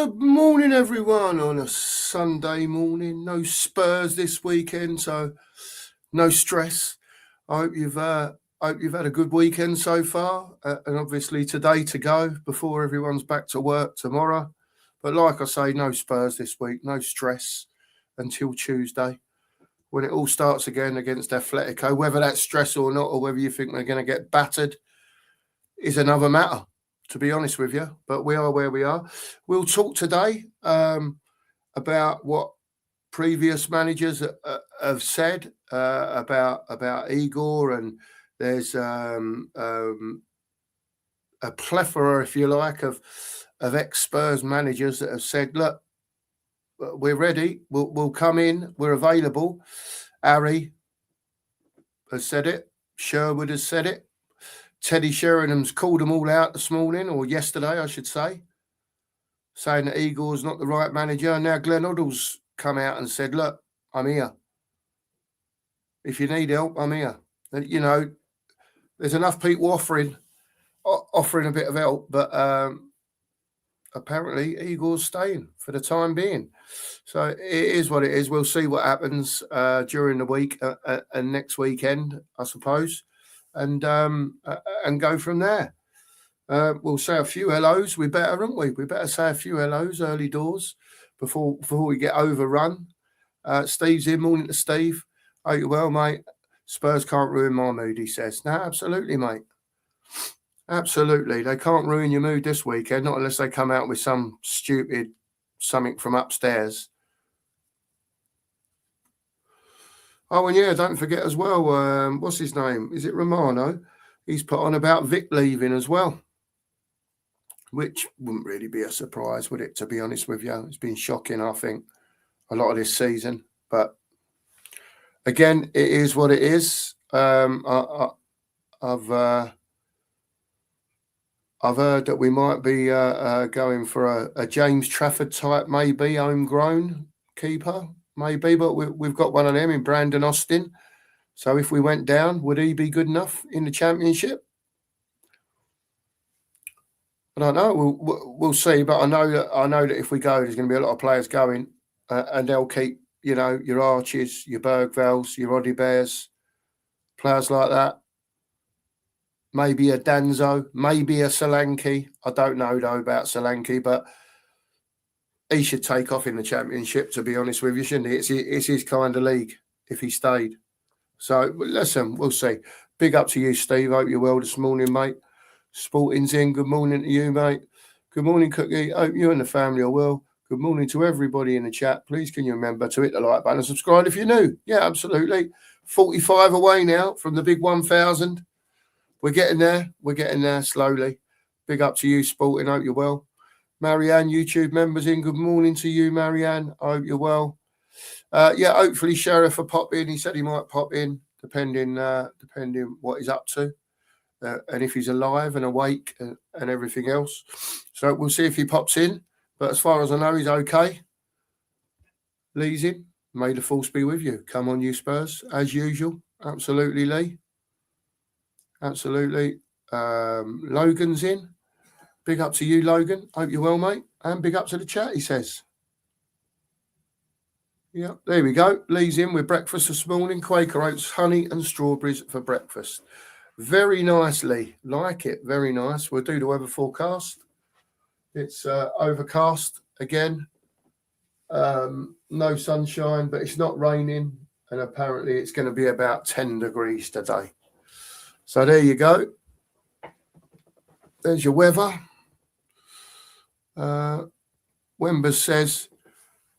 Good morning, everyone, on a Sunday morning. No Spurs this weekend, so no stress. I hope you've had a good weekend so far, and obviously today to go before everyone's back to work tomorrow. But like I say, no Spurs this week, no stress until Tuesday when it all starts again against Atletico. Whether that's stress or not, or whether you think they're going to get battered, is another matter, to be honest with you. But we are where we are. We'll talk today about what previous managers have said about Igor, and there's a plethora, if you like, of ex-Spurs managers that have said, look, we're ready, we'll come in, we're available. Harry has said it, Sherwood has said it, Teddy Sheringham's called them all out this morning, or yesterday, I should say, saying that Igor's not the right manager. And now Glenn Hoddle's come out and said, look, I'm here. If you need help, I'm here. And, you know, there's enough people offering a bit of help, but apparently Igor's staying for the time being. So it is what it is. We'll see what happens during the week and next weekend, I suppose, and go from there. We'll say a few hellos. We better, haven't we? We better say a few hellos early doors before we get overrun. Steve's in. Morning to Steve. Hope you're well, mate. Spurs can't ruin my mood, he says. No, absolutely, mate. Absolutely. They can't ruin your mood this weekend, not unless they come out with some stupid something from upstairs. Oh, and yeah, don't forget as well, what's his name? Is it Romano? He's put on about Vic leaving as well, which wouldn't really be a surprise, would it, to be honest with you? It's been shocking, I think, a lot of this season. But again, it is what it is. I've heard that we might be going for a James Trafford type, maybe homegrown keeper, maybe, but we've got one of them in Brandon Austin. So if we went down, would he be good enough in the Championship? I don't know. We'll see. But I know that if we go, there's going to be a lot of players going, and they'll keep, you know, your Arches, your Bergvalls, your Roddy Bears, players like that. Maybe a Danzo, maybe a Solanke. I don't know, though, about Solanke, but he should take off in the Championship, to be honest with you, shouldn't he? It's his kind of league if he stayed. So, listen, we'll see. Big up to you, Steve. Hope you're well this morning, mate. Sporting's in. Good morning to you, mate. Good morning, Cookie. Hope you and the family are well. Good morning to everybody in the chat. Please, can you remember to hit the like button and subscribe if you're new? Yeah, absolutely. 45 away now from the big 1,000. We're getting there. We're getting there slowly. Big up to you, Sporting. Hope you're well. Marianne, YouTube members in. Good morning to you, Marianne. I hope you're well. Yeah, hopefully Sheriff will pop in. He said he might pop in, depending what he's up to, and if he's alive and awake and everything else. So we'll see if he pops in. But as far as I know, he's okay. Lee's in. May the force be with you. Come on, you Spurs, as usual. Absolutely, Lee. Absolutely. Logan's in. Big up to you, Logan. Hope you're well, mate. And big up to the chat, he says. Yeah, there we go. Lee's in with breakfast this morning. Quaker oats, honey and strawberries for breakfast. Very nice, Lee. Like it. Very nice. We'll do the weather forecast. It's overcast again. No sunshine, but it's not raining. And apparently it's going to be about 10 degrees today. So there you go. There's your weather. Wembers says,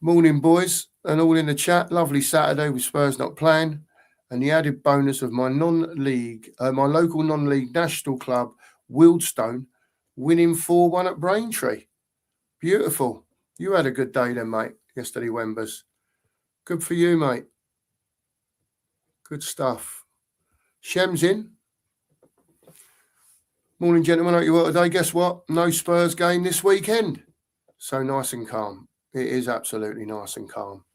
morning, boys, and all in the chat. Lovely Saturday with Spurs not playing. And the added bonus of my my local non-league national club, Wildstone, winning 4-1 at Braintree. Beautiful. You had a good day then, mate, yesterday, Wembers. Good for you, mate. Good stuff. Shem's in. Morning, gentlemen. Hope you well today. Guess what? No Spurs game this weekend. So nice and calm. It is absolutely nice and calm.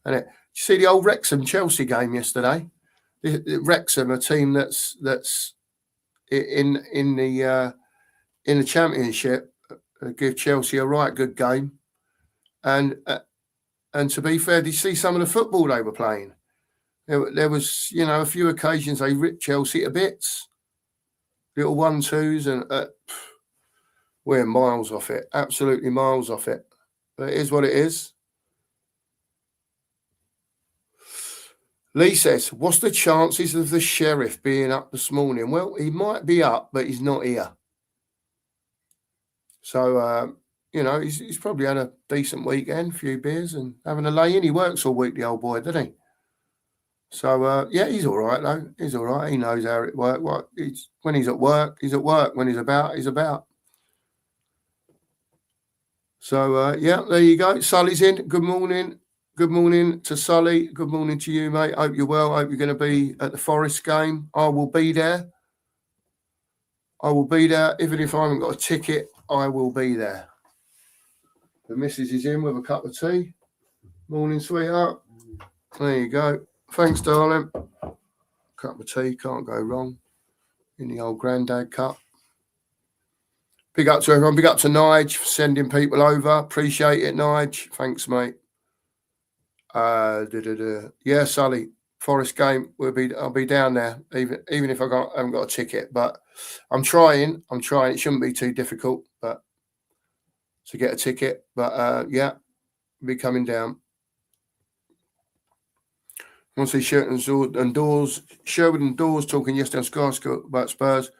And did you see the old Wrexham Chelsea game yesterday? Wrexham, a team that's in the Championship, give Chelsea a right good game. And to be fair, did you see some of the football they were playing? There was, a few occasions they ripped Chelsea to bits, little 1-2s, and we're miles off it, absolutely miles off it. But it is what it is. Lee says, what's the chances of the Sheriff being up this morning? Well, he might be up, but he's not here. So, he's probably had a decent weekend, a few beers and having a lay in. He works all week, the old boy, doesn't he? So, he's all right, though. He's all right. He knows how it works. When he's at work, he's at work. When he's about, he's about. So, there you go. Sully's in. Good morning. Good morning to Sully. Good morning to you, mate. Hope you're well. Hope you're going to be at the Forest game. I will be there. Even if I haven't got a ticket, I will be there. The missus is in with a cup of tea. Morning, sweetheart. There you go. Thanks, darling. Cup of tea, can't go wrong. In the old granddad cup. Big up to everyone. Big up to Nige for sending people over. Appreciate it, Nige. Thanks, mate. Yeah, Sully. Forest game. I'll be down there, even if I haven't got a ticket. But I'm trying. It shouldn't be too difficult, but to get a ticket. But I'll be coming down. I want to see Sherwood and Dawes talking yesterday on Sky School about Spurs.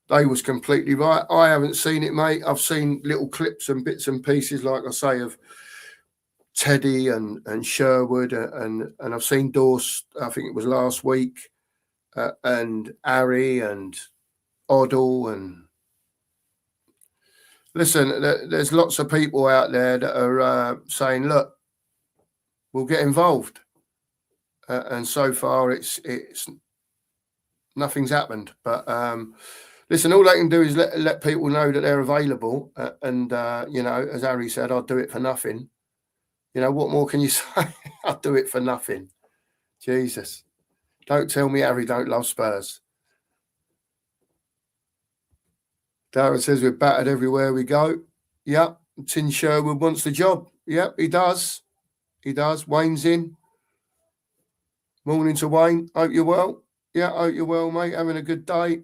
They was completely right. I haven't seen it, mate. I've seen little clips and bits and pieces, like I say, of Teddy and Sherwood, and I've seen Dawes, I think it was last week, and Harry and Oddle. And listen, there's lots of people out there that are saying, look, we'll get involved. And so far, it's nothing's happened. But listen, all they can do is let people know that they're available. And as Harry said, I'll do it for nothing. What more can you say? I'll do it for nothing. Jesus. Don't tell me Harry don't love Spurs. Darren says we're battered everywhere we go. Yep. Tin Sherwood wants the job. Yep, he does. Wayne's in. Morning to Wayne. Hope you're well. Yeah, hope you're well, mate. Having a good day.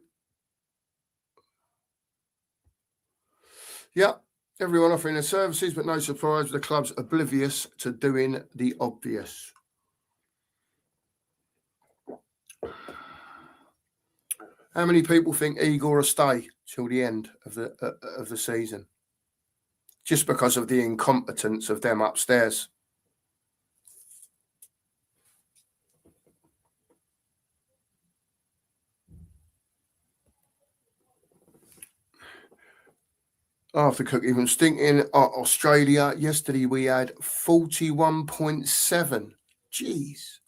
Yeah. Everyone offering their services, but no surprise, the club's oblivious to doing the obvious. How many people think Igor will stay till the end of the season? Just because of the incompetence of them upstairs. After Cook even stinking Australia. Yesterday we had 41.7. Jeez.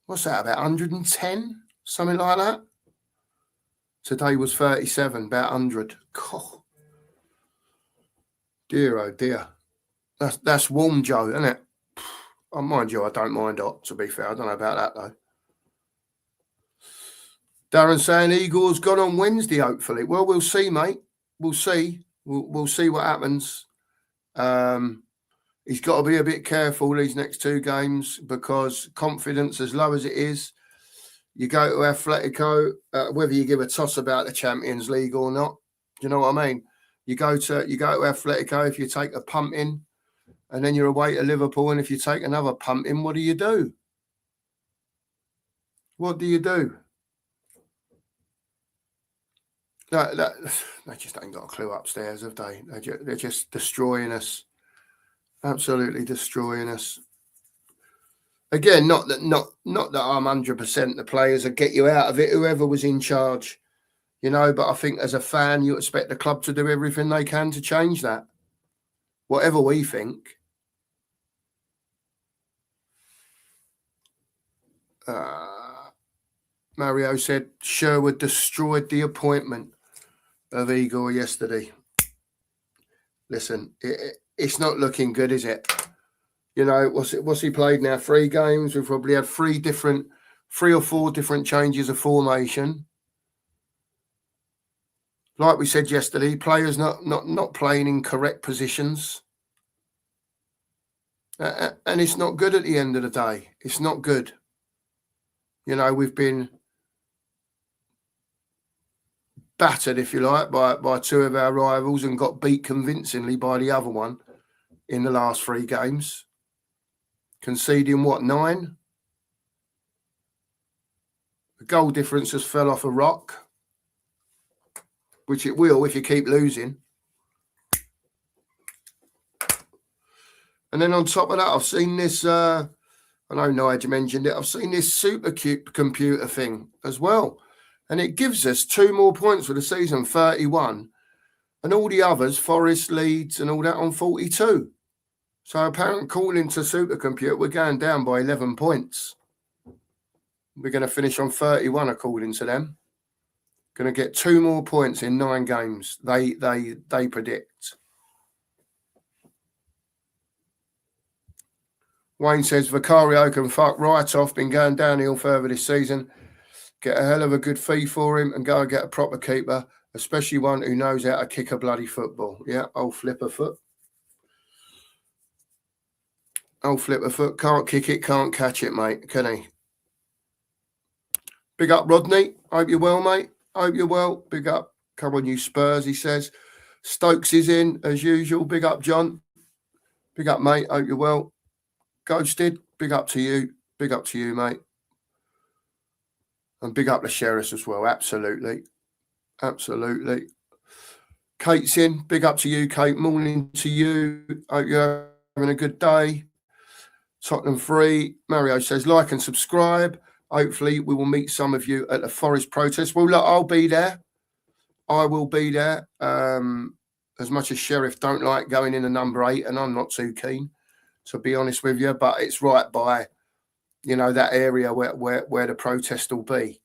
What's that, about 110? Something like that? Today was 37, about 100. God. Dear, oh dear. That's warm, Joe, isn't it? Mind you, I don't mind hot, to be fair. I don't know about that, though. Darren saying Igor's gone on Wednesday, hopefully. Well, we'll see, mate. We'll see. We'll see what happens. He's got to be a bit careful these next two games, because confidence, as low as it is, you go to Atletico, whether you give a toss about the Champions League or not. Do you know what I mean? You go to Atletico, if you take a punt in, and then you're away to Liverpool, and if you take another punt in, what do you do? What do you do? They just ain't got a clue upstairs, have they? They're just destroying us. Absolutely destroying us. Again, not that I'm 100% the players that get you out of it, whoever was in charge, but I think as a fan, you expect the club to do everything they can to change that. Whatever we think. Mario said Sherwood destroyed the appointment of Igor yesterday. Listen, it's not looking good, is it? What's he played now? 3 games. We've probably had 3 or 4 different changes of formation. Like we said yesterday, players not playing in correct positions. And it's not good at the end of the day. It's not good. You know, we've been battered, if you like, by two of our rivals and got beat convincingly by the other one in the last 3 games. Conceding, what, 9? The goal difference has fell off a rock, which it will if you keep losing. And then on top of that, I've seen this, I know Nigel mentioned it, I've seen this super cute computer thing as well. And it gives us 2 more points for the season, 31. And all the others, Forest, Leeds and all that, on 42. So apparently, according to supercomputer, we're going down by 11 points. We're going to finish on 31, according to them. Going to get 2 more points in 9 games, they predict. Wayne says, Vicario can fuck right off, been going downhill further this season. Get a hell of a good fee for him and go and get a proper keeper, especially one who knows how to kick a bloody football. Yeah, old flipper foot. Old flipper foot. Can't kick it, can't catch it, mate, can he? Big up, Rodney. Hope you're well, mate. Hope you're well. Big up. Come on, you Spurs, he says. Stokes is in, as usual. Big up, John. Big up, mate. Hope you're well. Ghosted, big up to you. Big up to you, mate. And big up to Sheriff as well. Absolutely. Absolutely. Kate's in. Big up to you, Kate. Morning to you. Hope you're having a good day. Tottenham free. Mario says, like and subscribe. Hopefully, we will meet some of you at the Forest protest. Well, look, I'll be there. I will be there. As much as Sheriff don't like going in a number 8, and I'm not too keen, to be honest with you, but it's right by, you know, that area where the protest will be.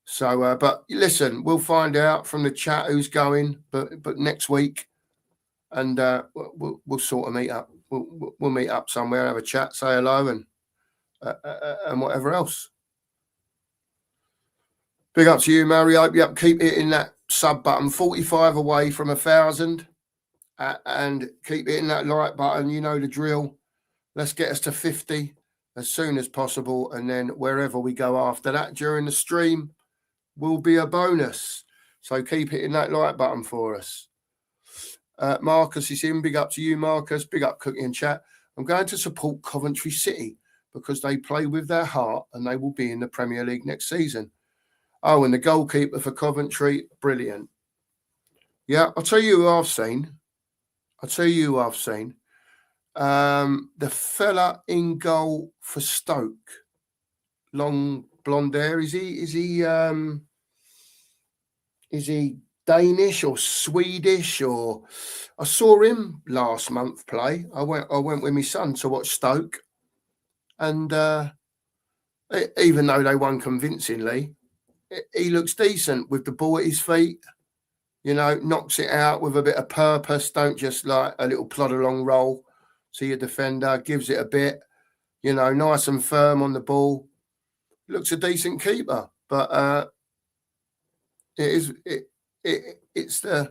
So, but listen, we'll find out from the chat who's going, but next week, and we'll sort of meet up. We'll meet up somewhere, have a chat, say hello, and whatever else. Big up to you, Mario. Yep, keep hitting that sub button. 45 away from 1,000, and keep hitting that like button. You know the drill. Let's get us to 50 as soon as possible, and then wherever we go after that during the stream will be a bonus. So keep hitting that like button for us. Marcus is in. Big up to you, Marcus. Big up, Cookie and Chat. I'm going to support Coventry City because they play with their heart and they will be in the Premier League next season. Oh, and the goalkeeper for Coventry, brilliant. Yeah, I'll tell you who I've seen. The fella in goal for Stoke, long blonde hair. Is he Danish or Swedish? Or I saw him last month play. I went with my son to watch Stoke, and even though they won convincingly, he looks decent with the ball at his feet. You know, knocks it out with a bit of purpose. Don't just like a little plod along roll to your defender. Gives it a bit. You know, nice and firm on the ball. Looks a decent keeper, but it's the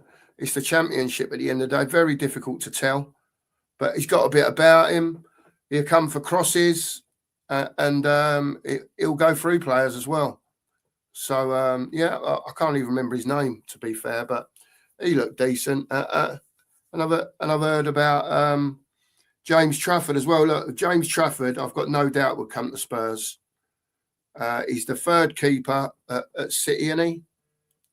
championship at the end of the day. Very difficult to tell, but he's got a bit about him. He'll come for crosses, and he'll go through players as well. So yeah, I can't even remember his name, to be fair, but he looked decent. And I've heard about James Trafford as well. Look, James Trafford, I've got no doubt will come to Spurs. He's the 3rd keeper at City, and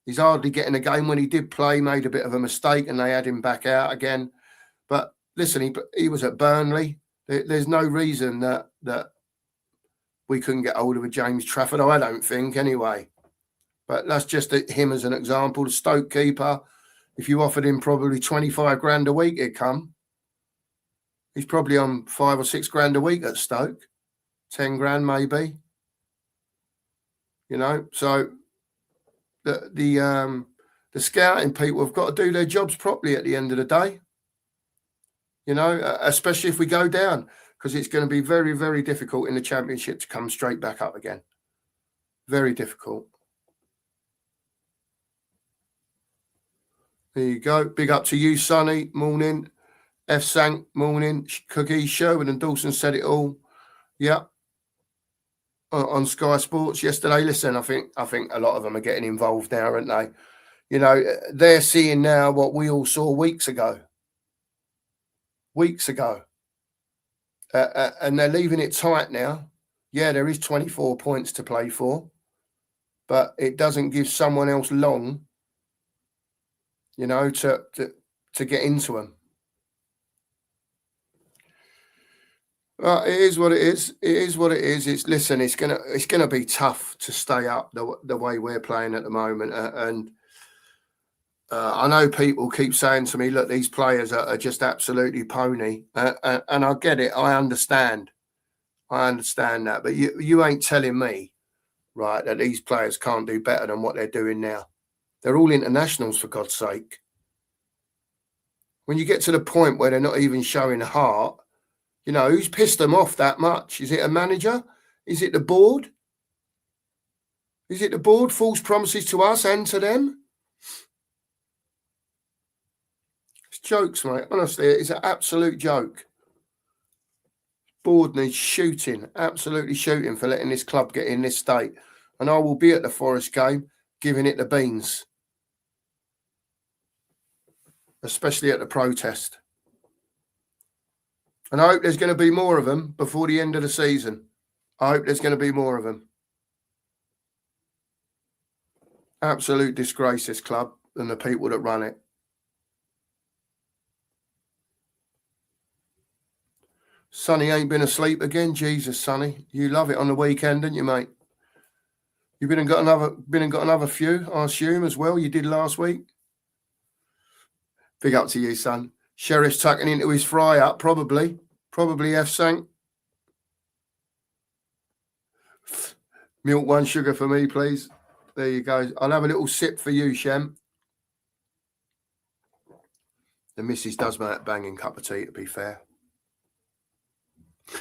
he's hardly getting a game. When he did play, made a bit of a mistake, and they had him back out again. But listen, he was at Burnley. There's no reason that we couldn't get hold of a James Trafford. I don't think, anyway. But that's just him as an example. The Stoke keeper, if you offered him probably 25 grand a week, he'd come. He's probably on 5 or 6 grand a week at Stoke. 10 grand maybe. You know, so the scouting people have got to do their jobs properly at the end of the day. You know, especially if we go down, because it's going to be very, very difficult in the Championship to come straight back up again. Very difficult. There you go. Big up to you, Sonny. Morning. F. Sank, morning. Cookie, Sherwood and Dawson said it all. Yeah. On Sky Sports yesterday. Listen, I think a lot of them are getting involved now, aren't they? You know, they're seeing now what we all saw weeks ago. And they're leaving it tight now. Yeah, there is 24 points to play for, but it doesn't give someone else long, you know, to get into them. It is what it is. It is what it is. It's gonna be tough to stay up the way we're playing at the moment. And I know people keep saying to me, "Look, these players are just absolutely pony," and I get it. I understand that, but you ain't telling me, right, that these players can't do better than what they're doing now. They're all internationals, for God's sake. When you get to the point where they're not even showing heart, you know, who's pissed them off that much? Is it a manager? Is it the board? Is it the board? False promises to us and to them? It's jokes, mate. Honestly, it's an absolute joke. Board needs shooting, absolutely shooting, for letting this club get in this state. And I will be at the Forest game giving it the beans, especially at the protest. And I hope there's going to be more of them before the end of the season. I hope there's going to be more of them. Absolute disgrace, this club and the people that run it. Sonny ain't been asleep again. Jesus, Sonny, you love it on the weekend, didn't you, mate? You've been and got another few, I assume, as well. You did last week. Big up to you, son. Sheriff's tucking into his fry up, probably F. Sank. Milk, 1 sugar for me, please. There you go. I'll have a little sip for you, Shem. The missus does make a banging cup of tea, to be fair.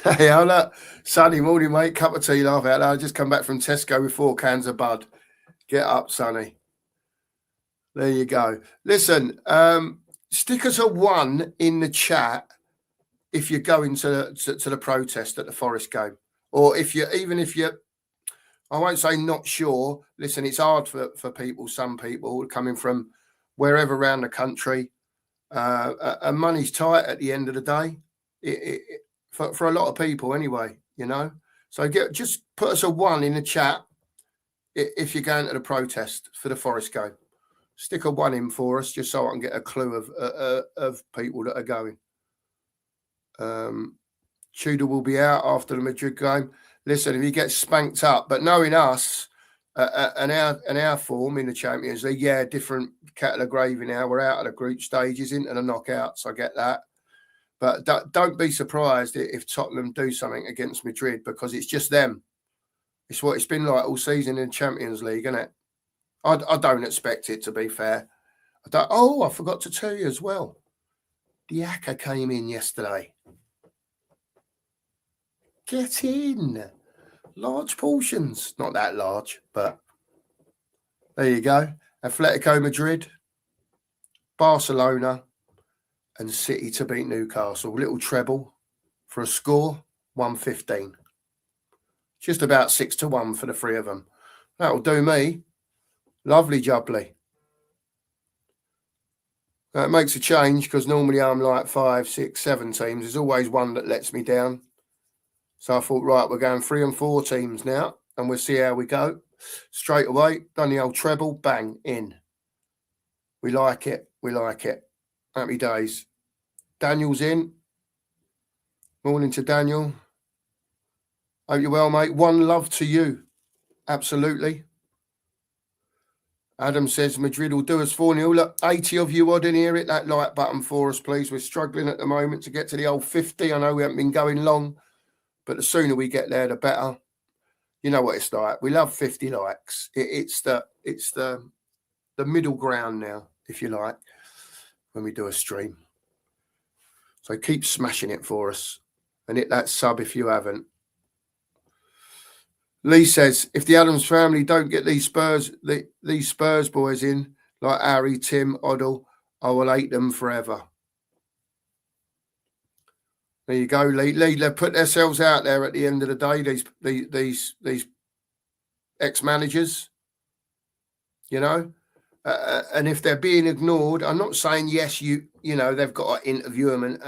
Hey, look. Sunny morning, mate. Cup of tea, laugh out loud. I just come back from Tesco with 4 cans of Bud. Get up, Sonny. There you go. Listen, stick us a 1 in the chat if you're going to the protest at the Forest game, or if you I won't say not sure. Listen, it's hard for people. Some people coming from wherever around the country, and money's tight at the end of the day. For a lot of people, anyway, you know. So just put us a 1 in the chat if you're going to the protest for the Forest game. Stick a 1 in for us, just so I can get a clue of people that are going. Tudor will be out after the Madrid game. Listen, if he gets spanked up, but knowing us and our form in the Champions League, yeah, different kettle of gravy now. We're out of the group stages, into the knockouts. I get that. But don't be surprised if Tottenham do something against Madrid, because it's just them. It's what it's been like all season in the Champions League, isn't it? I don't expect it, to be fair. I forgot to tell you as well. Diaka came in yesterday. Get in. Large portions. Not that large, but there you go. Atletico Madrid, Barcelona, and City to beat Newcastle. Little treble for a score, 115. Just about 6-1 for the 3 of them. That'll do me. Lovely jubbly. It makes a change, because normally I'm like 5, 6, 7 teams. There's always one that lets me down. So I thought, right, we're going 3 and 4 teams now, and we'll see how we go. Straight away, done the old treble, bang, in. We like it. Happy days. Daniel's in. Morning to Daniel. Hope you're well, mate. 1 love to you. Absolutely. Adam says Madrid will do us 4-0. Look, 80 of you odd in here. Hit that like button for us, please. We're struggling at the moment to get to the old 50. I know we haven't been going long, but the sooner we get there, the better. You know what it's like. We love 50 likes. It's the middle ground now, if you like, when we do a stream. So keep smashing it for us, and hit that sub if you haven't. Lee says, if the Adams family don't get these Spurs boys in, like Harry, Tim, Oddle, I will hate them forever. There you go, Lee. They put themselves out there at the end of the day. These ex-managers, you know, and if they're being ignored, I'm not saying yes, you know they've got to interview them and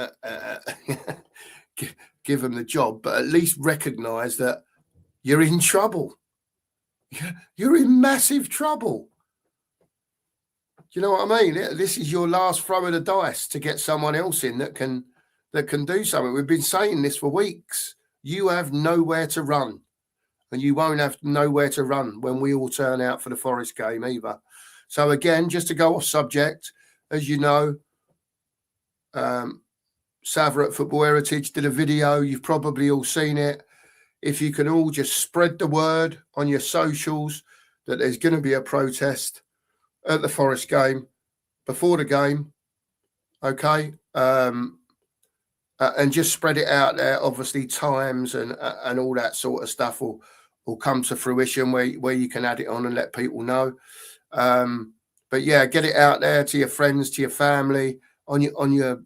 give them the job, but at least recognise that you're in trouble. You're in massive trouble. Do you know what I mean? This is your last throw of the dice to get someone else in that can do something. We've been saying this for weeks. You have nowhere to run, and you won't have nowhere to run when we all turn out for the Forest game either. So again, just to go off subject, as you know, Savra at Football Heritage did a video. You've probably all seen it. If you can all just spread the word on your socials that there's going to be a protest at the Forest game before the game, okay, and just spread it out there. Obviously, times and all that sort of stuff will come to fruition where you can add it on and let people know. But yeah, get it out there to your friends, to your family, on your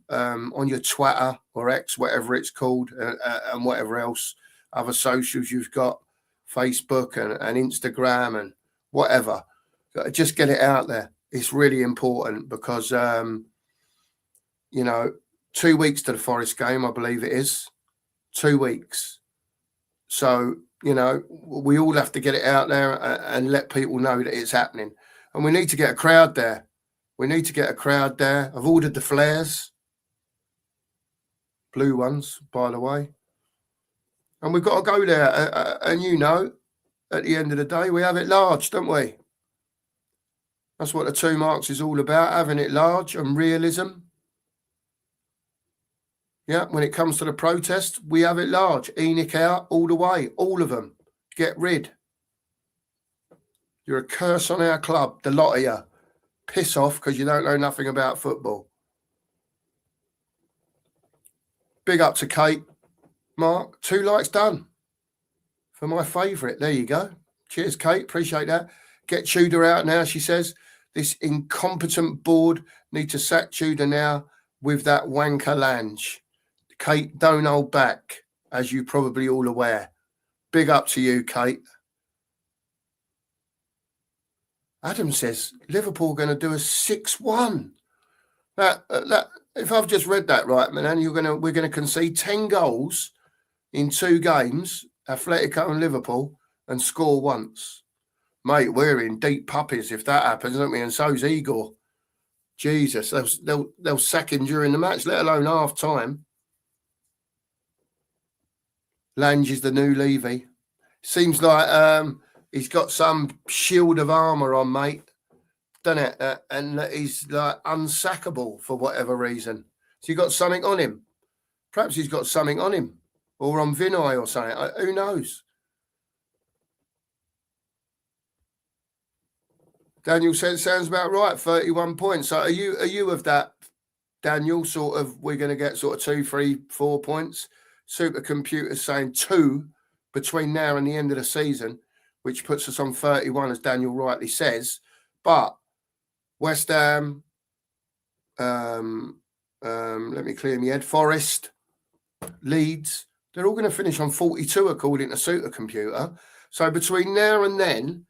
Twitter or X, whatever it's called, and whatever else other socials you've got, Facebook and Instagram and whatever. Just get it out there. It's really important because 2 weeks to the Forest game, I believe it is. 2 weeks. So, we all have to get it out there and let people know that it's happening. And we need to get a crowd there. I've ordered the flares. Blue ones, by the way. And we've got to go there. And at the end of the day, we have it large, don't we? That's what the 2 marks is all about, having it large and realism. Yeah, when it comes to the protest, we have it large. ENIC out all the way, all of them. Get rid. You're a curse on our club, the lot of you. Piss off because you don't know nothing about football. Big up to Kate. Mark, 2 likes done for my favourite. There you go. Cheers, Kate. Appreciate that. Get Tudor out now, she says. This incompetent board need to sack Tudor now with that wanker Lange. Kate, don't hold back, as you probably all aware. Big up to you, Kate. Adam says Liverpool going to do a 6-1. That if I've just read that right, man, we're going to concede 10 goals in 2 games, Atletico and Liverpool, and score once. Mate, we're in deep puppies if that happens, aren't we? And so's Igor. Jesus, they'll sack him during the match, let alone half time. Lange is the new Levy. Seems like he's got some shield of armour on, mate, doesn't it? And he's like unsackable for whatever reason. So you got something on him. Perhaps he's got something on him, or on Vinay or something. Who knows? Daniel says sounds about right. 31 points. So are you of that, Daniel? Sort of, we're going to get sort of 2, 3, 4 points. Supercomputer's saying 2 between now and the end of the season, which puts us on 31, as Daniel rightly says. But West Ham, let me clear my head. Forest, Leeds, they're all going to finish on 42 according to Supercomputer. So between now and then,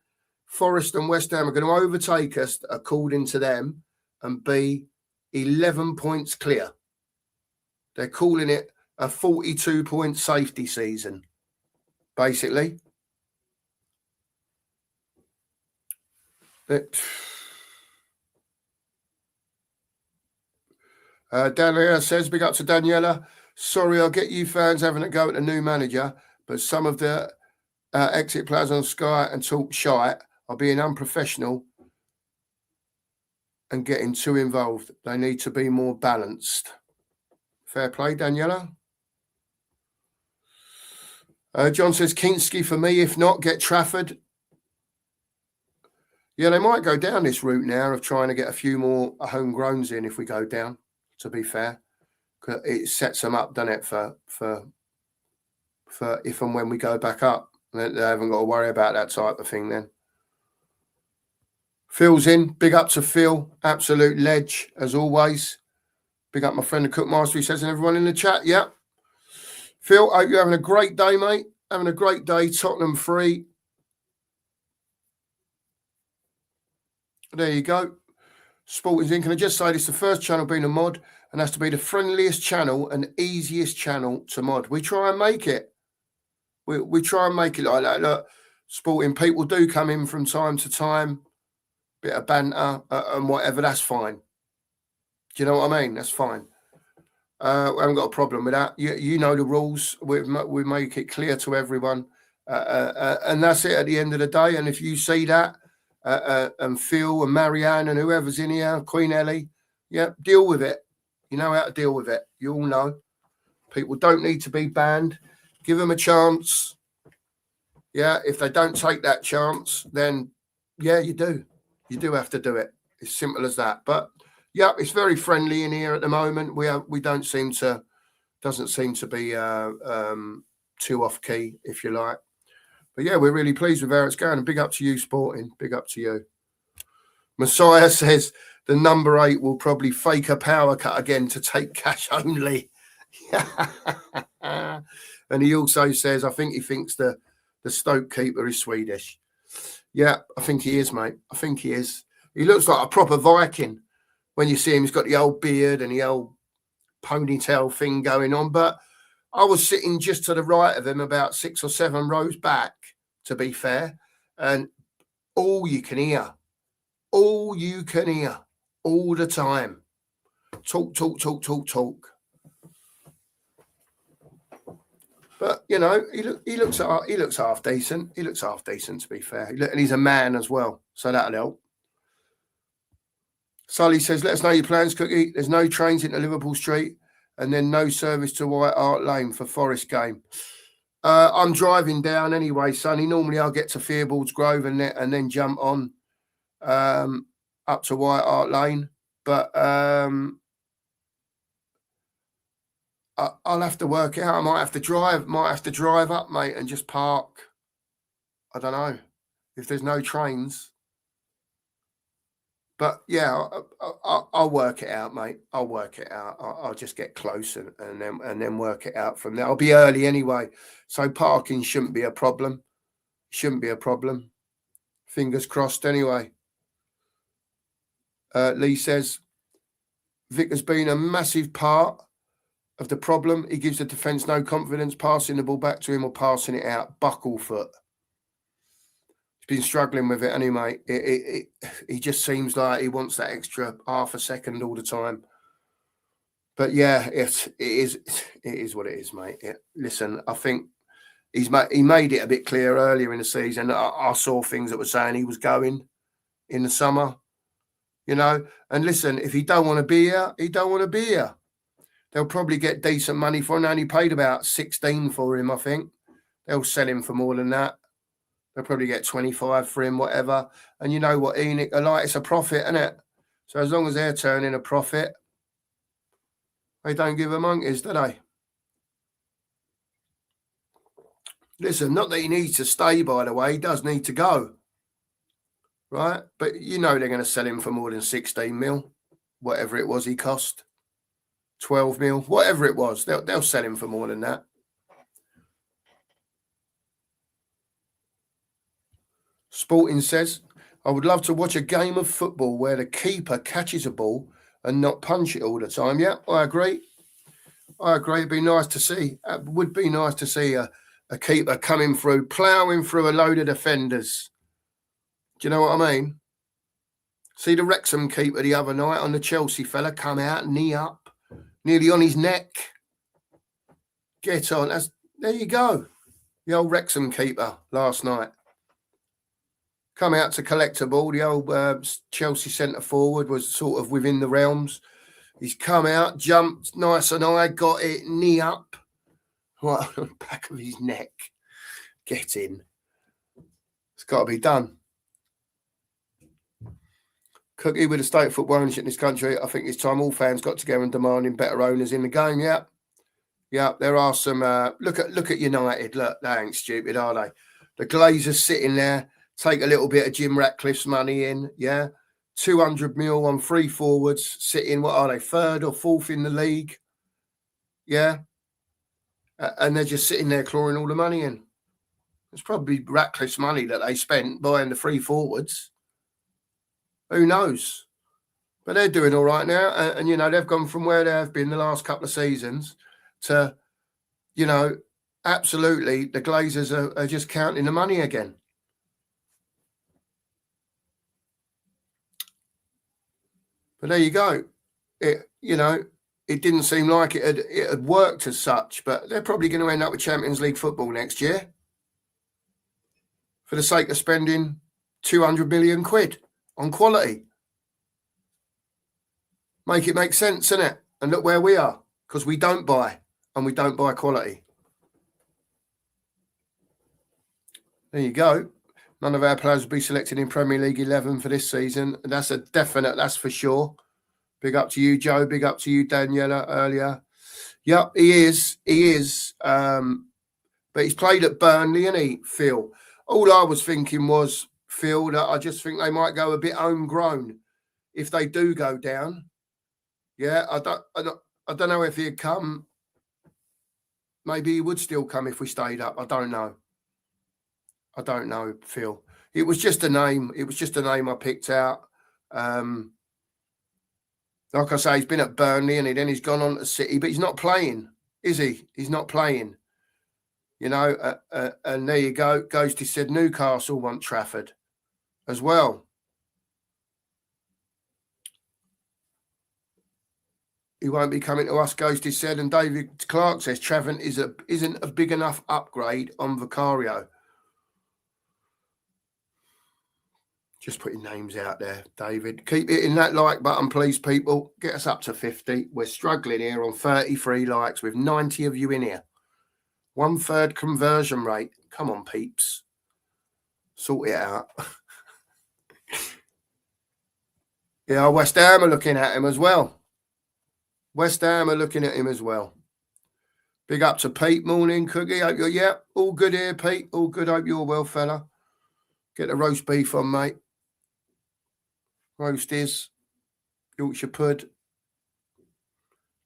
Forest and West Ham are going to overtake us according to them and be 11 points clear. They're calling it a 42-point safety season, basically. Daniela says, big up to Daniela. Sorry, I'll get you fans having a go at the new manager, but some of the exit players on Sky and talk shite are being unprofessional and getting too involved. They need to be more balanced. Fair play, Daniela. John says, Kinski for me. If not, get Trafford. Yeah, they might go down this route now of trying to get a few more homegrowns in if we go down, to be fair. It sets them up, doesn't it, for if and when we go back up. They haven't got to worry about that type of thing then. Phil's in. Big up to Phil. Absolute ledge, as always. Big up my friend the Cookmaster. He says, and everyone in the chat, yeah. Phil, hope you're having a great day, mate. Having a great day. Tottenham 3. There you go. Sporting's in. Can I just say this is the first channel being a mod and has to be the friendliest channel and easiest channel to mod. We try and make it. We try and make it like that. Look, Sporting people do come in from time to time, bit of banter and whatever. That's fine. Do you know what I mean? That's fine. We haven't got a problem with that. You know the rules. We make it clear to everyone, and that's it at the end of the day. And if you see that, and Phil and Marianne and whoever's in here, Queen Ellie, yeah, deal with it. You know how to deal with it. You all know. People don't need to be banned. Give them a chance. Yeah, if they don't take that chance, then yeah, you do. You do have to do it. It's simple as that. But yeah, it's very friendly in here at the moment. We doesn't seem to be too off key, if you like. But yeah, we're really pleased with how it's going. And big up to you, Sporting. Big up to you. Messiah says the number 8 will probably fake a power cut again to take cash only. And he also says, I think he thinks the Stoke keeper is Swedish. Yeah, I think he is, mate. I think he is. He looks like a proper Viking. When you see him, he's got the old beard and the old ponytail thing going on. But I was sitting just to the right of him, about 6 or 7 rows back, to be fair. And all you can hear, all the time. Talk. But, you know, he looks half decent. He looks half decent, to be fair. And he's a man as well, so that'll help. Sully says, let us know your plans, Cookie. There's no trains into Liverpool Street and then no service to White Hart Lane for Forest game. I'm driving down anyway, Sonny. Normally I'll get to Fearbalds Grove and then jump on up to White Hart Lane. But I'll have to work it out. I might have to drive up, mate, and just park. I don't know if there's no trains. But yeah, I'll work it out, mate. I'll work it out. I'll just get close and then work it out from there. I'll be early anyway, so parking shouldn't be a problem. Fingers crossed anyway. Lee says Vic has been a massive part of the problem. He gives the defence no confidence passing the ball back to him or passing it out. Bucklefoot. He's been struggling with it anyway. He just seems like he wants that extra half a second all the time. But yeah, it is what it is, mate. Listen, I think he made it a bit clear earlier in the season. I saw things that were saying he was going in the summer, you know. And listen, if he don't want to be here, he don't want to be here. They'll probably get decent money for him. They only paid about 16 for him, I think. They'll sell him for more than that. They'll probably get 25 for him, whatever. And you know what, Enoch, it's a profit, isn't it? So as long as they're turning a profit, they don't give a monkeys, do they? Listen, not that he needs to stay, by the way. He does need to go. Right? But you know they're going to sell him for more than 16 mil, whatever it was he cost. 12 mil, whatever it was. They'll sell him for more than that. Sporting says, I would love to watch a game of football where the keeper catches a ball and not punch it all the time. Yeah, I agree. It'd be nice to see. It would be nice to see a keeper coming through, ploughing through a load of defenders. Do you know what I mean? See the Wrexham keeper the other night on the Chelsea fella come out, knee up, nearly on his neck. Get on. There you go. The old Wrexham keeper last night. Come out to collect a ball. The old Chelsea centre forward was sort of within the realms. He's come out, jumped nice and high, got it, knee up. Right on the back of his neck. Get in. It's got to be done. Cookie, with the state of football ownership in this country, I think it's time all fans got together and demanding better owners in the game. Yeah. There are some. Look at United. Look, they ain't stupid, are they? The Glazers sitting there, take a little bit of Jim Ratcliffe's money in. Yeah, 200 mil on 3 forwards, sitting. What are they? 3rd or 4th in the league. Yeah. and they're just sitting there clawing all the money in. It's probably Ratcliffe's money that they spent buying the 3 forwards. Who knows? But they're doing all right now. And they've gone from where they have been the last couple of seasons to, absolutely the Glazers are just counting the money again. But there you go. It didn't seem like it had worked as such, but they're probably going to end up with Champions League football next year for the sake of spending 200 million quid on quality. Make it make sense, innit? And look where we are, because we don't buy, and we don't buy quality. There you go. None of our players will be selected in Premier League 11 for this season. And that's a definite, that's for sure. Big up to you, Joe. Big up to you, Daniela, earlier. Yep, he is. He is. But he's played at Burnley, and he, Phil. All I was thinking was, Phil, that I just think they might go a bit homegrown if they do go down. Yeah, I don't know if he'd come. Maybe he would still come if we stayed up. I don't know. I don't know, Phil. It was just a name. It was just a name I picked out. Like I say, he's been at Burnley and then he's gone on to City, but he's not playing, is he? He's not playing. And there you go. Ghosty said Newcastle want Trafford as well. He won't be coming to us, Ghosty said. And David Clark says Trafford isn't a big enough upgrade on Vicario. Just putting names out there, David. Keep hitting that like button, please, people. Get us up to 50. We're struggling here on 33 likes with 90 of you in here. 1/3 conversion rate. Come on, peeps. Sort it out. Yeah, West Ham are looking at him as well. West Ham are looking at him as well. Big up to Pete. Morning, Cookie. Hope you're, all good here, Pete. All good. Hope you're well, fella. Get the roast beef on, mate. Roasties. Yorkshire pud.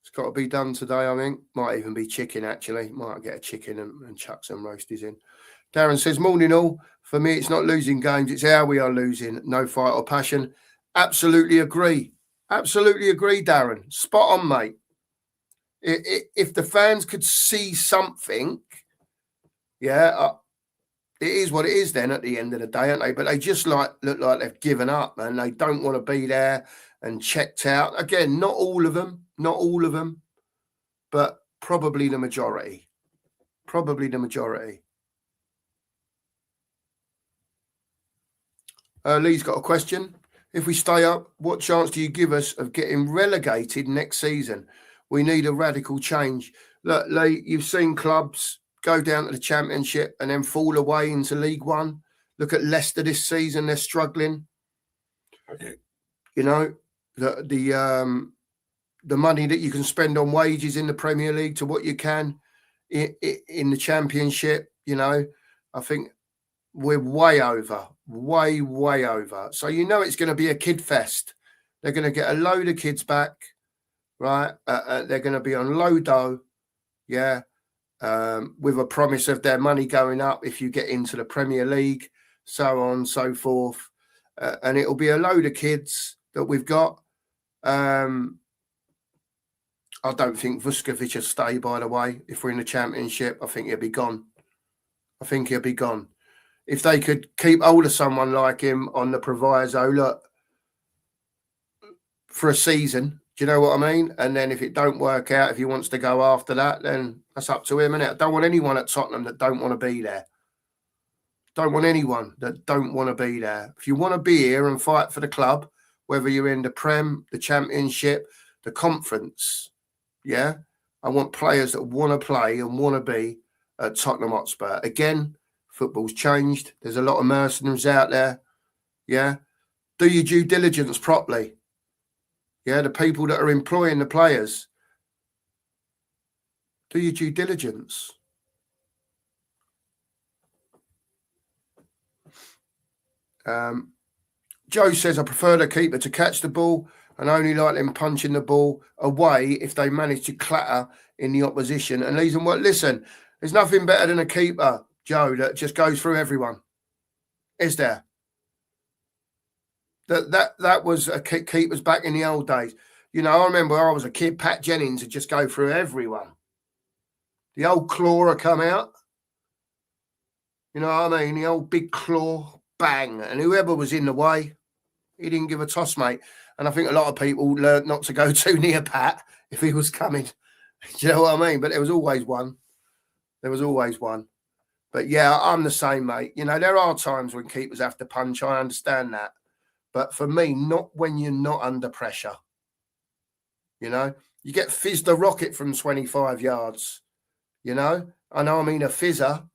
It's got to be done today, I think. Might even be chicken, actually. Might get a chicken and chuck some roasties in. Darren says, morning all. For me, it's not losing games. It's how we are losing. No fight or passion. Absolutely agree. Absolutely agree, Darren. Spot on, mate. If the fans could see something, yeah, it is what it is then at the end of the day, aren't they? But they just look like they've given up and they don't want to be there and checked out. Again, not all of them, but probably the majority. Probably the majority. Lee's got a question. If we stay up, what chance do you give us of getting relegated next season? We need a radical change. Look, Lee, you've seen clubs go down to the Championship and then fall away into League One. Look at Leicester this season; they're struggling. You know, the money that you can spend on wages in the Premier League to what you can in the Championship. You know, I think we're way over. So it's going to be a kid fest. They're going to get a load of kids back, right? They're going to be on low dough, yeah. With a promise of their money going up if you get into the Premier League, so on and so forth. And it'll be a load of kids that we've got. I don't think Vuskovic will stay, by the way. If we're in the Championship, I think he'll be gone. If they could keep hold of someone like him on the proviso, look, for a season, do you know what I mean? And then if it don't work out, if he wants to go after that, then that's up to him, innit? I don't want anyone at Tottenham that don't want to be there. Don't want anyone that don't want to be there. If you want to be here and fight for the club, whether you're in the Prem, the Championship, the Conference, yeah, I want players that want to play and want to be at Tottenham Hotspur. Again, football's changed. There's a lot of mercenaries out there, yeah. Do your due diligence properly. Yeah, the people that are employing the players, do your due diligence. Joe says, I prefer the keeper to catch the ball and only like them punching the ball away if they manage to clatter in the opposition and leaves them. Well, listen, there's nothing better than a keeper, Joe, that just goes through everyone. Is there? That was a keepers back in the old days. You know, I remember when I was a kid, Pat Jennings would just go through everyone. The old claw would come out. You know what I mean? The old big claw, bang. And whoever was in the way, he didn't give a toss, mate. And I think a lot of people learned not to go too near Pat if he was coming. Do you know what I mean? But there was always one. There was always one. But yeah, I'm the same, mate. You know, there are times when keepers have to punch. I understand that. But for me, not when you're not under pressure. You know, you get fizzed a rocket from 25 yards, you know, and I mean a fizzer.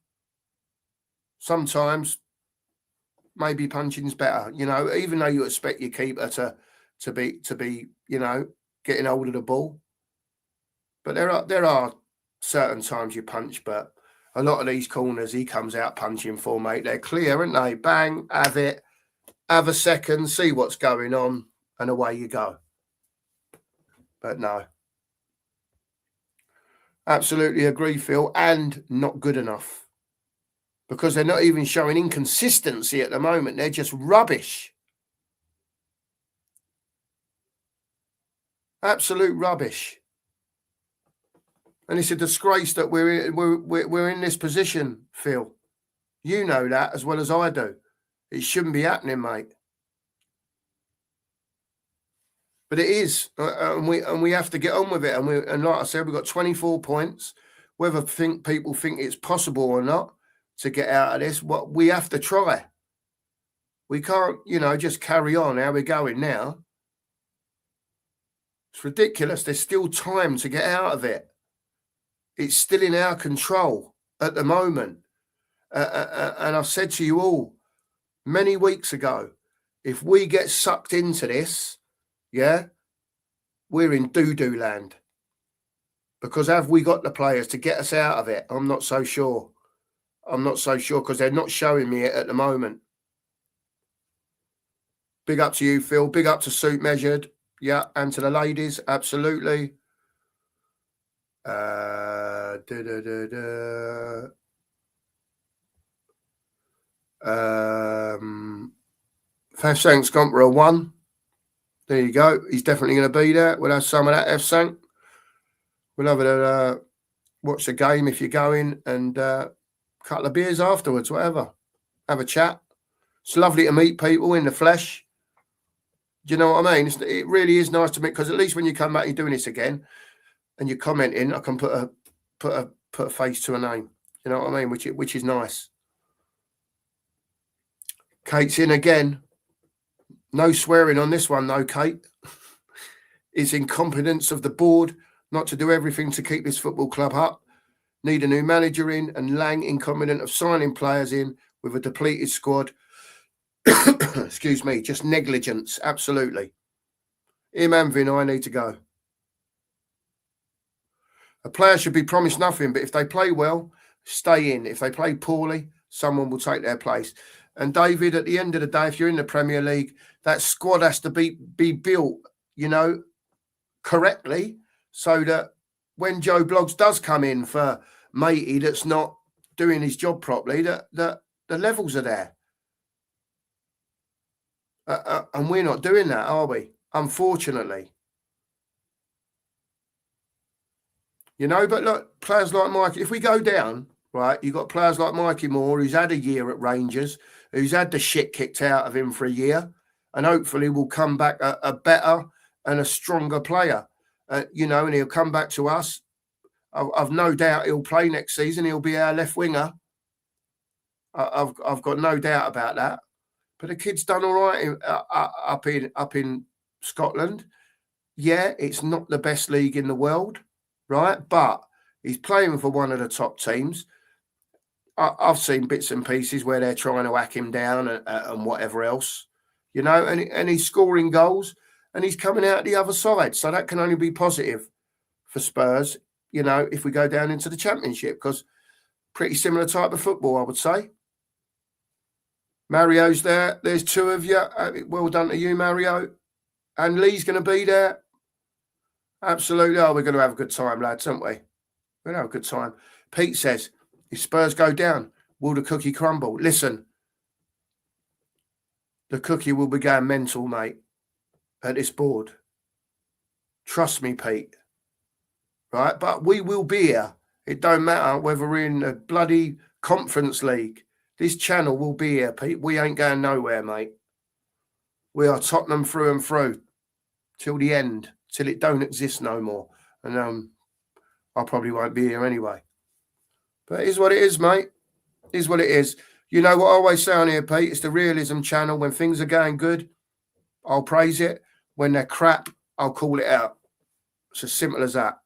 Sometimes maybe punching's better, you know, even though you expect your keeper to be, you know, getting hold of the ball. But there are certain times you punch, but a lot of these corners he comes out punching for, mate. They're clear, aren't they? Bang, have it, have a second, see what's going on, and away you go. But no. Absolutely agree, Phil, and not good enough. Because they're not even showing inconsistency at the moment. They're just rubbish. Absolute rubbish. And it's a disgrace that we're in this position, Phil. You know that as well as I do. It shouldn't be happening, mate. But it is, and we have to get on with it. And like I said, we've got 24 points. Whether people think it's possible or not to get out of this, what we have to try. We can't, you know, just carry on how we're going now. It's ridiculous. There's still time to get out of it. It's still in our control at the moment. And I've said to you all many weeks ago, if we get sucked into this, yeah, we're in doo-doo land. Because have we got the players to get us out of it? I'm not so sure. I'm not so sure because they're not showing me it at the moment. Big up to you, Phil. Big up to Suit Measured. Yeah, and to the ladies, absolutely. F-Sank's gone for a 1. There you go. He's definitely going to be there. We'll have some of that, F-Sank. We'll have a watch the game if you're going and a couple of beers afterwards, whatever. Have a chat. It's lovely to meet people in the flesh. Do you know what I mean? It really is nice to meet because at least when you come back, you're doing this again and you're commenting, I can put a face to a name. You know what I mean? Which is nice. Kate's in again. No swearing on this one, though, Kate. It's incompetence of the board not to do everything to keep this football club up. Need a new manager in, and Lang incompetent of signing players in with a depleted squad. Excuse me, just negligence, absolutely. Him and Vinay need to go. A player should be promised nothing, but if they play well, stay in. If they play poorly, someone will take their place. And David, at the end of the day, if you're in the Premier League, that squad has to be built, you know, correctly, so that when Joe Bloggs does come in for matey that's not doing his job properly, that the levels are there. And we're not doing that, are we? Unfortunately. You know, but look, players like Mikey, if we go down, right, you've got players like Mikey Moore, who's had a year at Rangers, who's had the shit kicked out of him for a year, and hopefully will come back a better and a stronger player. You know, and he'll come back to us. I've no doubt he'll play next season. He'll be our left winger. I've got no doubt about that. But the kid's done all right up in Scotland. Yeah, it's not the best league in the world, right? But he's playing for one of the top teams. I've seen bits and pieces where they're trying to whack him down and whatever else, you know, and he's scoring goals and he's coming out the other side. So that can only be positive for Spurs, you know, if we go down into the Championship, because pretty similar type of football, I would say. Mario's there. There's two of you. Well done to you, Mario. And Lee's going to be there. Absolutely. Oh, we're going to have a good time, lads, aren't we? We're going to have a good time. Pete says, if Spurs go down, will the cookie crumble? Listen, the cookie will be going mental, mate, at this board. Trust me, Pete. Right? But we will be here. It don't matter whether we're in a bloody Conference League. This channel will be here, Pete. We ain't going nowhere, mate. We are Tottenham through and through till the end, till it don't exist no more. And I probably won't be here anyway. But it is what it is, mate. It is what it is. You know what I always say on here, Pete? It's the Realism channel. When things are going good, I'll praise it. When they're crap, I'll call it out. It's as simple as that.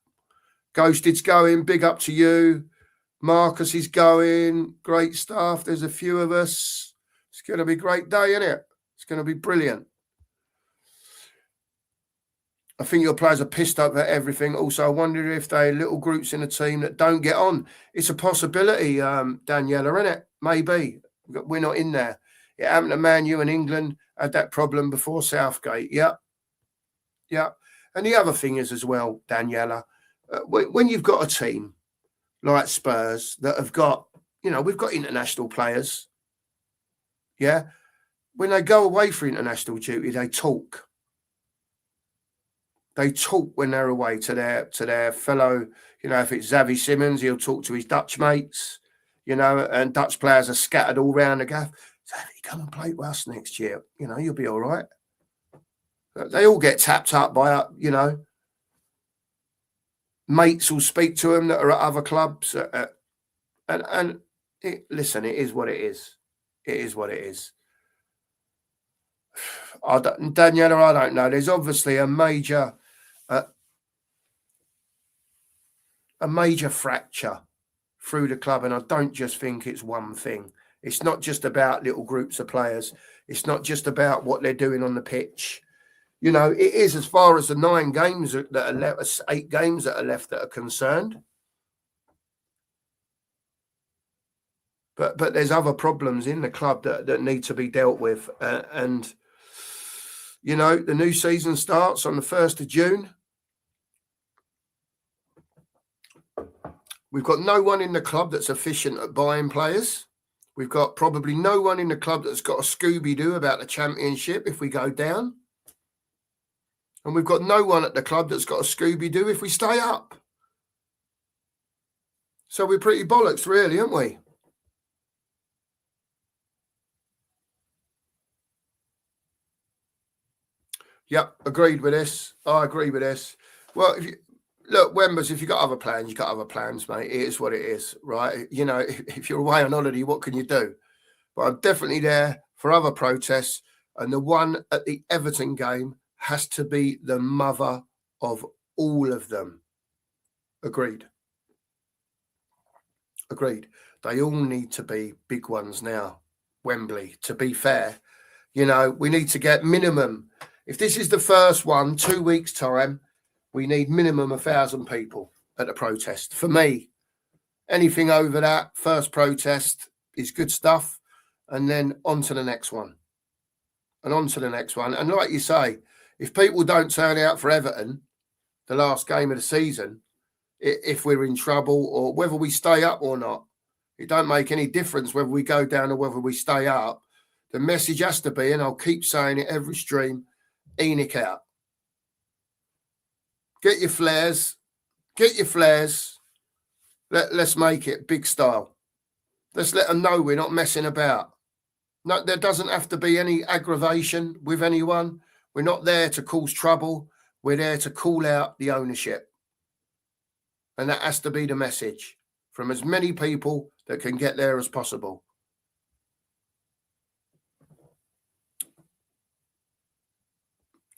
Ghosted's going. Big up to you. Marcus is going. Great stuff. There's a few of us. It's going to be a great day, isn't it? It's going to be brilliant. I think your players are pissed up at everything. Also, I wonder if they little groups in the team that don't get on. It's a possibility, Daniela, isn't it? Maybe. We're not in there. It happened to Man U and England had that problem before Southgate. Yeah. Yeah. And the other thing is as well, Daniela, when you've got a team like Spurs that have got, we've got international players. Yeah. When they go away for international duty, they talk. They talk when they're away to their fellow, if it's Xavi Simons, he'll talk to his Dutch mates, and Dutch players are scattered all around the gaff. Xavi, come and play with us next year. You'll be all right. They all get tapped up by, mates will speak to them that are at other clubs. Listen, it is what it is. It is what it is. Daniela, I don't know. There's obviously a major fracture through the club, and I don't just think it's one thing. It's not just about little groups of players. It's not just about what they're doing on the pitch. It is as far as the 9 games that are left, 8 games that are left that are concerned. But there's other problems in the club that need to be dealt with. And the new season starts on the 1st of June. We've got no one in the club that's efficient at buying players. We've got probably no one in the club that's got a Scooby-Doo about the championship if we go down. And we've got no one at the club that's got a Scooby-Doo if we stay up. So we're pretty bollocks, really, aren't we? Yep, agreed with this. I agree with this. Well, look, Wembers, if you've got other plans, you've got other plans, mate. It is what it is, right? If you're away on holiday, what can you do? But I'm definitely there for other protests. And the one at the Everton game has to be the mother of all of them. Agreed. Agreed. They all need to be big ones now. Wembley, to be fair. We need to get minimum. If this is the first one, 2 weeks' time, we need minimum 1,000 people at the protest. For me, anything over that, first protest is good stuff. And then on to the next one. And on to the next one. And like you say, if people don't turn out for Everton, the last game of the season, if we're in trouble or whether we stay up or not, it don't make any difference whether we go down or whether we stay up. The message has to be, and I'll keep saying it every stream, Enoch out. Get your flares. Get your flares. Let's make it big style. Let's let them know we're not messing about. No, there doesn't have to be any aggravation with anyone. We're not there to cause trouble. We're there to call out the ownership. And that has to be the message from as many people that can get there as possible.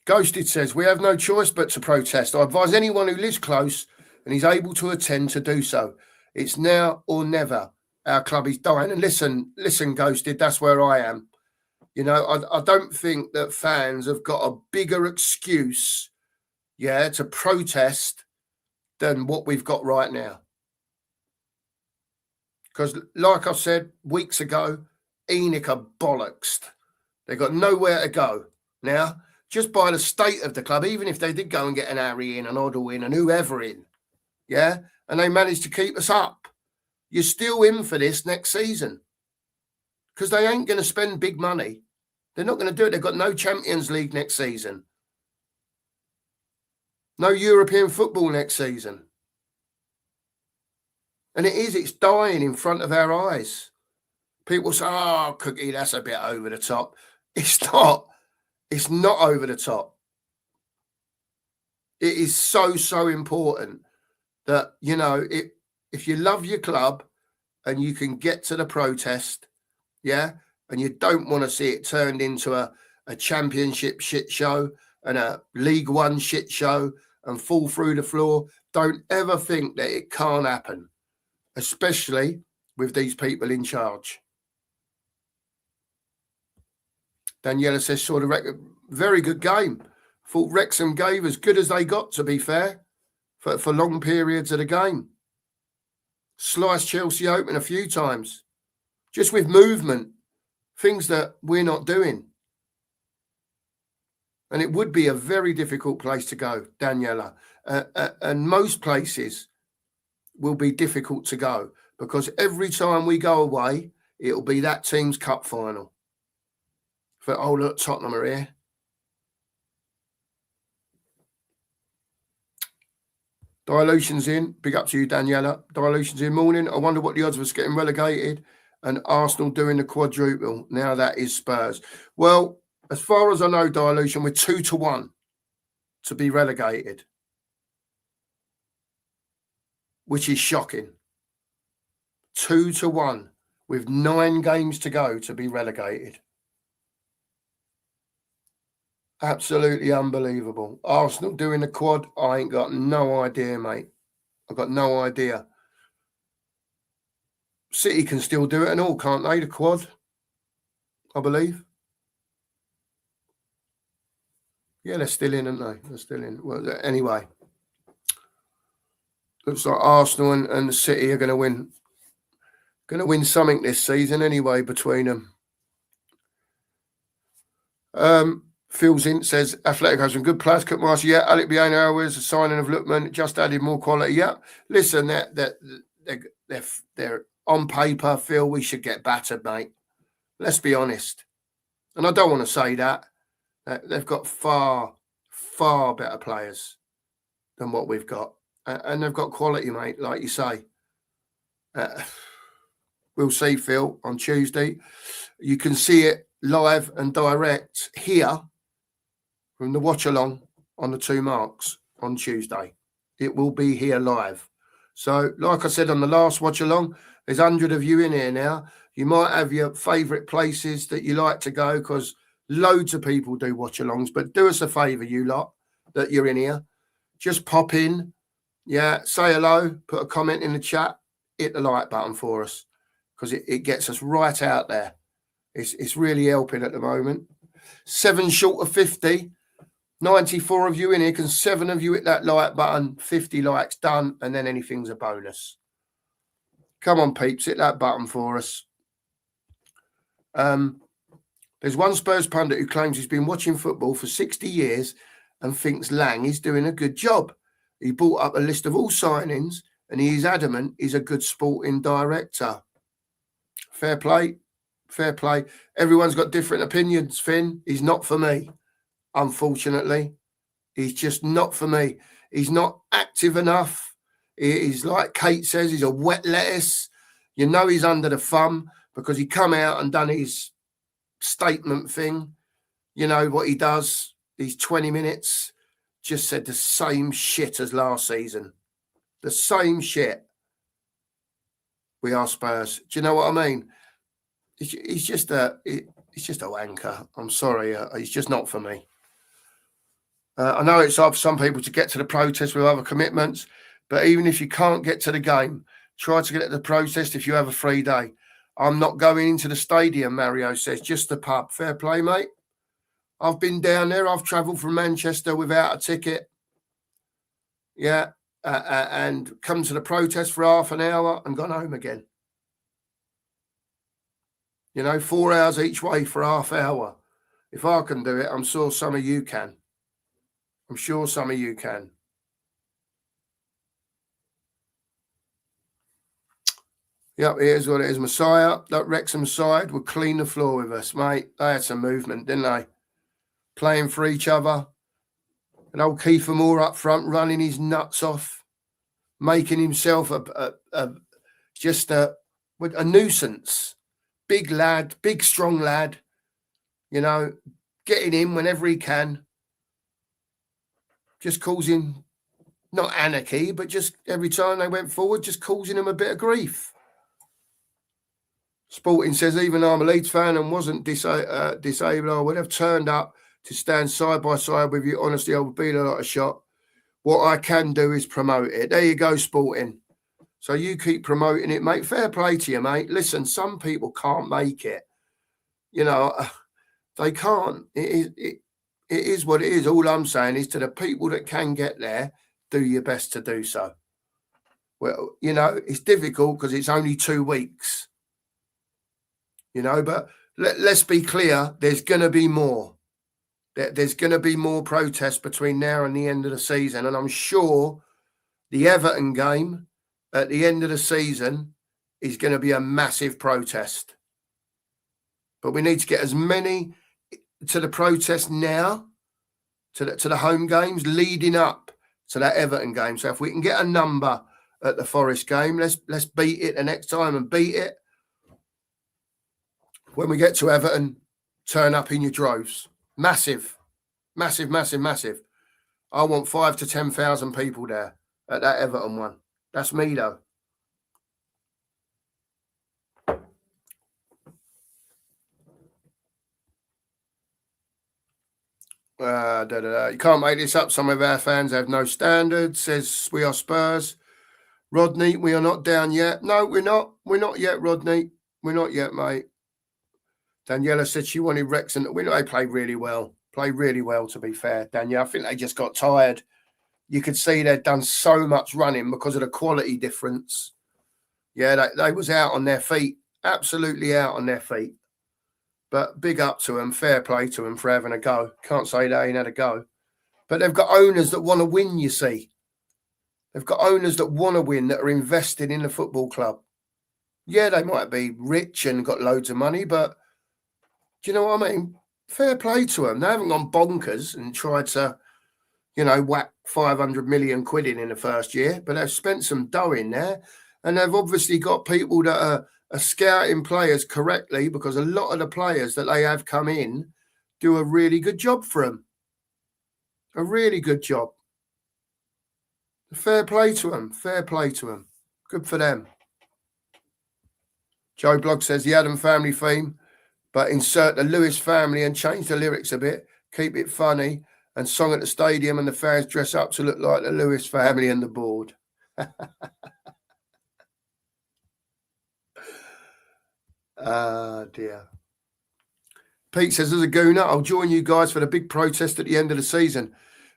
Ghosted says, we have no choice but to protest. I advise anyone who lives close and is able to attend to do so. It's now or never. Our club is dying. And listen, Ghosted, that's where I am. I don't think that fans have got a bigger excuse, to protest than what we've got right now. Because like I said weeks ago, Enoch are bollocksed. They've got nowhere to go. Now, just by the state of the club, even if they did go and get an Harry in, an Oddle in, and whoever in, yeah, and they managed to keep us up, you're still in for this next season because they ain't going to spend big money. They're not going to do it. They've got no Champions League next season, no European football next season. And it's dying in front of our eyes. People say, oh, Cookie, that's a bit over the top. It's not. It's not over the top. It is so important that, you know, if you love your club and you can get to the protest, yeah, and you don't want to see it turned into a championship shit show and a League One shit show and fall through the floor, don't ever think that it can't happen, especially with these people in charge. Daniela says, saw the record. Very good game. Thought Wrexham gave as good as they got, to be fair, for long periods of the game. Sliced Chelsea open a few times, just with movement, things that we're not doing. And it would be a very difficult place to go, Daniela. And most places will be difficult to go because every time we go away, it'll be that team's cup final. For, oh, look, Tottenham are here. Dilution's in. Big up to you, Daniela. Dilution's in. Morning. I wonder what the odds of us getting relegated and Arsenal doing the quadruple. Now that is Spurs. Well, as far as I know, Dilution, we're 2-1 to be relegated, which is shocking. 2-1 with 9 games to go to be relegated. Absolutely unbelievable. Arsenal doing the quad, I ain't got no idea, mate. I've got no idea. City can still do it and all, can't they? The quad, I believe. Yeah, they're still in, aren't they? They're still in. Well, anyway, looks like Arsenal and City are going to win. Going to win something this season anyway between them. Phil's in says Athletic has some good players. Cookmaster, yeah. Alec Biano was a signing of Lookman, just added more quality. Yeah. Listen, they're on paper, Phil, we should get battered, mate. Let's be honest. And I don't want to say that. They've got far better players than what we've got. And they've got quality, mate, like you say. We'll see, Phil, on Tuesday. You can see it live and direct here from the watch along on the 2 marks on Tuesday. It will be here live. So, like I said on the last watch along, there's 100 of you in here now. You might have your favourite places that you like to go because loads of people do watch alongs. But do us a favour, you lot, that you're in here. Just pop in. Yeah, say hello, put a comment in the chat, hit the like button for us because it gets us right out there. It's really helping at the moment. 7 short of 50. 94 of you in here. Can 7 of you hit that like button? 50 likes done. And then anything's a bonus. Come on, peeps. Hit that button for us. There's one Spurs pundit who claims he's been watching football for 60 years and thinks Lang is doing a good job. He brought up a list of all signings and he is adamant he's a good sporting director. Fair play. Fair play. Everyone's got different opinions, Finn. He's not for me, unfortunately. He's just not for me. He's not active enough. He's like Kate says, he's a wet lettuce. You know he's under the thumb because he come out and done his statement thing. You know what he does? These 20 minutes, just said the same shit as last season. The same shit. We are Spurs. Do you know what I mean? He's just a wanker. I'm sorry. He's just not for me. I know it's hard for some people to get to the protest with other commitments, but even if you can't get to the game, try to get to the protest if you have a free day. I'm not going into the stadium, Mario says, just the pub. Fair play, mate. I've been down there. I've travelled from Manchester without a ticket. Yeah. And come to the protest for half an hour and gone home again. You know, 4 hours each way for half hour. If I can do it, I'm sure some of you can. I'm sure some of you can. Yep, here's what it is. Messiah, that Wrexham side would clean the floor with us, mate. They had some movement, didn't they? Playing for each other. And old Kiefer Moore up front, running his nuts off, making himself just a nuisance. Big lad, big strong lad, you know, getting in whenever he can. Just causing, not anarchy, but just every time they went forward, just causing him a bit of grief. Sporting says, even I'm a Leeds fan and wasn't disabled, I would have turned up to stand side by side with you. Honestly, I would be a lot of shot. What I can do is promote it. There you go, Sporting. So you keep promoting it, mate. Fair play to you, mate. Listen, some people can't make it. You know, they can't. It is what it is. All I'm saying is to the people that can get there, do your best to do so. Well, you know, it's difficult because it's only 2 weeks. You know, but let's be clear, there's going to be more. There's going to be more protests between now and the end of the season. And I'm sure the Everton game at the end of the season is going to be a massive protest. But we need to get as many to the protest now, to the home games leading up to that Everton game. So if we can get a number at the Forest game, let's beat it the next time and beat it. When we get to Everton, turn up in your droves. Massive, massive, massive, massive. I want 5,000 to 10,000 people there at that Everton one. That's me, though. You can't make this up. Some of our fans have no standards, says we are Spurs. Rodney, we are not down yet. No, we're not. We're not yet, Rodney. We're not yet, mate. Daniela said she wanted Wrexham to win. They played really well. Played really well, to be fair, Danielle. I think they just got tired. You could see they'd done so much running because of the quality difference. Yeah, they was out on their feet. Absolutely out on their feet. But big up to them. Fair play to them for having a go. Can't say they ain't had a go. But they've got owners that want to win, you see. They've got owners that want to win, that are invested in the football club. Yeah, they might be rich and got loads of money, but do you know what I mean? Fair play to them. They haven't gone bonkers and tried to, you know, whack 500 million quid in the first year, but they've spent some dough in there. And they've obviously got people that are scouting players correctly, because a lot of the players that they have come in do a really good job for them. A really good job. Fair play to them. Fair play to them. Good for them. Joe Blogg says the Adam family theme, but insert the Lewis family and change the lyrics a bit. Keep it funny and song at the stadium, and the fans dress up to look like the Lewis family and the board. Dear. Pete says, as a gooner, I'll join you guys for the big protest at the end of the season.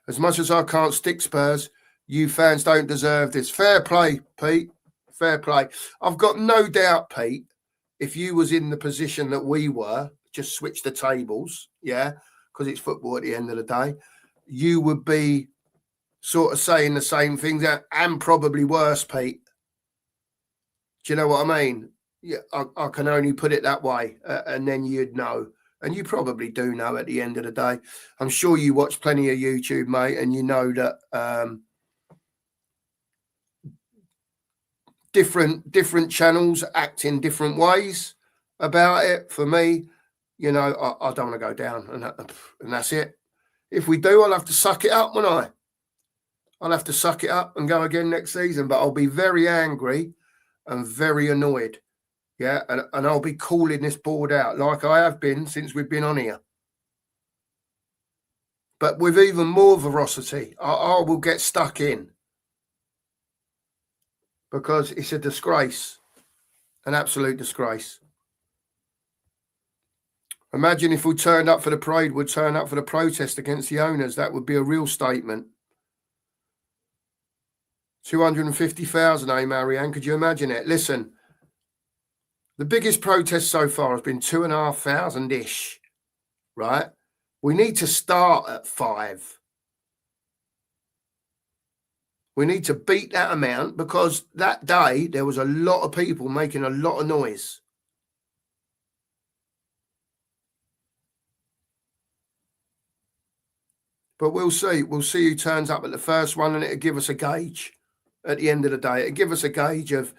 As much as I can't stick Spurs, you fans don't deserve this. Fair play, Pete. Fair play. I've got no doubt, Pete, if you was in the position that we were, just switch the tables, yeah, because it's football at the end of the day, you would be sort of saying the same things and probably worse, Pete. Do you know what I mean? Yeah, I can only put it that way, and then you'd know. And you probably do know at the end of the day. I'm sure you watch plenty of YouTube, mate, and you know that different channels act in different ways about it. For me, you know, I don't want to go down, and that's it. If we do, I'll have to suck it up, won't I? I'll have to suck it up and go again next season, but I'll be very angry and very annoyed. Yeah, and I'll be calling this board out like I have been since we've been on here. But with even more ferocity, I will get stuck in, because it's a disgrace, an absolute disgrace. Imagine if we turned up for the parade, we'd turn up for the protest against the owners. That would be a real statement. 250,000, eh, Marianne? Could you imagine it? Listen, the biggest protest so far has been 2,500-ish, right? We need to start at 5. We need to beat that amount because that day there was a lot of people making a lot of noise. But we'll see. We'll see who turns up at the first one, and it'll give us a gauge at the end of the day. It'll give us a gauge of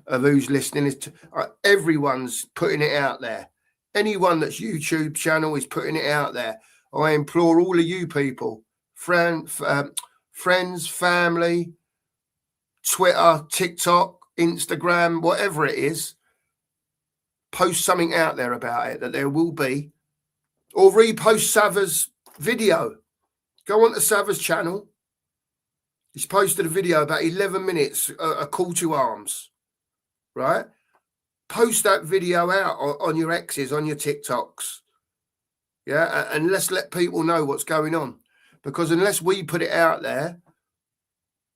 who's listening. Everyone's putting it out there. Anyone that's YouTube channel is putting it out there. I implore all of you people, friends, family, Twitter, TikTok, Instagram, whatever it is, post something out there about it that there will be, or repost Sava's video. Go on to Sava's channel. He's posted a video about 11 minutes, a call to arms, right? Post that video out on your X's, on your TikToks. Yeah, and let's let people know what's going on. Because unless we put it out there,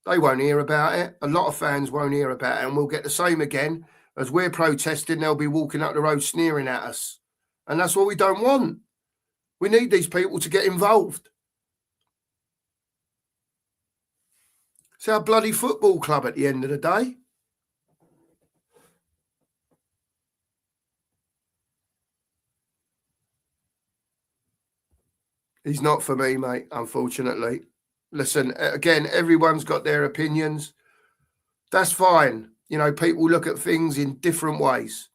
they won't hear about it. A lot of fans won't hear about it, and we'll get the same again. As we're protesting, they'll be walking up the road sneering at us. And that's what we don't want. We need these people to get involved. It's our bloody football club at the end of the day. He's not for me, mate, unfortunately. Listen, again, everyone's got their opinions. That's fine. You know, people look at things in different ways.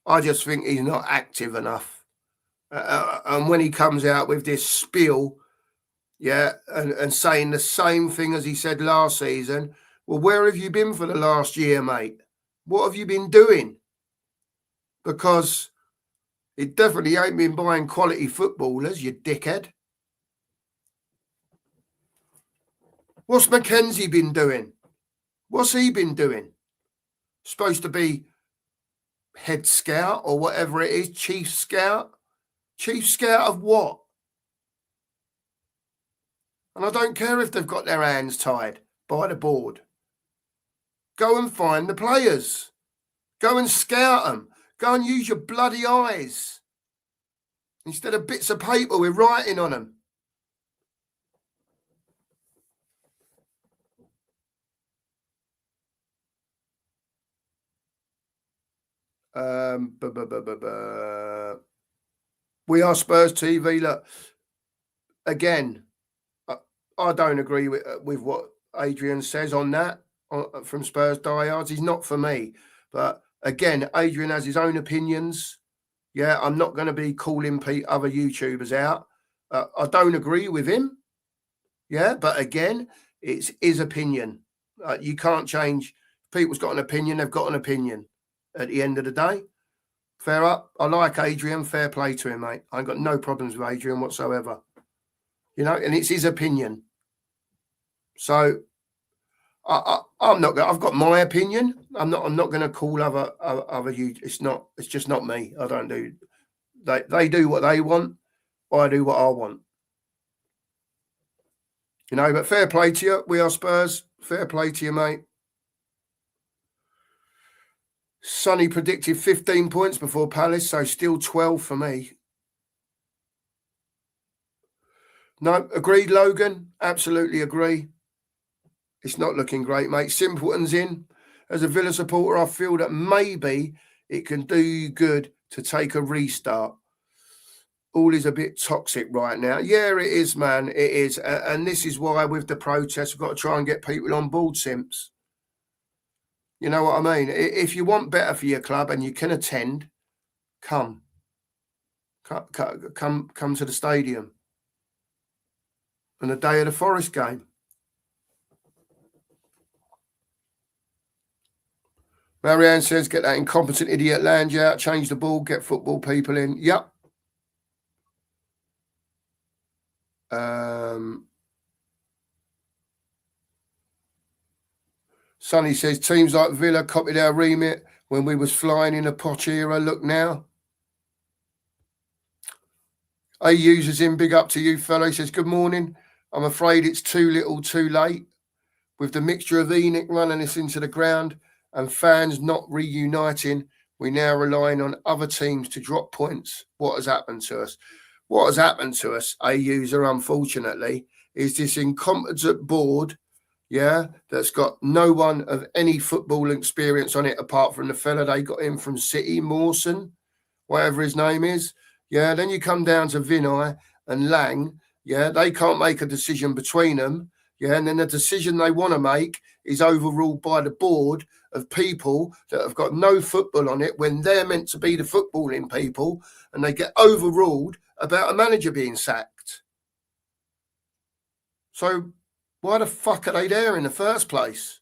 I just think he's not active enough. And when he comes out with this spiel, yeah, and saying the same thing as he said last season, well, where have you been for the last year, mate? What have you been doing? Because it definitely ain't been buying quality footballers, you dickhead. What's Mackenzie been doing? What's he been doing? Supposed to be head scout or whatever it is, chief scout? Chief scout of what? And I don't care if they've got their hands tied by the board. Go and find the players. Go and scout them. Go and use your bloody eyes. Instead of bits of paper with writing on them. We are Spurs TV. Look, again, I don't agree with what Adrian says on that from Spurs diehards. He's not for me. But again, Adrian has his own opinions. Yeah, I'm not going to be calling other YouTubers out. I don't agree with him. Yeah, but again, it's his opinion. You can't change. People's got an opinion. They've got an opinion. At the end of the day, fair up. I like Adrian. Fair play to him, mate. I ain't got no problems with Adrian whatsoever. You know, and it's his opinion. So I'm not. I've got my opinion. I'm not going to call other you. It's just not me. I don't do. They do what they want. I do what I want. You know, but fair play to you. We are Spurs. Fair play to you, mate. Sonny predicted 15 points before Palace, so still 12 for me. No, agreed, Logan. Absolutely agree. It's not looking great, mate. Simpleton's in. As a Villa supporter, I feel that maybe it can do you good to take a restart. All is a bit toxic right now. Yeah, it is, man. It is. And this is why with the protests, we've got to try and get people on board, Simps. You know what I mean? If you want better for your club and you can attend, come to the stadium on the day of the Forest game. Marianne says, get that incompetent idiot Lange out, change the ball, get football people in. Yep. Sonny says, teams like Villa copied our remit when we was flying in a Poch era. Look now. A users in, big up to you, fellow. He says, good morning. I'm afraid it's too little too late. With the mixture of Enoch running us into the ground and fans not reuniting, we're now relying on other teams to drop points. What has happened to us? what has happened to us, a user, unfortunately, is this incompetent board, that's got no one of any football experience on it apart from the fella they got in from City, Mawson, whatever his name is. Then you come down to Vinay and Lang. They can't make a decision between them. And then the decision they want to make is overruled by the board of people that have got no football on it when they're meant to be the footballing people, and they get overruled about a manager being sacked. So why the fuck are they there in the first place?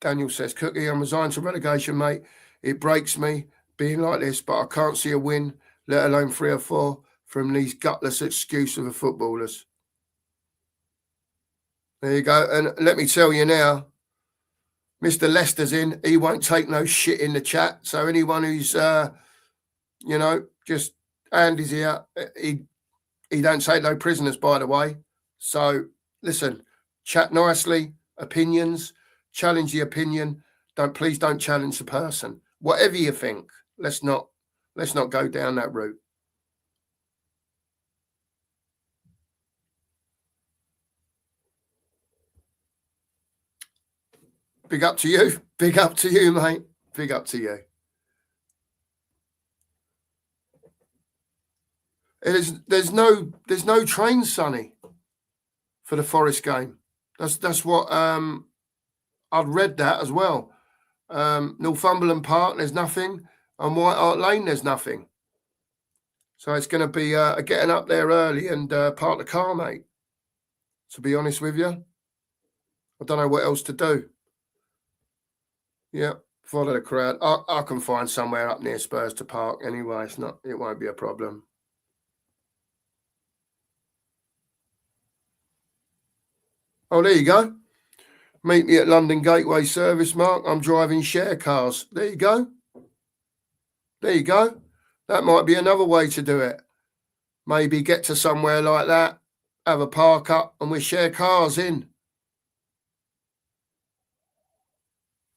Daniel says, Cookie, I'm resigned to relegation, mate. It breaks me being like this, but I can't see a win, let alone 3 or 4, from these gutless excuses of the footballers. There you go. And let me tell you now, Mr. Lester's in. He won't take no shit in the chat. So anyone who's, just Andy's here, he don't take no prisoners, by the way. So listen, chat nicely, opinions, challenge the opinion. Please don't challenge the person. Whatever you think, let's not go down that route. Big up to you. Big up to you, mate. Big up to you. There's no train, Sonny, for the Forest game. That's what I'd read that as well. Northumberland Park, there's nothing, and White Hart Lane, there's nothing. So it's going to be getting up there early and park the car, mate. To be honest with you, I don't know what else to do. Yeah, follow the crowd. I can find somewhere up near Spurs to park anyway. It won't be a problem. Oh, there you go. Meet me at London Gateway Service, Mark. I'm driving share cars. There you go. There you go. That might be another way to do it. Maybe get to somewhere like that, have a park up, and we share cars in.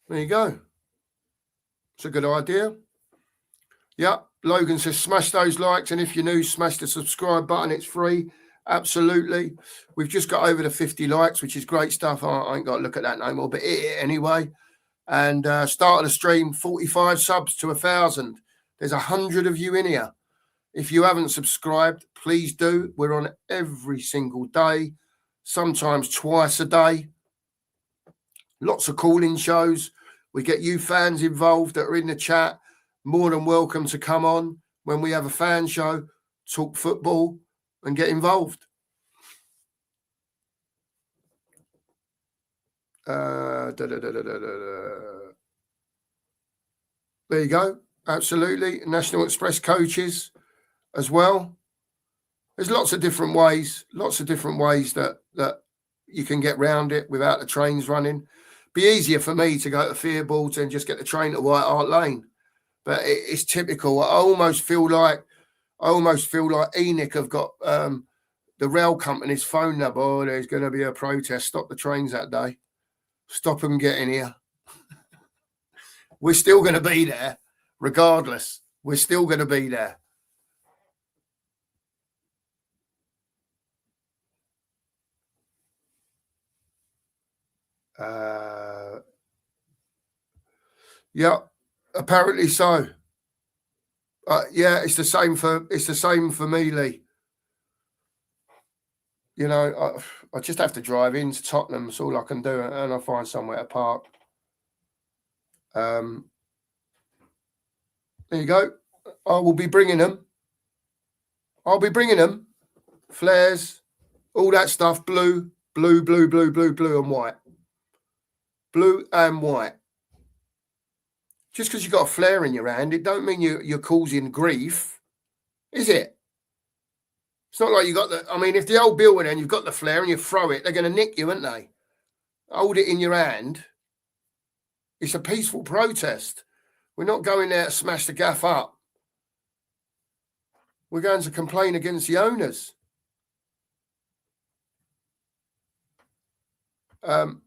There you go. It's a good idea. Yeah. Logan says, smash those likes. And if you're new, smash the subscribe button. It's free. Absolutely. We've just got over the 50 likes, which is great stuff. I ain't got to look at that no more, but hit it anyway. And start of the stream, 45 subs to 1,000. There's 100 of you in here. If you haven't subscribed, please do. We're on every single day, sometimes twice a day. Lots of call-in shows. We get you fans involved that are in the chat. More than welcome to come on when we have a fan show, talk football, and get involved. There you go. Absolutely. National Express coaches as well. There's lots of different ways that you can get round it without the trains running. Be easier for me to go to Theobald and just get the train to White Hart Lane. But it's typical. I almost feel like Enoch have got the rail company's phone number. Oh, there's going to be a protest. Stop the trains that day. Stop them getting here. We're still going to be there, regardless. We're still going to be there. Yeah, apparently so. Yeah, it's the same for me, Lee. You know, I just have to drive into Tottenham. That's all I can do, and I'll find somewhere to park. There you go. I will be bringing them. Flares, all that stuff. Blue, and white. Blue and white. Just because you've got a flare in your hand, it don't mean you're causing grief, is it? It's not like you got if the old building and you've got the flare and you throw it, they're going to nick you, aren't they? Hold it in your hand. It's a peaceful protest. We're not going there to smash the gaff up. We're going to complain against the owners.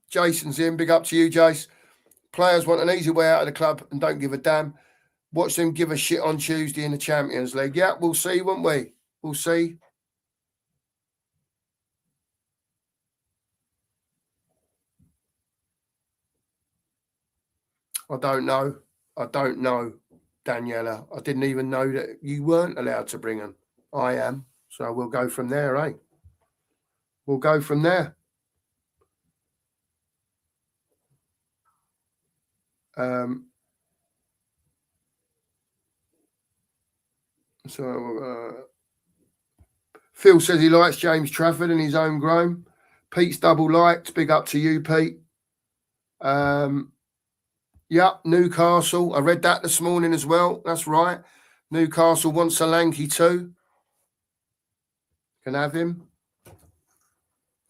Jason's in. Big up to you, Jace. Players want an easy way out of the club and don't give a damn. Watch them give a shit on Tuesday in the Champions League. Yeah, we'll see, won't we? We'll see. I don't know, Daniela. I didn't even know that you weren't allowed to bring them. I am. So we'll go from there, eh? We'll go from there. Phil says he likes James Trafford and his homegrown. Pete's double liked. Big up to you, Pete. Yeah, Newcastle. I read that this morning as well. That's right. Newcastle wants Solanke too. Can have him.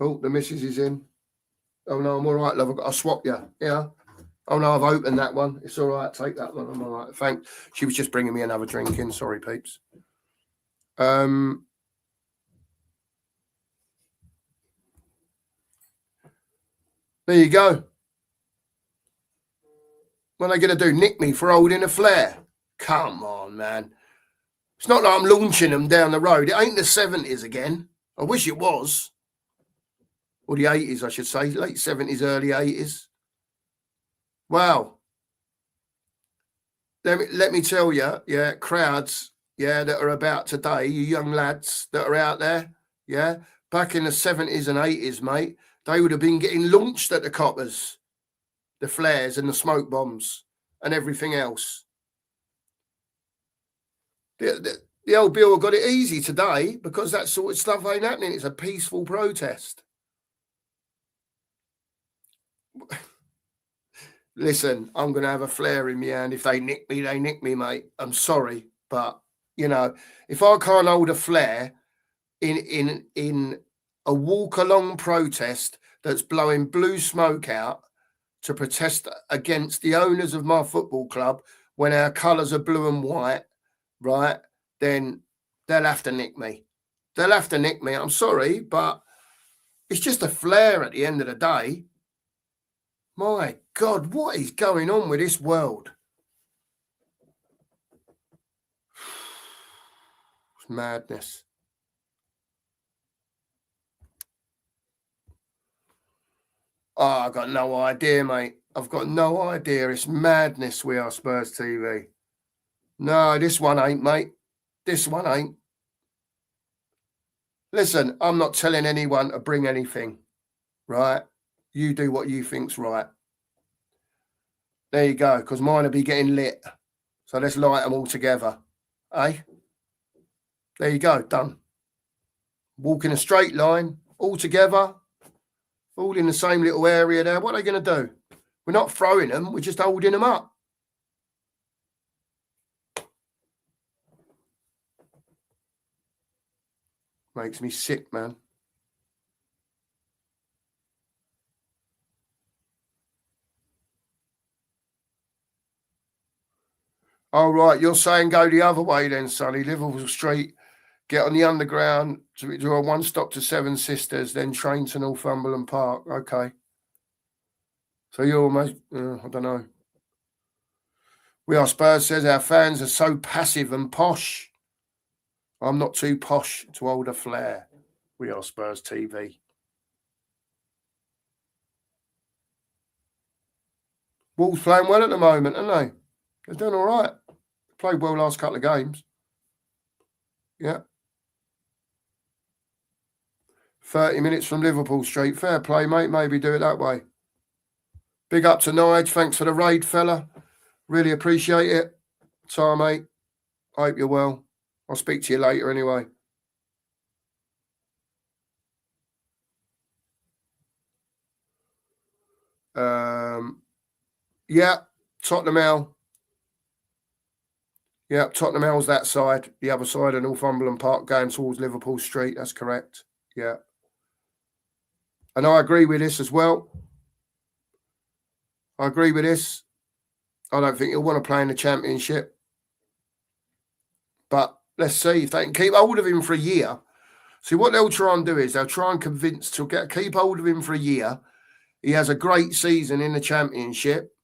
Oh, the missus is in. Oh, no, I'm all right, love. I'll swap you. Yeah. Oh, no, I've opened that one. It's all right. Take that one. I'm all right. Thanks. She was just bringing me another drink in. Sorry, peeps. There you go. What are they going to do? Nick me for holding a flare? Come on, man. It's not like I'm launching them down the road. It ain't the 70s again. I wish it was. Or the 80s, I should say. Late 70s, early 80s. Wow. Let me tell you, yeah, crowds, yeah, that are about today, you young lads that are out there, yeah, back in the 70s and 80s, mate, they would have been getting launched at the coppers, the flares and the smoke bombs and everything else. The old Bill got it easy today because that sort of stuff ain't happening. It's a peaceful protest. Listen, I'm going to have a flare in my hand. If they nick me, they nick me, mate. I'm sorry. But, you know, if I can't hold a flare in a walk-along protest that's blowing blue smoke out to protest against the owners of my football club when our colours are blue and white, right, then they'll have to nick me. They'll have to nick me. I'm sorry, but it's just a flare at the end of the day. My God, what is going on with this world? It's madness. Oh, I've got no idea, mate. I've got no idea. It's madness, We Are Spurs TV. No, this one ain't, mate. This one ain't. Listen, I'm not telling anyone to bring anything, right? You do what you think's right. There you go, because mine will be getting lit. So let's light them all together, eh? There you go, done. Walk in a straight line, all together, all in the same little area there. What are they going to do? We're not throwing them, we're just holding them up. Makes me sick, man. All right, you're saying go the other way then, Sonny. Liverpool Street, get on the underground, to do a one stop to Seven Sisters, then train to Northumberland Park. Okay. So you're almost, I don't know. We Are Spurs says our fans are so passive and posh. I'm not too posh to hold a flare. We Are Spurs TV. Wolves playing well at the moment, aren't they? They're doing all right. Played well last couple of games. Yeah. 30 minutes from Liverpool Street. Fair play, mate. Maybe do it that way. Big up to Nige. Thanks for the raid, fella. Really appreciate it. Sorry, mate. I hope you're well. I'll speak to you later anyway. Yeah, Tottenham Hale. Yeah, Tottenham Hale's that side. The other side of Northumberland Park going towards Liverpool Street. That's correct. Yeah. And I agree with this as well. I agree with this. I don't think he'll want to play in the Championship. But let's see if they can keep hold of him for a year. See, what they'll try and do is they'll try and convince to keep hold of him for a year He has a great season in the Championship,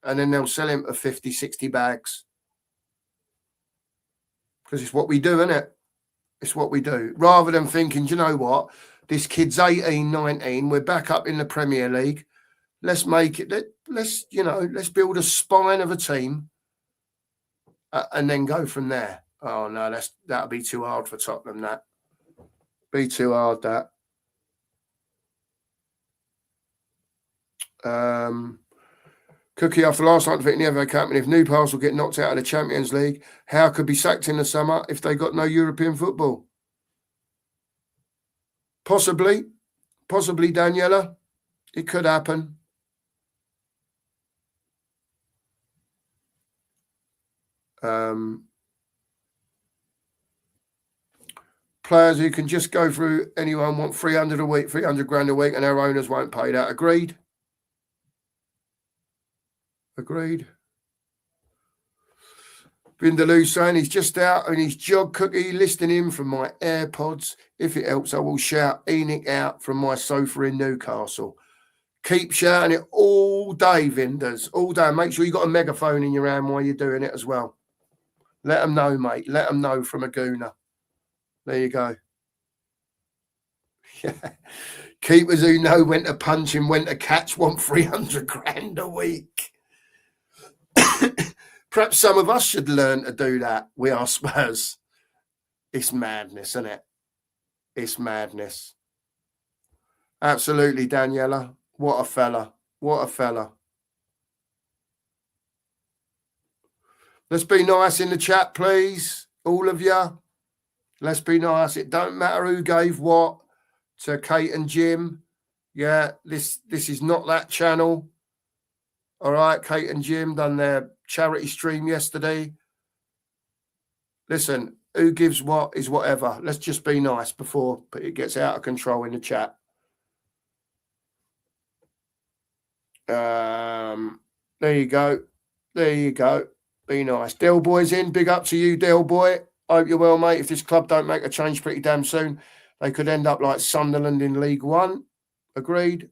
and then they'll sell him for 50, 60 bags. Because it's what we do, isn't it? It's what we do. Rather than thinking, do you know what? This kid's 18, 19. We're back up in the Premier League. Let's make it. Let's build a spine of a team, and then go from there. Oh no, that'll be too hard for Tottenham. That be too hard. That. Cookie, after last night defeating the FA Cup, and if Newcastle get knocked out of the Champions League, how could be sacked in the summer if they got no European football? Possibly, Daniela. It could happen. Players who can just go through anyone want 300 a week, 300 grand a week, and our owners won't pay that. Agreed. Vindaloo saying he's just out and he's jog Cookie, listening in from my AirPods. If it helps, I will shout Enoch out from my sofa in Newcastle. Keep shouting it all day, Vinders, all day. Make sure you've got a megaphone in your hand while you're doing it as well. Let them know, mate. Let them know from a gooner. There you go. Yeah. Keepers who know when to punch and when to catch want 300 grand a week. Perhaps some of us should learn to do that. We are Spurs. It's madness, isn't it? It's madness. Absolutely, Daniela. What a fella. What a fella. Let's be nice in the chat, please. All of you. Let's be nice. It don't matter who gave what to Kate and Jim. Yeah, this is not that channel. All right, Kate and Jim done their charity stream yesterday. Listen, who gives what is whatever. Let's just be nice before it gets out of control in the chat. There you go. There you go. Be nice. Del Boy's in. Big up to you, Del Boy. Hope you're well, mate. If this club don't make a change pretty damn soon, they could end up like Sunderland in League One. Agreed.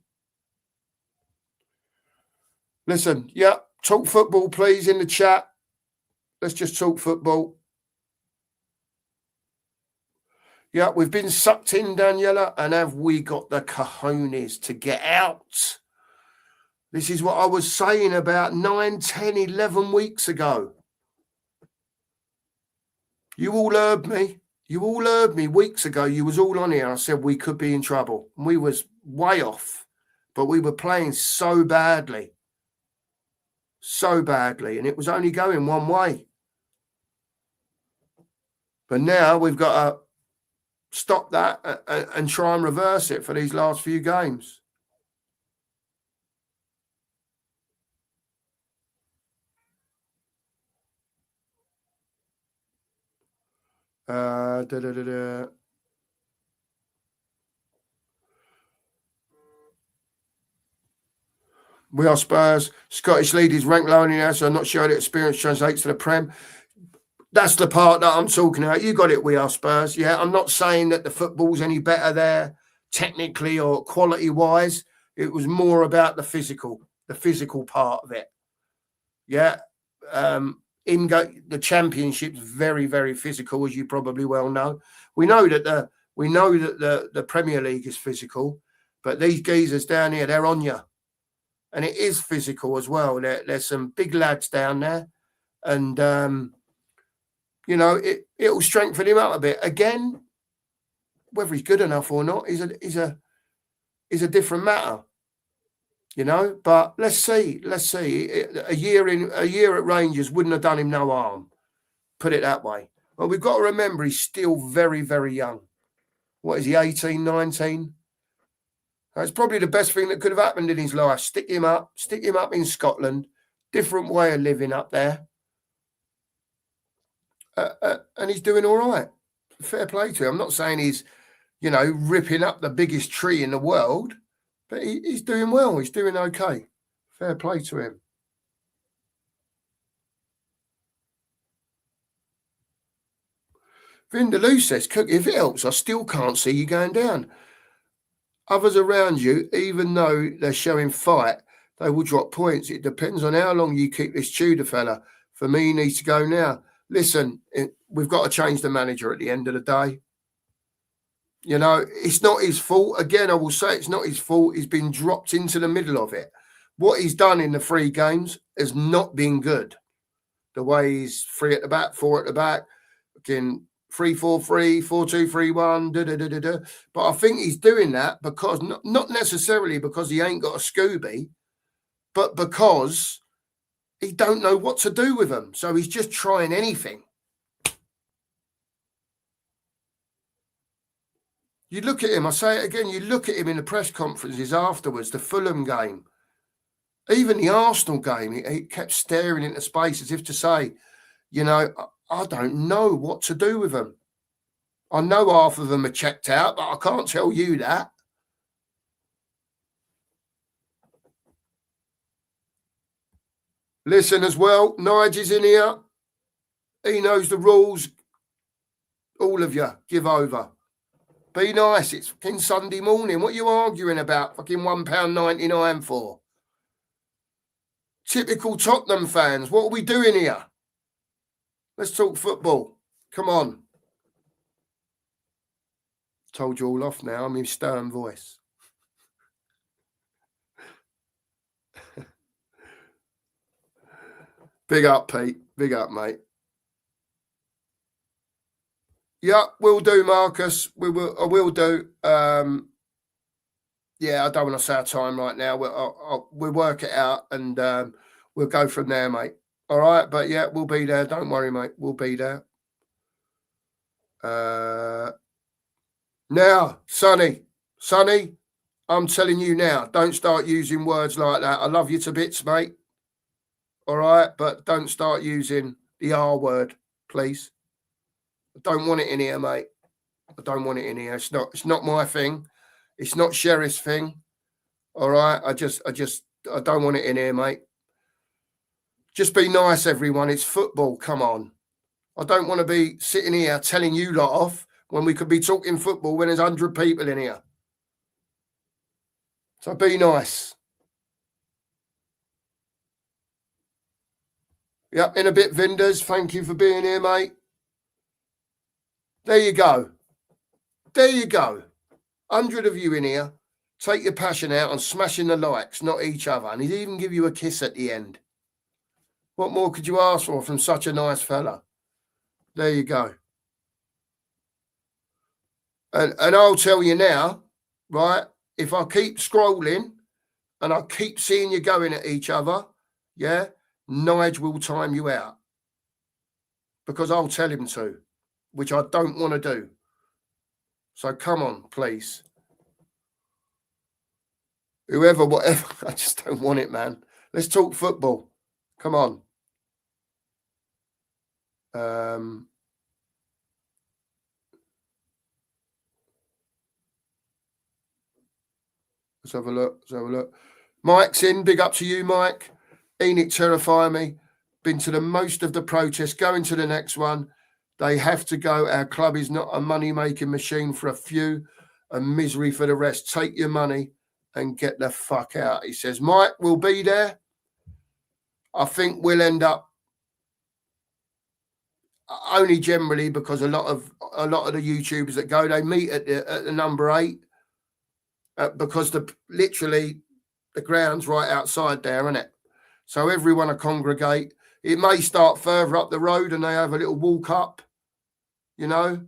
Listen, yeah, talk football, please, in the chat. Let's just talk football. Yeah, we've been sucked in, Daniela, and have we got the cojones to get out? This is what I was saying about 9, 10, 11 weeks ago. You all heard me. You all heard me weeks ago. You was all on here. I said we could be in trouble. We was way off, but we were playing so badly. So badly, and it was only going one way. But now we've got to stop that and try and reverse it for these last few games. We are Spurs. Scottish league is ranked lower now, so I'm not sure how the experience translates to the Prem. That's the part that I'm talking about. You got it, we are Spurs. Yeah, I'm not saying that the football's any better there technically or quality-wise. It was more about the physical part of it. Yeah. The Championship's very, very physical, as you probably well know. We know that the Premier League is physical, but these geezers down here, they're on you. And it is physical as well. There's some big lads down there. And, it'll strengthen him up a bit. Again, whether he's good enough or not is a different matter. But let's see. A year at Rangers wouldn't have done him no harm. Put it that way. But we've got to remember he's still very, very young. What is he, 18, 19? That's probably the best thing that could have happened in his life. Stick him up in Scotland. Different way of living up there. And he's doing all right. Fair play to him. I'm not saying he's, ripping up the biggest tree in the world, but he's doing well. He's doing okay. Fair play to him. Vindaloo says, Cook, if it helps, I still can't see you going down. Others around you, even though they're showing fight, they will drop points. It depends on how long you keep this Tudor fella. For me, he needs to go now. Listen, we've got to change the manager at the end of the day. You know, it's not his fault. Again, I will say it's not his fault. He's been dropped into the middle of it. What he's done in the 3 games has not been good. The way he's 3 at the back, 4 at the back, again, 3-4-3, 4-2-3-1, But I think he's doing that because not necessarily because he ain't got a Scooby, but because he don't know what to do with them. So he's just trying anything. You look at him, I say it again, you look at him in the press conferences afterwards, the Fulham game, even the Arsenal game, he kept staring into space as if to say, you know, I don't know what to do with them. I know half of them are checked out, but I can't tell you that. Listen as well, Nigel's in here. He knows the rules. All of you, give over. Be nice. It's fucking Sunday morning. What are you arguing about? Fucking £1.99 for? Typical Tottenham fans. What are we doing here? Let's talk football. Come on. Told you all off now. I'm in stern voice. Big up, Pete. Big up, mate. Yeah, we'll do, Marcus. I will do. Yeah, I don't want to say our time right now. We'll work it out and we'll go from there, mate. All right, but yeah, we'll be there. Don't worry, mate. We'll be there. Now, Sonny, I'm telling you now, don't start using words like that. I love you to bits, mate. All right, but don't start using the R word, please. I don't want it in here, mate. I don't want it in here. It's not my thing. It's not Sheriff's thing. All right. I don't want it in here, mate. Just be nice, everyone. It's football. Come on. I don't want to be sitting here telling you lot off when we could be talking football when there's 100 people in here. So be nice. Yep, in a bit, Vinders. Thank you for being here, mate. There you go. There you go. 100 of you in here. Take your passion out on smashing the likes, not each other. And he'd even give you a kiss at the end. What more could you ask for from such a nice fella? There you go. And I'll tell you now, right, if I keep scrolling and I keep seeing you going at each other, yeah, Nigel will time you out. Because I'll tell him to, which I don't want to do. So come on, please. Whoever, whatever, I just don't want it, man. Let's talk football. Come on. Let's have a look. Mike's in. Big up to you, Mike. Enoch terrify me. Been to the most of the protests. Going to the next one. They have to go. Our club is not a money-making machine for a few and misery for the rest. Take your money and get the fuck out. He says, Mike will be there. I think we'll end up only generally because a lot of the YouTubers that go, they meet at the number 8 because literally the ground's right outside there, isn't it? So everyone will congregate. It may start further up the road and they have a little walk up, you know.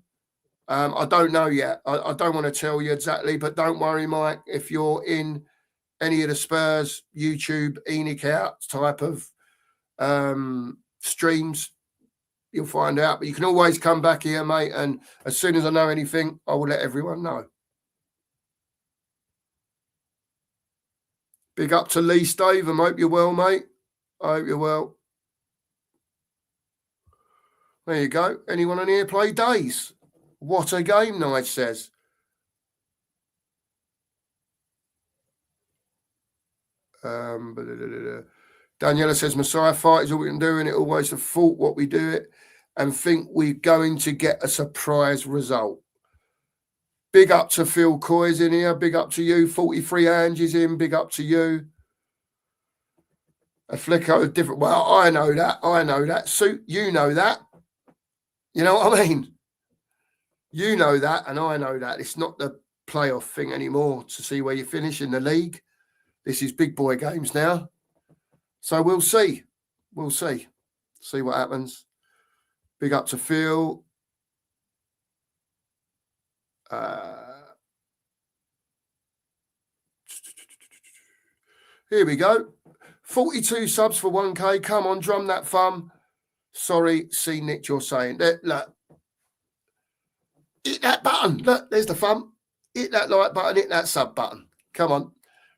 I don't know yet. I don't want to tell you exactly, but don't worry, Mike. If you're in any of the Spurs YouTube Enoch out type of streams, you'll find out. But you can always come back here, mate. And as soon as I know anything, I will let everyone know. Big up to Lee Stave. I hope you're well, mate. I hope you're well. There you go. Anyone on here play Days? What a game, Nige says. Daniela says, Messiah fight is all we can do, and it always a fault what we do it and think we're going to get a surprise result. Big up to Phil Coy's in here. Big up to you. 43 Angie's in. Big up to you. A flicker different. Well, I know that. I know that. Suit, you know that. You know what I mean? You know that, and I know that. It's not the playoff thing anymore to see where you finish in the league. This is big boy games now. So we'll see. We'll see. See what happens. Big up to Phil. Here we go. 42 subs for 1K. Come on, drum that thumb. Sorry, see Nick, you're saying. Look. Hit that button. Look, there's the thumb. Hit that like button, hit that sub button. Come on.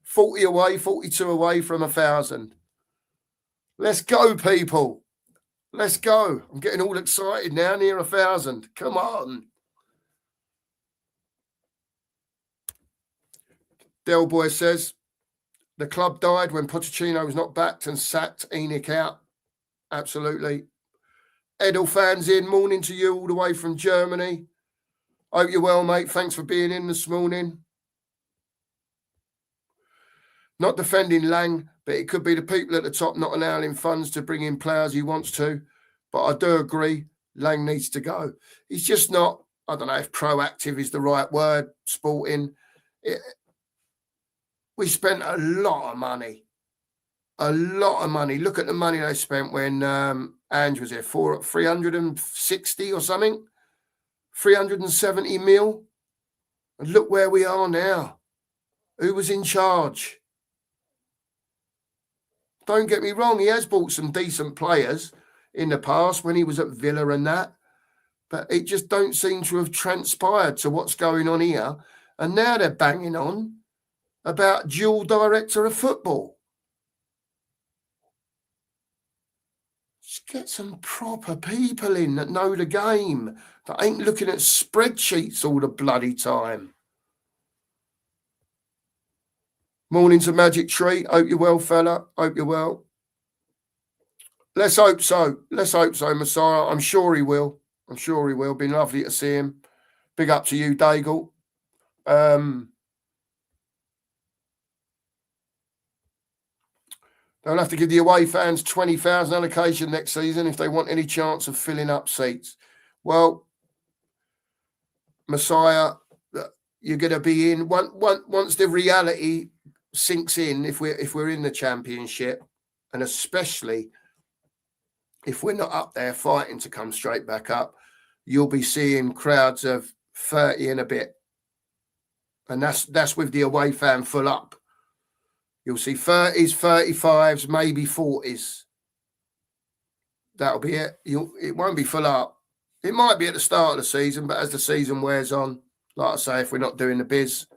40 away, 42 away from 1,000. Let's go, people. Let's go. I'm getting all excited now, near 1,000. Come on. Del Boy says, the club died when Pochettino was not backed and sacked ENIC out. Absolutely. Edel fans in. Morning to you all the way from Germany. Hope you're well, mate. Thanks for being in this morning. Not defending Lang, but it could be the people at the top not allowing funds to bring in players he wants to. But I do agree, Lang needs to go. He's just not, I don't know if proactive is the right word, sporting. We spent a lot of money. A lot of money. Look at the money they spent when Ange was here, 360 or something. 370 mil. And look where we are now. Who was in charge? Don't get me wrong, he has bought some decent players in the past when he was at Villa and that. But it just don't seem to have transpired to what's going on here. And now they're banging on about dual director of football. Just get some proper people in that know the game, that ain't looking at spreadsheets all the bloody time. Morning to Magic Tree. Hope you're well, fella. Hope you're well. Let's hope so. Let's hope so, Messiah. I'm sure he will. I'm sure he will. Been lovely to see him. Big up to you, Daigle. They'll have to give the away fans 20,000 allocation next season if they want any chance of filling up seats. Well, Messiah, you're going to be in once the reality sinks in. If we're in the Championship, and especially if we're not up there fighting to come straight back up, you'll be seeing crowds of 30 and a bit, and that's with the away fan full up. You'll see 30s, 35s, maybe 40s. That'll be it. It won't be full up. It might be at the start of the season, but as the season wears on, like I say, if we're not doing the biz,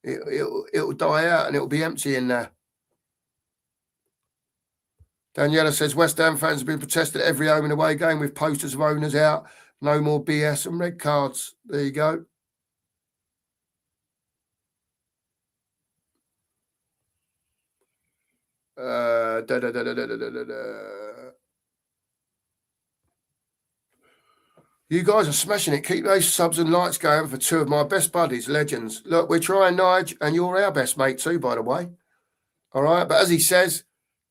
it'll die out and it'll be empty in there. Daniela says, West Ham fans have been protested at every home and away game with posters of owners out. No more BS and red cards. There you go. You guys are smashing it. Keep those subs and lights going for two of my best buddies, legends. Look, we're trying, Nige, and you're our best mate too, by the way. All right, but as he says,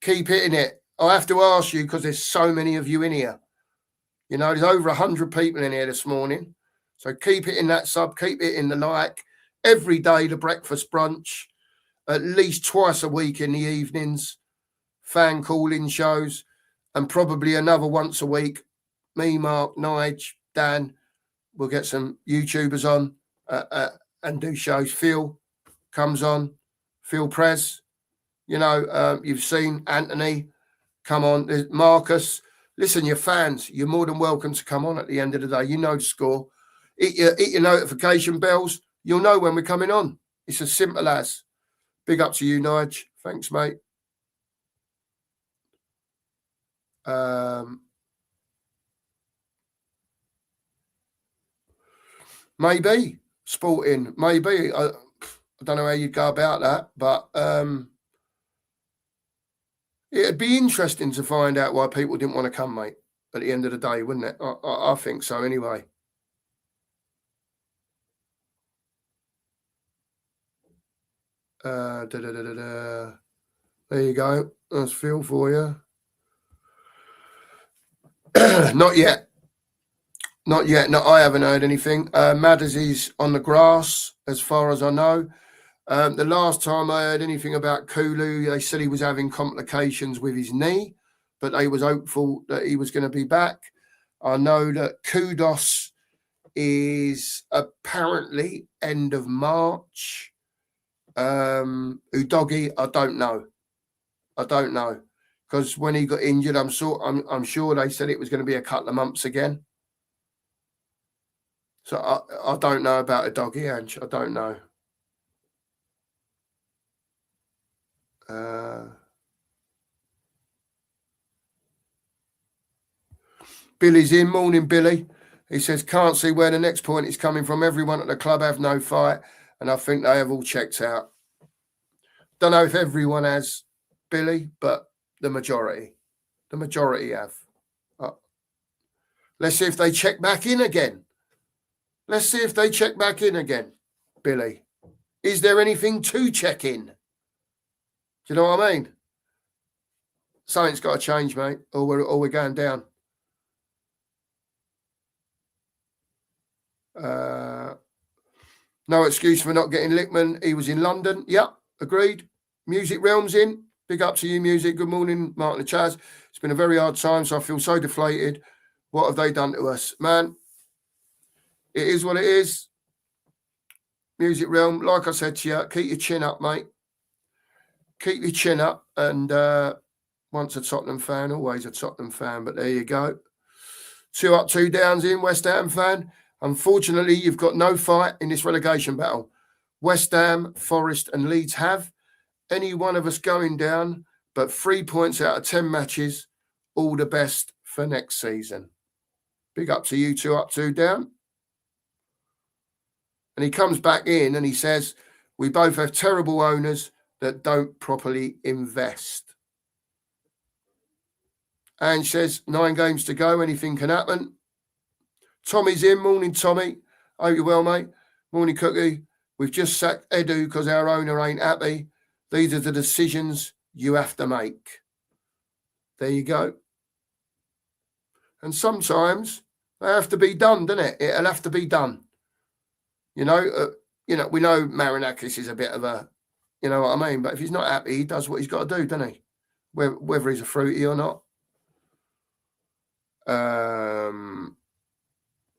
keep hitting it. I have to ask you because there's so many of you in here. You know, there's over 100 people in here this morning. So keep hitting that sub, keep hitting the like. Every day, the breakfast brunch, at least twice a week in the evenings, fan call-in shows, and probably another once a week. Me, Mark, Nige, Dan, we'll get some YouTubers on and do shows. Phil comes on, Phil Prez. You know, you've seen Anthony come on. There's Marcus. Listen, your fans, you're more than welcome to come on at the end of the day. You know the score. Hit your notification bells. You'll know when we're coming on. It's as simple as. Big up to you, Nige. Thanks, mate. Maybe sporting, maybe. I don't know how you'd go about that, but it'd be interesting to find out why people didn't want to come, mate, at the end of the day, wouldn't it? I think so anyway. There you go. That's Phil for you. Not yet. Not yet. No, I haven't heard anything. Madders is on the grass, as far as I know. The last time I heard anything about Kulu, they said he was having complications with his knee, but they was hopeful that he was going to be back. I know that Kudos is apparently end of March. Udogi, I don't know. Because when he got injured, I'm sure they said it was going to be a couple of months again. So I don't know about Udogi, Ange. I don't know. Billy's in. Morning, Billy. He says, can't see where the next point is coming from. Everyone at the club have no fight, and I think they have all checked out. Don't know if everyone has, Billy, but the majority have. Let's see if they check back in again. Billy. Is there anything to check in? Do you know what I mean? Something's got to change, mate, or we're going down. No excuse for not getting Lickman. He was in London. Yep, agreed. Music Realm's in. Big up to you, Music. Good morning, Martin and Chaz. It's been a very hard time, so I feel so deflated. What have they done to us? Man, it is what it is. Music Realm, like I said to you, keep your chin up, mate. Keep your chin up. And once a Tottenham fan, always a Tottenham fan. But there you go. 2 up, 2 downs in, West Ham fan. Unfortunately, you've got no fight in this relegation battle. West Ham, Forest and Leeds have. Any one of us going down, but 3 points out of 10 matches. All the best for next season. Big up to you, 2 up, 2 down. And he comes back in and he says, we both have terrible owners that don't properly invest. And says, 9 games to go, anything can happen. Tommy's in. Morning, Tommy. Hope you're well, mate. Morning, Cookie. We've just sacked Edu because our owner ain't happy. These are the decisions you have to make. There you go. And sometimes they have to be done, doesn't it? It'll have to be done. We know Marinakis is a bit of a, you know what I mean? But if he's not happy, he does what he's got to do, doesn't he? Whether he's a fruity or not.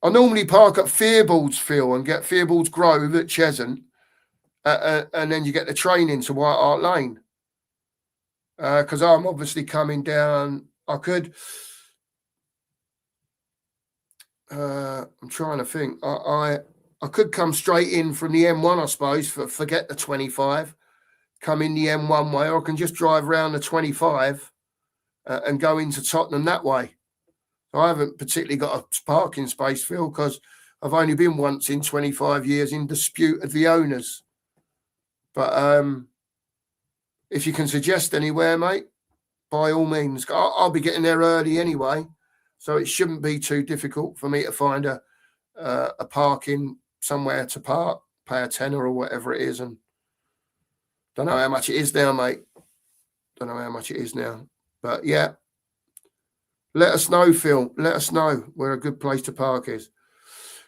I normally park at Fearballs, Phil, and get Fearballs Grove at Cheshunt, and then you get the train into White Hart Lane. Because I'm obviously coming down. I'm trying to think. I could come straight in from the M1, I suppose, forget the 25, come in the M1 way, or I can just drive around the 25 and go into Tottenham that way. So I haven't particularly got a parking space, Phil, because I've only been once in 25 years in dispute of the owners. But if you can suggest anywhere, mate, by all means. I'll be getting there early anyway, so it shouldn't be too difficult for me to find a parking somewhere to park, pay a tenner or whatever it is. And don't know how much it is now, mate. But yeah. Let us know, Phil. Let us know where a good place to park is.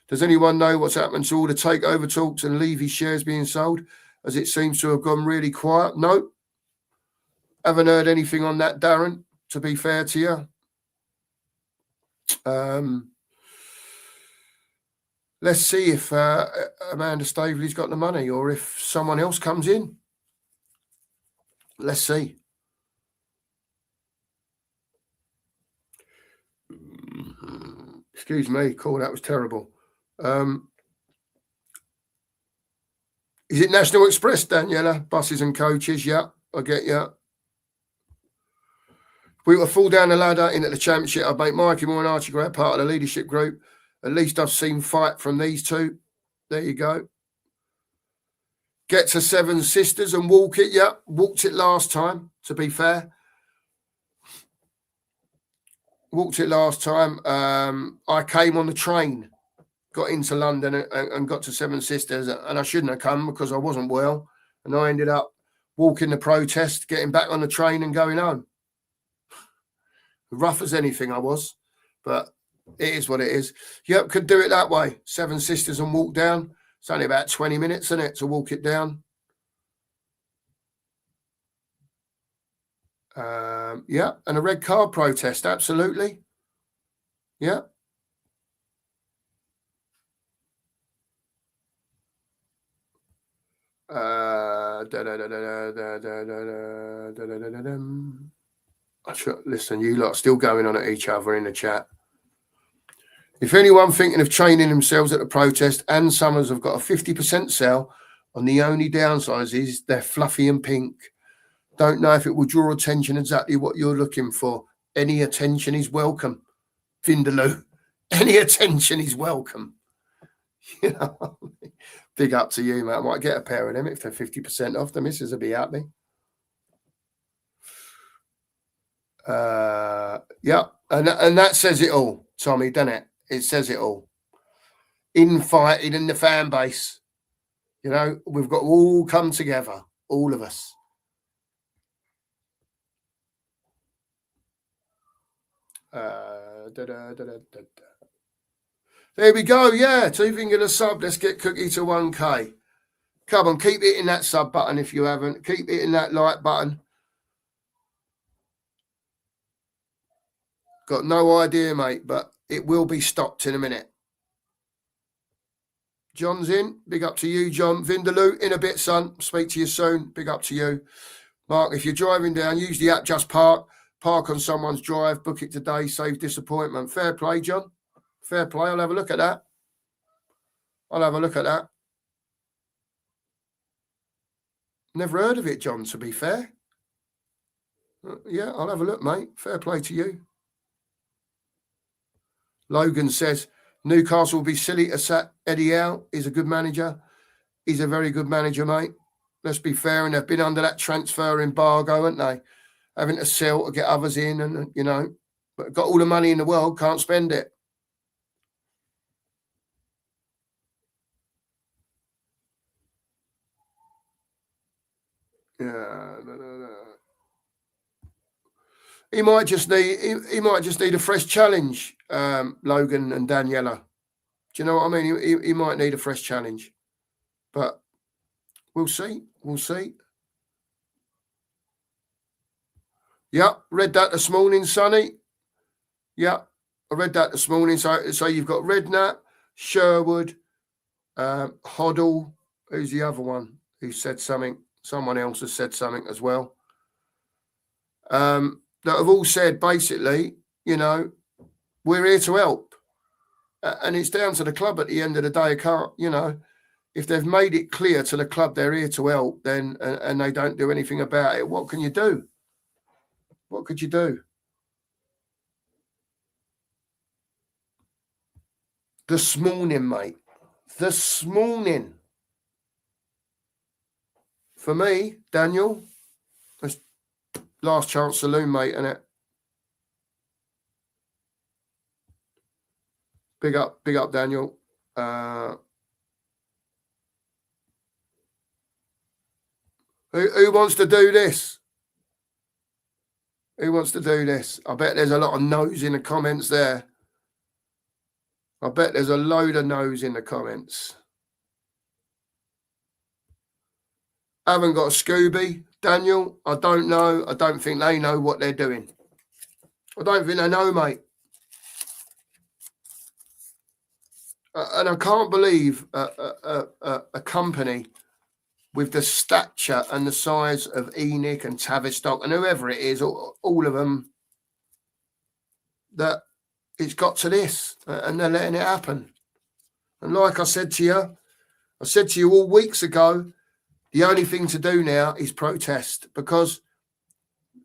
Does anyone know what's happened to all the takeover talks and Levy shares being sold, as it seems to have gone really quiet? No. Haven't heard anything on that, Darren, to be fair to you. Let's see if Amanda Staveley's got the money or if someone else comes in. Let's see. Excuse me, cool, that was terrible. Is it National Express, Daniela? Buses and coaches, yeah, I get you. If we were to fall down the ladder into the championship, I'd make Mikey Moore and Archie Gray part of the leadership group. At least I've seen fight from these two. There you go. Get to Seven Sisters and walk it, yeah. Walked it last time, to be fair. Walked it last time. I came on the train, got into London and got to Seven Sisters, and I shouldn't have come because I wasn't well. And I ended up walking the protest, getting back on the train and going home. Rough as anything I was, but it is what it is. Yep, could do it that way. Seven Sisters and walk down. It's only about 20 minutes, isn't it, to walk it down? Yeah, and a red card protest, absolutely. Yeah. Listen, you lot are still going on at each other in the chat. If anyone thinking of training themselves at the protest, and Summers have got a 50% sell, and the only downside is they're fluffy and pink. Don't know if it will draw attention exactly what you're looking for. Any attention is welcome. Vindaloo, any attention is welcome. You know, big up to you, mate. I might get a pair of them if they're 50% off. The missus will be happy. Yeah, and that says it all, Tommy, doesn't it? It says it all. Infighting in the fan base. You know, we've got to all come together, all of us. There we go. Yeah, two finger a sub. Let's get Cookie to 1K. Come on, keep hitting that sub button if you haven't. Keep hitting that like button. Got no idea, mate, but it will be stopped in a minute. John's in. Big up to you, John. Vindaloo, in a bit, son. Speak to you soon. Big up to you. Mark, if you're driving down, use the app Just Park. Park on someone's drive. Book it today. Save disappointment. Fair play, John. Fair play. I'll have a look at that. Never heard of it, John, to be fair. Yeah, I'll have a look, mate. Fair play to you. Logan says, Newcastle will be silly to sack Eddie Howe. He's a good manager. He's a very good manager, mate. Let's be fair, and they've been under that transfer embargo, haven't they? Having to sell to get others in, and, you know, but got all the money in the world, can't spend it. Yeah, no. He might just need a fresh challenge, Logan and Daniela. Do you know what I mean? He might need a fresh challenge, but we'll see. Yeah, read that this morning, Sonny. Yeah, I read that this morning. So you've got Redknapp, Sherwood, Hoddle. Who's the other one who said something? Someone else has said something as well. That have all said, basically, you know, we're here to help. And it's down to the club at the end of the day. You know, if they've made it clear to the club they're here to help, then and they don't do anything about it, what can you do? What could you do? This morning, mate. This morning. For me, Daniel, that's last chance saloon, mate, isn't it? Big up, Daniel. Who wants to do this? Who wants to do this? I bet there's a lot of no's in the comments there. I bet there's a load of no's in the comments. Haven't got a Scooby. Daniel, I don't know. I don't think they know what they're doing. I don't think they know, mate. And I can't believe a company with the stature and the size of Enoch and Tavistock and whoever it is, all of them, that it's got to this and they're letting it happen. And like I said to you all weeks ago, the only thing to do now is protest because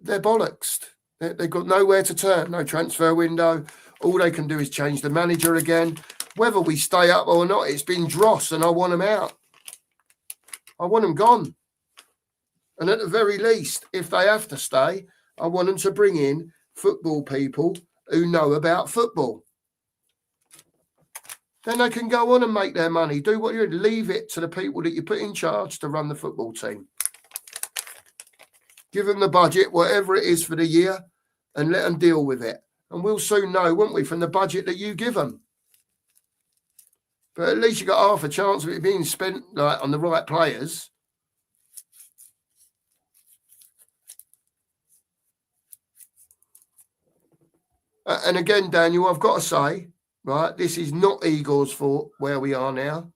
they're bollocksed. They've got nowhere to turn, no transfer window. All they can do is change the manager again. Whether we stay up or not, it's been dross and I want them out. I want them gone. And at the very least, if they have to stay, I want them to bring in football people who know about football. then they can go on and make their money. Do what you leave it to the people that you put in charge to run the football team. Give them the budget, whatever it is for the year, and let them deal with it. And we'll soon know, won't we, from the budget that you give them. But at least you got half a chance of it being spent like on the right players. And again, Daniel, I've got to say, right, this is not Igor's fault where we are now.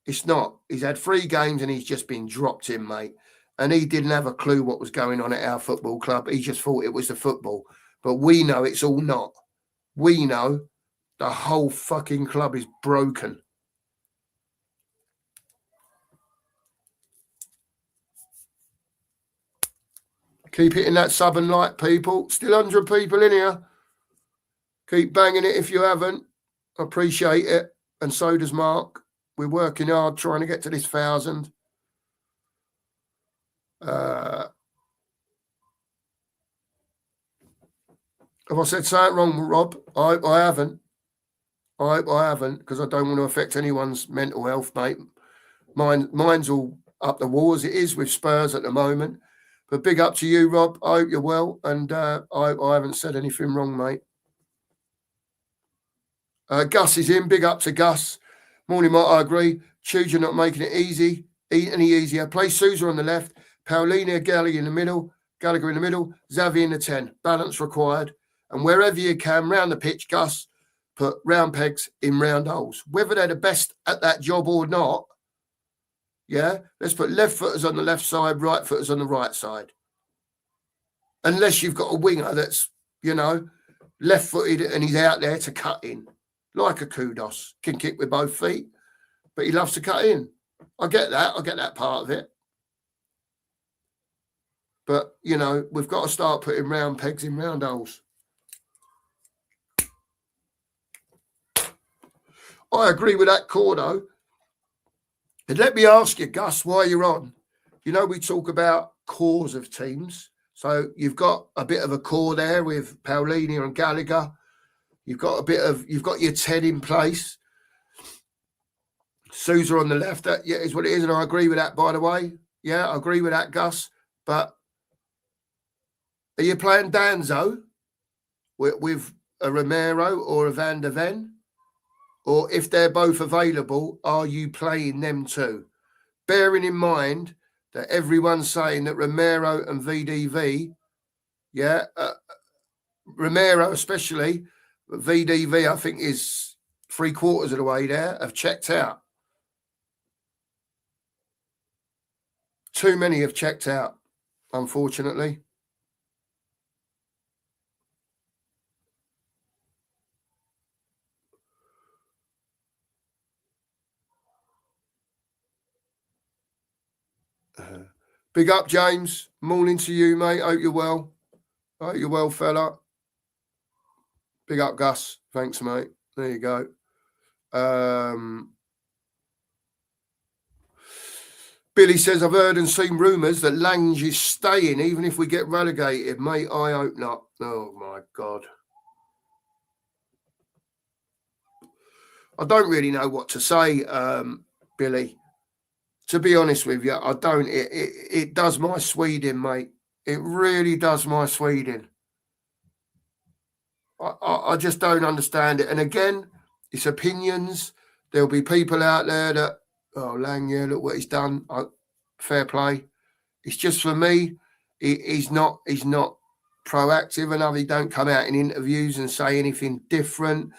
It's not. He's had 3 games and he's just been dropped in, mate. And he didn't have a clue what was going on at our football club. He just thought it was the football. But we know it's all not. We know the whole fucking club is broken. Keep hitting that sub and like, people. Still 100 people in here. Keep banging it if you haven't. Appreciate it. And so does Mark. We're working hard trying to get to this 1,000. Have I said something wrong, Rob? I haven't. I haven't, because I don't want to affect anyone's mental health, mate. Mine's all up the wall as it is with Spurs at the moment. But big up to you, Rob. I hope you're well. And I haven't said anything wrong, mate. Gus is in. Big up to Gus. Morning, Mark. I agree. Chuja not making it any easier. Play Sousa on the left. Paulina, Gallagher in the middle. Xavi in the 10. Balance required. And wherever you can, round the pitch, Gus, put round pegs in round holes. Whether they're the best at that job or not, yeah, let's put left footers on the left side, right footers on the right side. Unless you've got a winger that's, left footed and he's out there to cut in. Like a Kudos. Can kick with both feet, but he loves to cut in. I get that part of it. But, we've got to start putting round pegs in round holes. I agree with that, Cordo. And let me ask you, Gus, while you're on, we talk about cores of teams. So you've got a bit of a core there with Paulina and Gallagher. You've got your 10 in place. Sousa on the left, that is what it is. And I agree with that, by the way. Yeah, I agree with that, Gus. But are you playing Danzo with a Romero or a Van der Ven? Or if they're both available, are you playing them too? Bearing in mind that everyone's saying that Romero and VDV, Romero especially, VDV I think is 3/4 of the way there, have checked out. Too many have checked out, unfortunately. Big up, James. Morning to you, mate. Hope you're well. Hope you're well, fella. Big up, Gus. Thanks, mate. There you go. Billy says, I've heard and seen rumours that Lange is staying even if we get relegated. Mate, I hope not. Oh, my God. I don't really know what to say, Billy. To be honest with you, I don't. It does my Sweden, mate. It really does my Sweden. I just don't understand it. And again, it's opinions. There'll be people out there that, Lang, look what he's done. Fair play. It's just for me, he's not proactive enough. He don't come out in interviews and say anything different.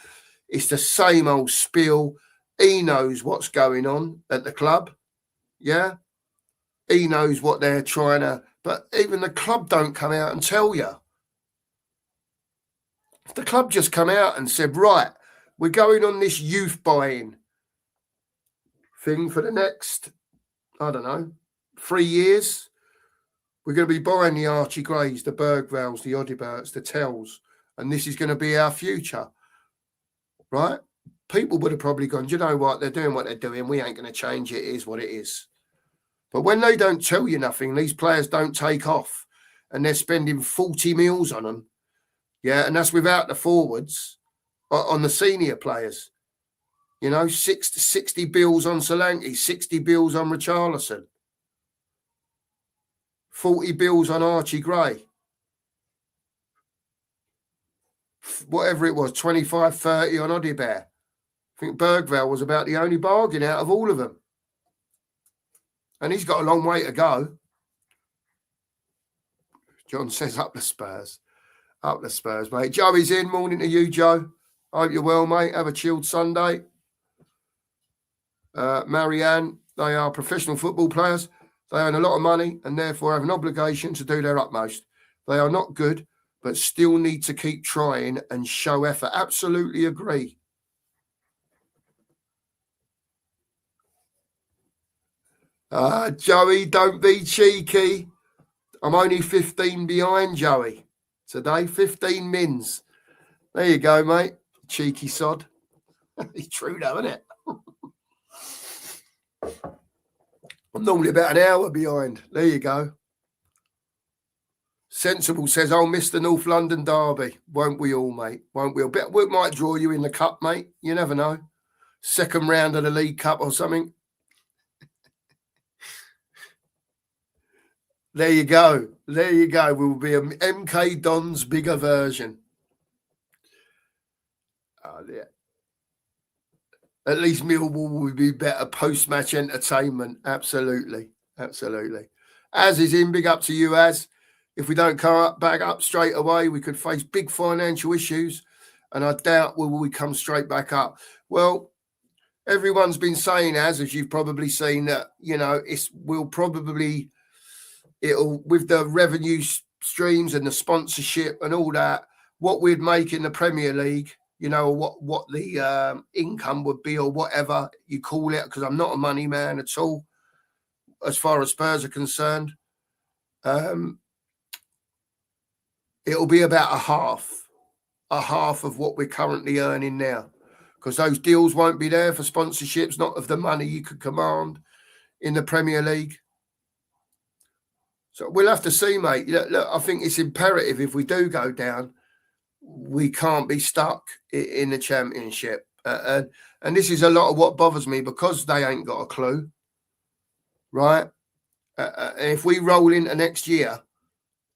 It's the same old spiel. He knows what's going on at the club. Yeah, he knows what they're trying to, but even the club don't come out and tell you. If the club just come out and said, right, we're going on this youth buying thing for the next, 3 years. We're going to be buying the Archie Grays, the Bergvalls, the Odiberts, the Tells, and this is going to be our future, right? People would have probably gone, do you know what? They're doing what they're doing. We ain't going to change it. It is what it is. But when they don't tell you nothing, these players don't take off and they're spending 40 mils on them. Yeah, and that's without the forwards on the senior players. You know, 60 bills on Solanke, 60 bills on Richarlison, 40 bills on Archie Gray. Whatever it was, 25, 30 on Odibert. I think Bergvall was about the only bargain out of all of them. And he's got a long way to go. John says, up the Spurs. Up the Spurs, mate. Joey's in. Morning to you, Joe. Hope you're well, mate. Have a chilled Sunday. Marianne, they are professional football players. They earn a lot of money and therefore have an obligation to do their utmost. They are not good, but still need to keep trying and show effort. Absolutely agree. Joey, don't be cheeky. I'm only 15 behind, Joey. Today, 15 mins. There you go, mate. Cheeky sod. It's true, though, isn't it? I'm normally about an hour behind. There you go. Sensible says, I'll miss the North London derby. Won't we all, mate? Won't we all? We might draw you in the cup, mate. You never know. Second round of the League Cup or something. There you go. There you go. We will be a MK Don's bigger version. Oh, yeah. At least Millwall will be better post-match entertainment. Absolutely. Absolutely. Az is in. Big up to you, Az. If we don't come back up straight away, we could face big financial issues. And I doubt will we come straight back up. Well, everyone's been saying, as you've probably seen, that, you know, it'll with the revenue streams and the sponsorship and all that, what we'd make in the Premier League, you know, what the income would be or whatever you call it, because I'm not a money man at all as far as Spurs are concerned. It'll be about a half of what we're currently earning now, because those deals won't be there for sponsorships, not of the money you could command in the Premier League. So we'll have to see, mate. Look, I think it's imperative if we do go down, we can't be stuck in the Championship. And this is a lot of what bothers me, because they ain't got a clue, right? If we roll into next year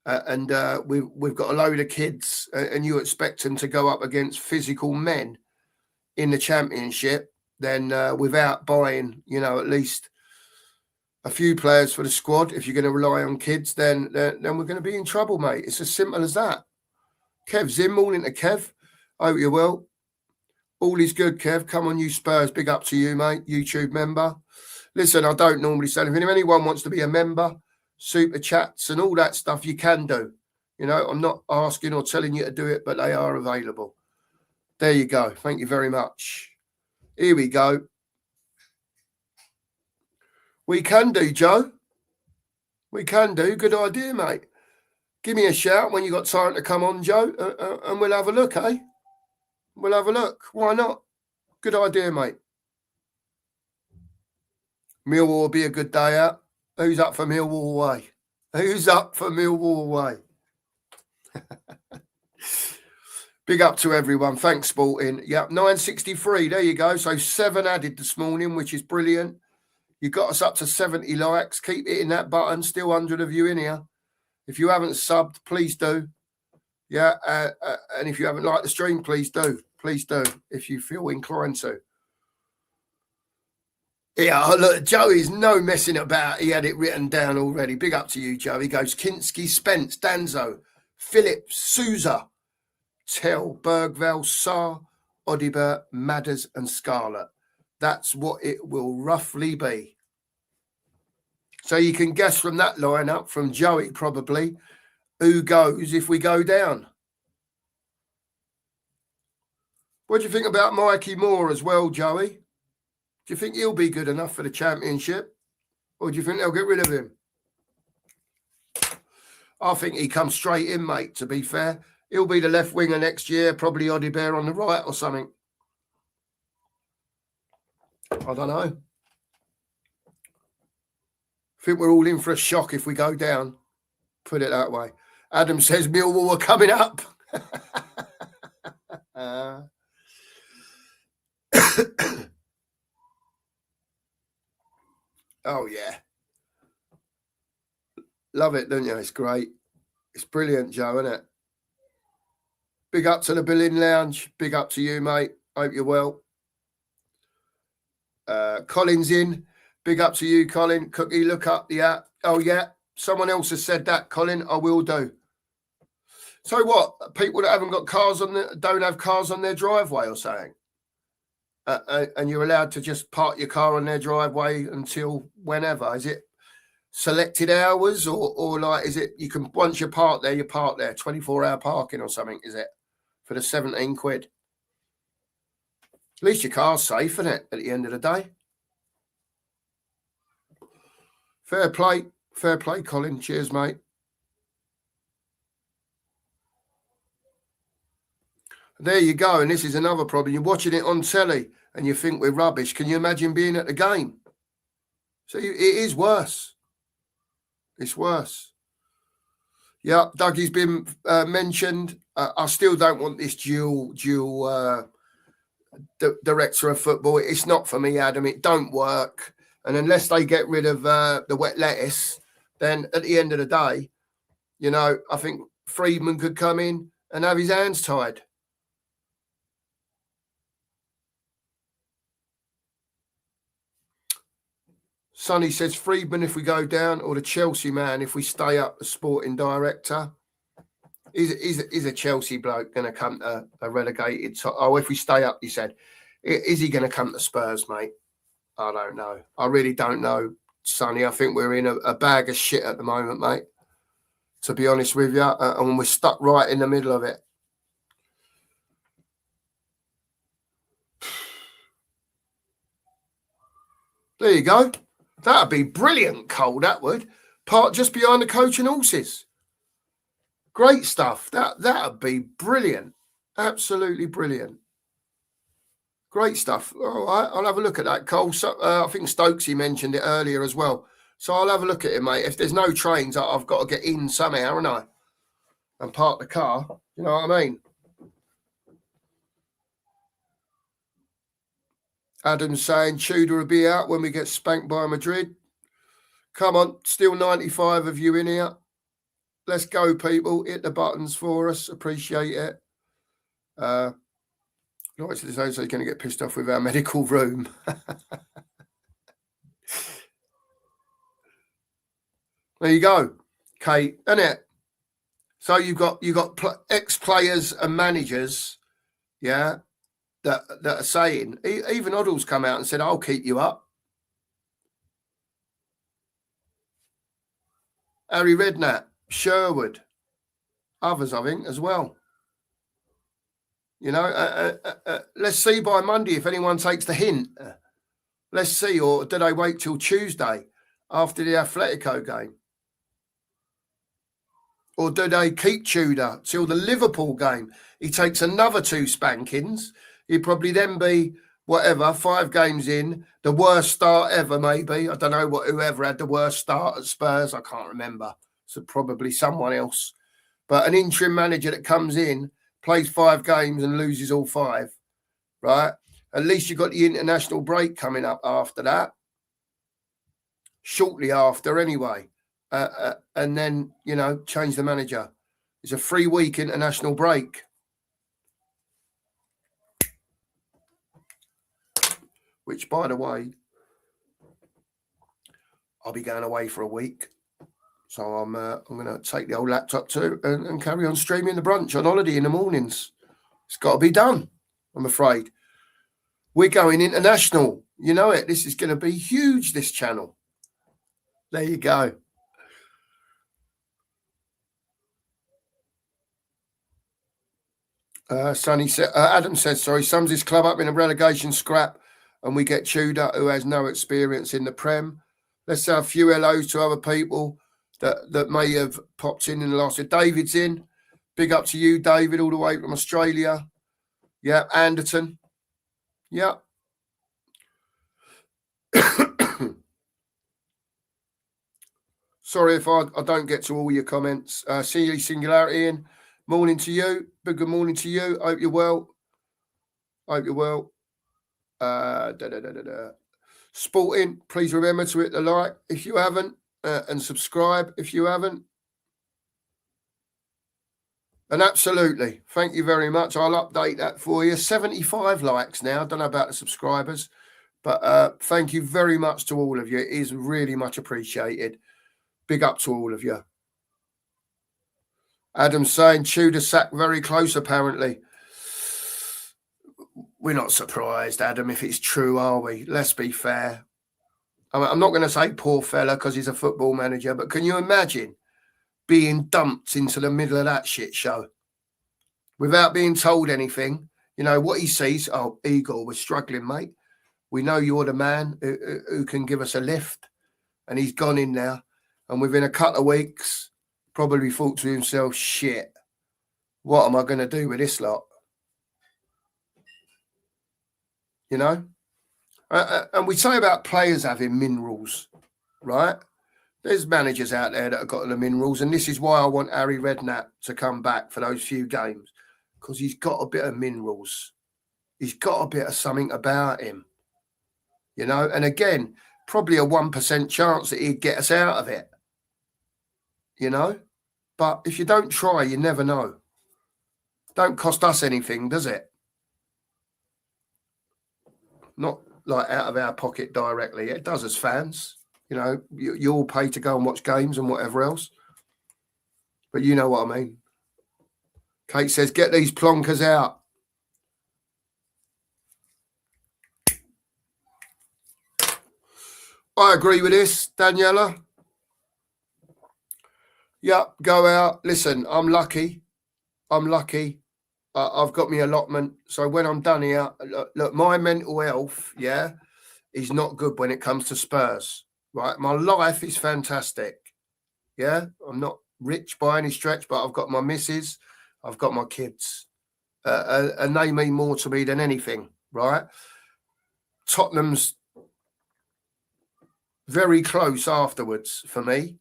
and we've got a load of kids and you expect them to go up against physical men in the Championship, then without buying, you know, at least a few players for the squad, if you're going to rely on kids, then we're going to be in trouble, mate. It's as simple as that. Kev Zim, morning to Kev. Hope you're well. All is good, Kev. Come on, you Spurs. Big up to you, mate. YouTube member. Listen, I don't normally say anything. If anyone wants to be a member, super chats and all that stuff, you can do. You know, I'm not asking or telling you to do it, but they are available. There you go. Thank you very much. Here we go. We can do, Joe. We can do. Good idea, mate. Give me a shout when you got time to come on, Joe, and we'll have a look, eh? We'll have a look. Why not? Good idea, mate. Millwall will be a good day out. Who's up for Millwall away? Who's up for Millwall away? Big up to everyone. Thanks, Sporting. Yep, 963. There you go. So 7 added this morning, which is brilliant. You got us up to 70 likes. Keep hitting that button. Still 100 of you in here. If you haven't subbed, please do. Yeah, and if you haven't liked the stream, please do. Please do, if you feel inclined to. Yeah, look, Joey's no messing about. He had it written down already. Big up to you, Joe. He goes, Kinski, Spence, Danzo, Phillips, Souza, Tell, Bergvall, Saar, Odibert, Madders and Scarlett. That's what it will roughly be. So you can guess from that lineup, from Joey probably, who goes if we go down. What do you think about Mikey Moore as well, Joey? Do you think he'll be good enough for the Championship? Or do you think they'll get rid of him? I think he comes straight in, mate, to be fair. He'll be the left winger next year, probably Odibert on the right or something. I don't know. I think we're all in for a shock if we go down. Put it that way. Adam says Millwall are coming up. Oh, yeah. Love it, don't you? It's great. It's brilliant, Joe, isn't it? Big up to the Billing Lounge. Big up to you, mate. Hope you're well. Colin's in. Big up to you, Colin. Cookie, look up the app. Oh, yeah. Someone else has said that, Colin. I will do. So what? People that haven't got cars don't have cars on their driveway or something? And you're allowed to just park your car on their driveway until whenever? Is it selected hours or like, is it, you can, once you park there, 24-hour parking or something, is it? For the 17 quid. At least your car's safe, isn't it, at the end of the day? Fair play, Colin. Cheers, mate. There you go. And this is another problem. You're watching it on telly and you think we're rubbish. Can you imagine being at the game? So it is worse. It's worse. Yeah, Dougie's been mentioned. I still don't want this dual director of football. It's not for me, Adam. It don't work. And unless they get rid of the wet lettuce, then at the end of the day, you know, I think Friedman could come in and have his hands tied. Sonny says Friedman if we go down, or the Chelsea man if we stay up, the sporting director. Is a Chelsea bloke going to come to a relegated top? Oh, if we stay up, he said. Is he going to come to Spurs, mate? I don't know. I really don't know, Sonny. I think we're in a bag of shit at the moment, mate, to be honest with you. And we're stuck right in the middle of it. There you go. That'd be brilliant, Cole, that would. Park just behind the coach and horses. Great stuff. That'd be brilliant. Absolutely brilliant. Great stuff. All right, I'll have a look at that, Cole. So, I think Stokesy mentioned it earlier as well. So I'll have a look at it, mate. If there's no trains, I've got to get in somehow, haven't I? And park the car. You know what I mean? Adam's saying Tudor will be out when we get spanked by Madrid. Come on, still 95 of you in here. Let's go, people. Hit the buttons for us. Appreciate it. Like to say, so you're going to get pissed off with our medical room. There you go, Kate, isn't it? So you've got ex-players and managers, yeah, that are saying, even Oddle's come out and said, I'll keep you up. Harry Redknapp, Sherwood, others, I think, as well. You know, let's see by Monday if anyone takes the hint. Let's see, or do they wait till Tuesday after the Atletico game? Or do they keep Tudor till the Liverpool game? He takes another 2 spankings. He'd probably then be, 5 games in, the worst start ever, maybe. I don't know whoever had the worst start at Spurs. I can't remember. So probably someone else. But an interim manager that comes in, plays 5 games and loses all 5, right? At least you've got the international break coming up after that. Shortly after, anyway. And then, you know, change the manager. It's a 3-week international break. Which, by the way, I'll be going away for a week. So I'm going to take the old laptop too and carry on streaming the brunch on holiday in the mornings. It's got to be done, I'm afraid. We're going international. You know it. This is going to be huge, this channel. There you go. Sonny said, Adam says, sums his club up in a relegation scrap and we get Tudor, who has no experience in the Prem. Let's say a few hellos to other people that may have popped in the last. David's in. Big up to you, David, all the way from Australia. Yeah, Anderton. Yeah. Sorry if I don't get to all your comments. See you, Singularity in. Morning to you. Good morning to you. Hope you're well. Sporting, please remember to hit the like if you haven't, and subscribe if you haven't. And absolutely, thank you very much. I'll update that for you. 75 likes now. I don't know about the subscribers, but thank you very much to all of you. It is really much appreciated. Big up to all of you. Adam's saying Tudor sack very close, apparently. We're not surprised, Adam, if it's true, are we? Let's be fair. I'm not going to say poor fella because he's a football manager, but can you imagine being dumped into the middle of that shit show without being told anything? You know, what he sees, oh, Igor, we're struggling, mate. We know you're the man who can give us a lift. And he's gone in now. And within a couple of weeks, probably thought to himself, shit, what am I going to do with this lot? You know? And we say about players having minerals, right? There's managers out there that have got the minerals. And this is why I want Harry Redknapp to come back for those few games. Because he's got a bit of minerals. He's got a bit of something about him. You know? And again, probably a 1% chance that he'd get us out of it. You know? But if you don't try, you never know. Don't cost us anything, does it? Not like out of our pocket directly. It does as fans. You know, you all pay to go and watch games and whatever else. But you know what I mean. Kate says, get these plonkers out. I agree with this, Daniela. Yep, go out. Listen, I'm lucky. I've got my allotment. So when I'm done here, look, my mental health, yeah, is not good when it comes to Spurs, right? My life is fantastic. Yeah, I'm not rich by any stretch, but I've got my missus, I've got my kids, and they mean more to me than anything, right? Tottenham's very close afterwards for me.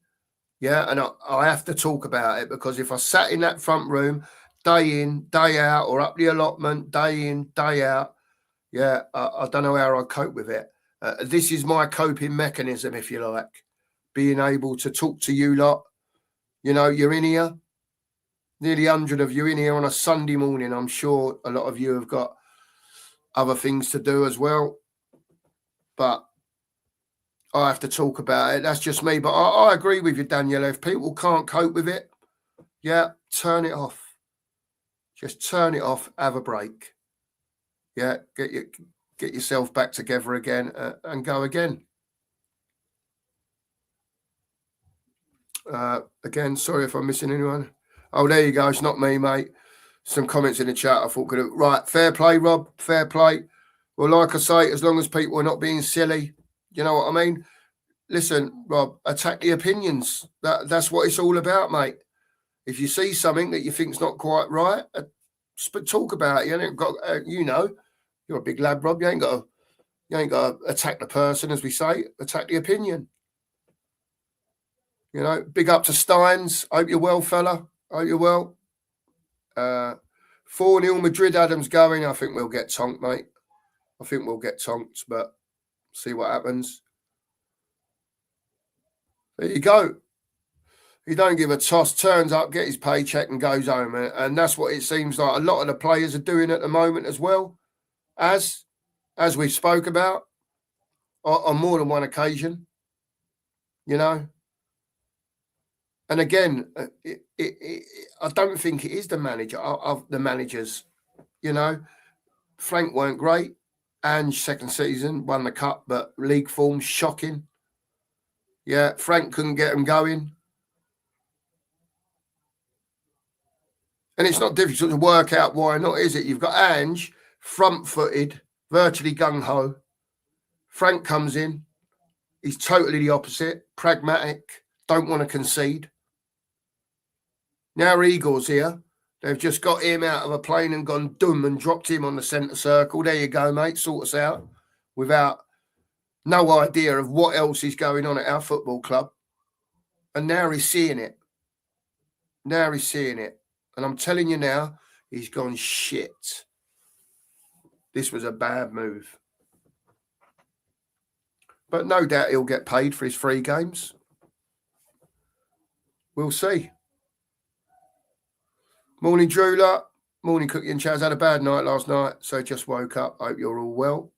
Yeah, and I have to talk about it because if I sat in that front room day in, day out, or up the allotment day in, day out, yeah, I don't know how I'd cope with it. This is my coping mechanism, if you like, being able to talk to you lot. You know, you're in here, nearly 100 of you in here on a Sunday morning. I'm sure a lot of you have got other things to do as well, but I have to talk about it. That's just me. But I agree with you, Daniela. If people can't cope with it, yeah, turn it off. Just turn it off. Have a break. Yeah, get yourself back together again and go again. Again, sorry if I'm missing anyone. Oh, there you go. It's not me, mate. Some comments in the chat I thought could have... Right, fair play, Rob. Fair play. Well, like I say, as long as people are not being silly, you know what I mean? Listen, Rob, attack the opinions. That's what it's all about, mate. If you see something that you think's not quite right, talk about it. You ain't got, you know, you're a big lad, Rob. You ain't got to attack the person, as we say. Attack the opinion. You know, big up to Steins. Hope you're well, fella. Hope you're well. 4-0 Madrid. Adams going. I think we'll get tonked, mate. I think we'll get tonked, but see what happens. There you go. He don't give a toss, turns up, get his paycheck and goes home. And that's what it seems like a lot of the players are doing at the moment as well, as we spoke about on more than one occasion, you know. And again, I don't think it is the manager of the managers, you know. Frank weren't great. Ange, second season, won the cup, but league form, shocking. Yeah, Frank couldn't get them going. And it's not difficult to work out why not, is it? You've got Ange, front-footed, virtually gung-ho. Frank comes in. He's totally the opposite, pragmatic, don't want to concede. Now Igor's here. They've just got him out of a plane and gone dum and dropped him on the centre circle. There you go, mate. Sort us out without no idea of what else is going on at our football club. And now he's seeing it. And I'm telling you now, he's gone shit. This was a bad move. But no doubt he'll get paid for his 3 games. We'll see. Morning, Drula. Morning, Cookie and Chaz. Had a bad night last night, so just woke up. Hope you're all well.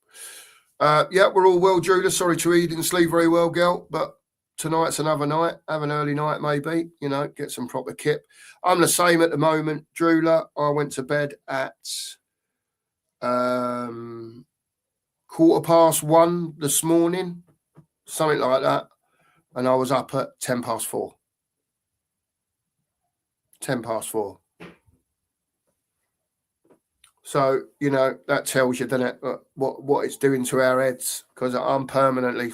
Yeah, we're all well, Drula. Sorry to you didn't sleep very well, girl, but tonight's another night. Have an early night, maybe. Get some proper kip. I'm the same at the moment, Drula. I went to bed at 1:15 this morning, something like that, and I was up at 4:10. 4:10. So, that tells you, doesn't it, what it's doing to our heads, because I'm permanently...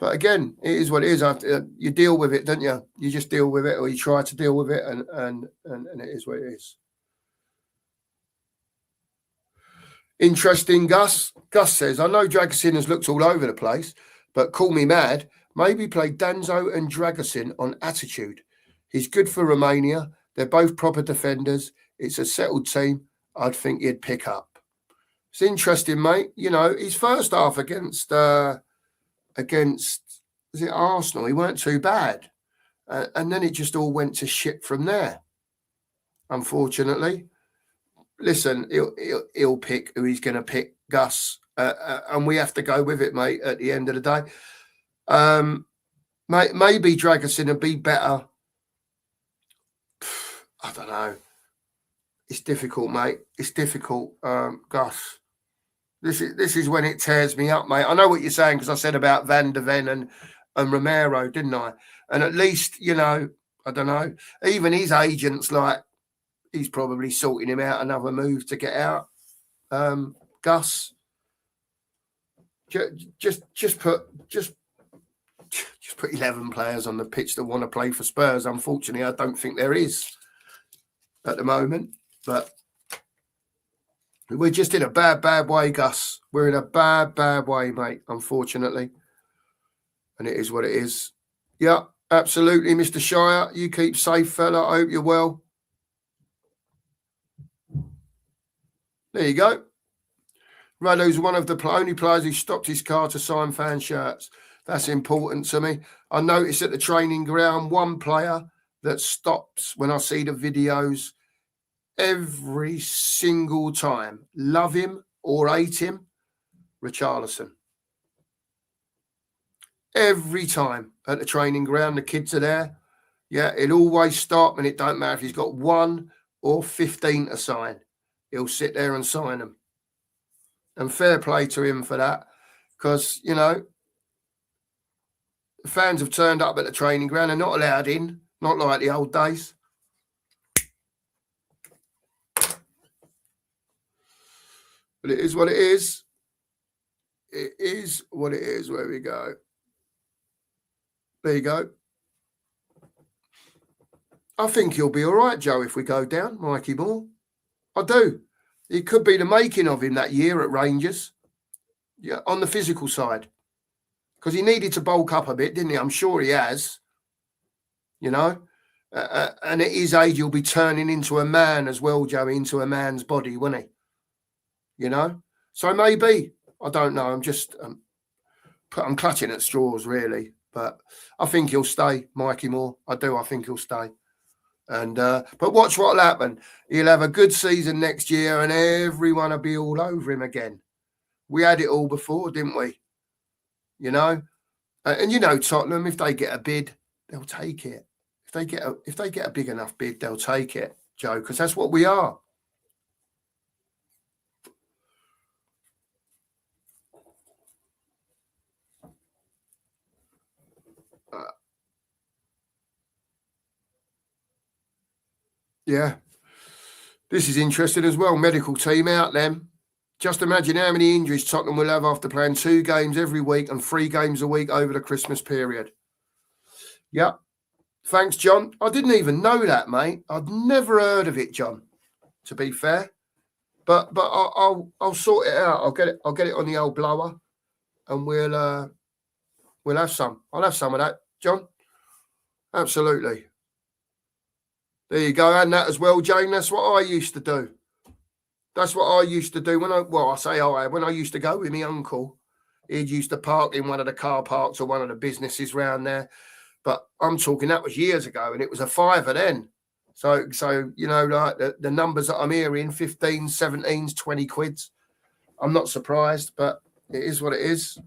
But again, it is what it is. You deal with it, don't you? You just deal with it, or you try to deal with it, and it is what it is. Interesting, Gus. Gus says, I know Dragusin has looked all over the place, but call me mad. Maybe play Danzo and Dragusin on attitude. He's good for Romania. They're both proper defenders. It's a settled team. I'd think he'd pick up. It's interesting, mate. His first half against was it Arsenal? He weren't too bad. And then it just all went to shit from there, unfortunately. Listen, he'll pick who he's going to pick, Gus. And we have to go with it, mate, at the end of the day. Maybe Dragusin would be better. I don't know. It's difficult, mate. It's difficult, Gus. This is when it tears me up, mate. I know what you're saying, because I said about Van de Ven and Romero, didn't I? And at least, I don't know. Even his agent's like, he's probably sorting him out another move to get out. Gus, just put 11 players on the pitch that want to play for Spurs. Unfortunately, I don't think there is at the moment, but we're just in a bad way, Gus. We're in a bad way, mate, unfortunately. And it is what it is. Yeah, absolutely, Mr. Shire. You keep safe, fella. I hope you're well. There you go. Rado's one of the only players who stopped his car to sign fan shirts. That's important to me. I noticed at the training ground, one player that stops when I see the videos every single time. Love him or hate him, Richarlison. Every time at the training ground, the kids are there. Yeah, he'll always stop, and it don't matter if he's got 1 or 15 to sign. He'll sit there and sign them. And fair play to him for that, because, the fans have turned up at the training ground. They're not allowed in, not like the old days. But it is what it is. It is what it is. Where we go. There you go. I think he'll be all right, Joe, if we go down, Mikey Moore. I do. It could be the making of him that year at Rangers. Yeah, on the physical side. Because he needed to bulk up a bit, didn't he? I'm sure he has. And at his age, he'll be turning into a man as well, Joe, into a man's body, won't he? So maybe. I don't know. I'm clutching at straws, really. But I think he'll stay, Mikey Moore. I do. I think he'll stay. And but watch what'll happen. He'll have a good season next year, and everyone will be all over him again. We had it all before, didn't we? And Tottenham, if they get a bid, they'll take it. If they get a big enough bid, they'll take it, Joe, because that's what we are. Yeah. This is interesting as well. Medical team out then. Just imagine how many injuries Tottenham will have after playing 2 games every week and 3 games a week over the Christmas period. Yep. Thanks, John. I didn't even know that, mate. I'd never heard of it, John, to be fair. But I'll sort it out. I'll get it on the old blower, and we'll have some. I'll have some of that, John. Absolutely. There you go, and that as well, Jane. That's what I used to do. That's what I used to do when I used to go with my uncle. He'd used to park in one of the car parks or one of the businesses round there. But I'm talking that was years ago, and it was a fiver then. So like the numbers that I'm hearing, 15s, 17s, 20 quids. I'm not surprised, but it is what it is.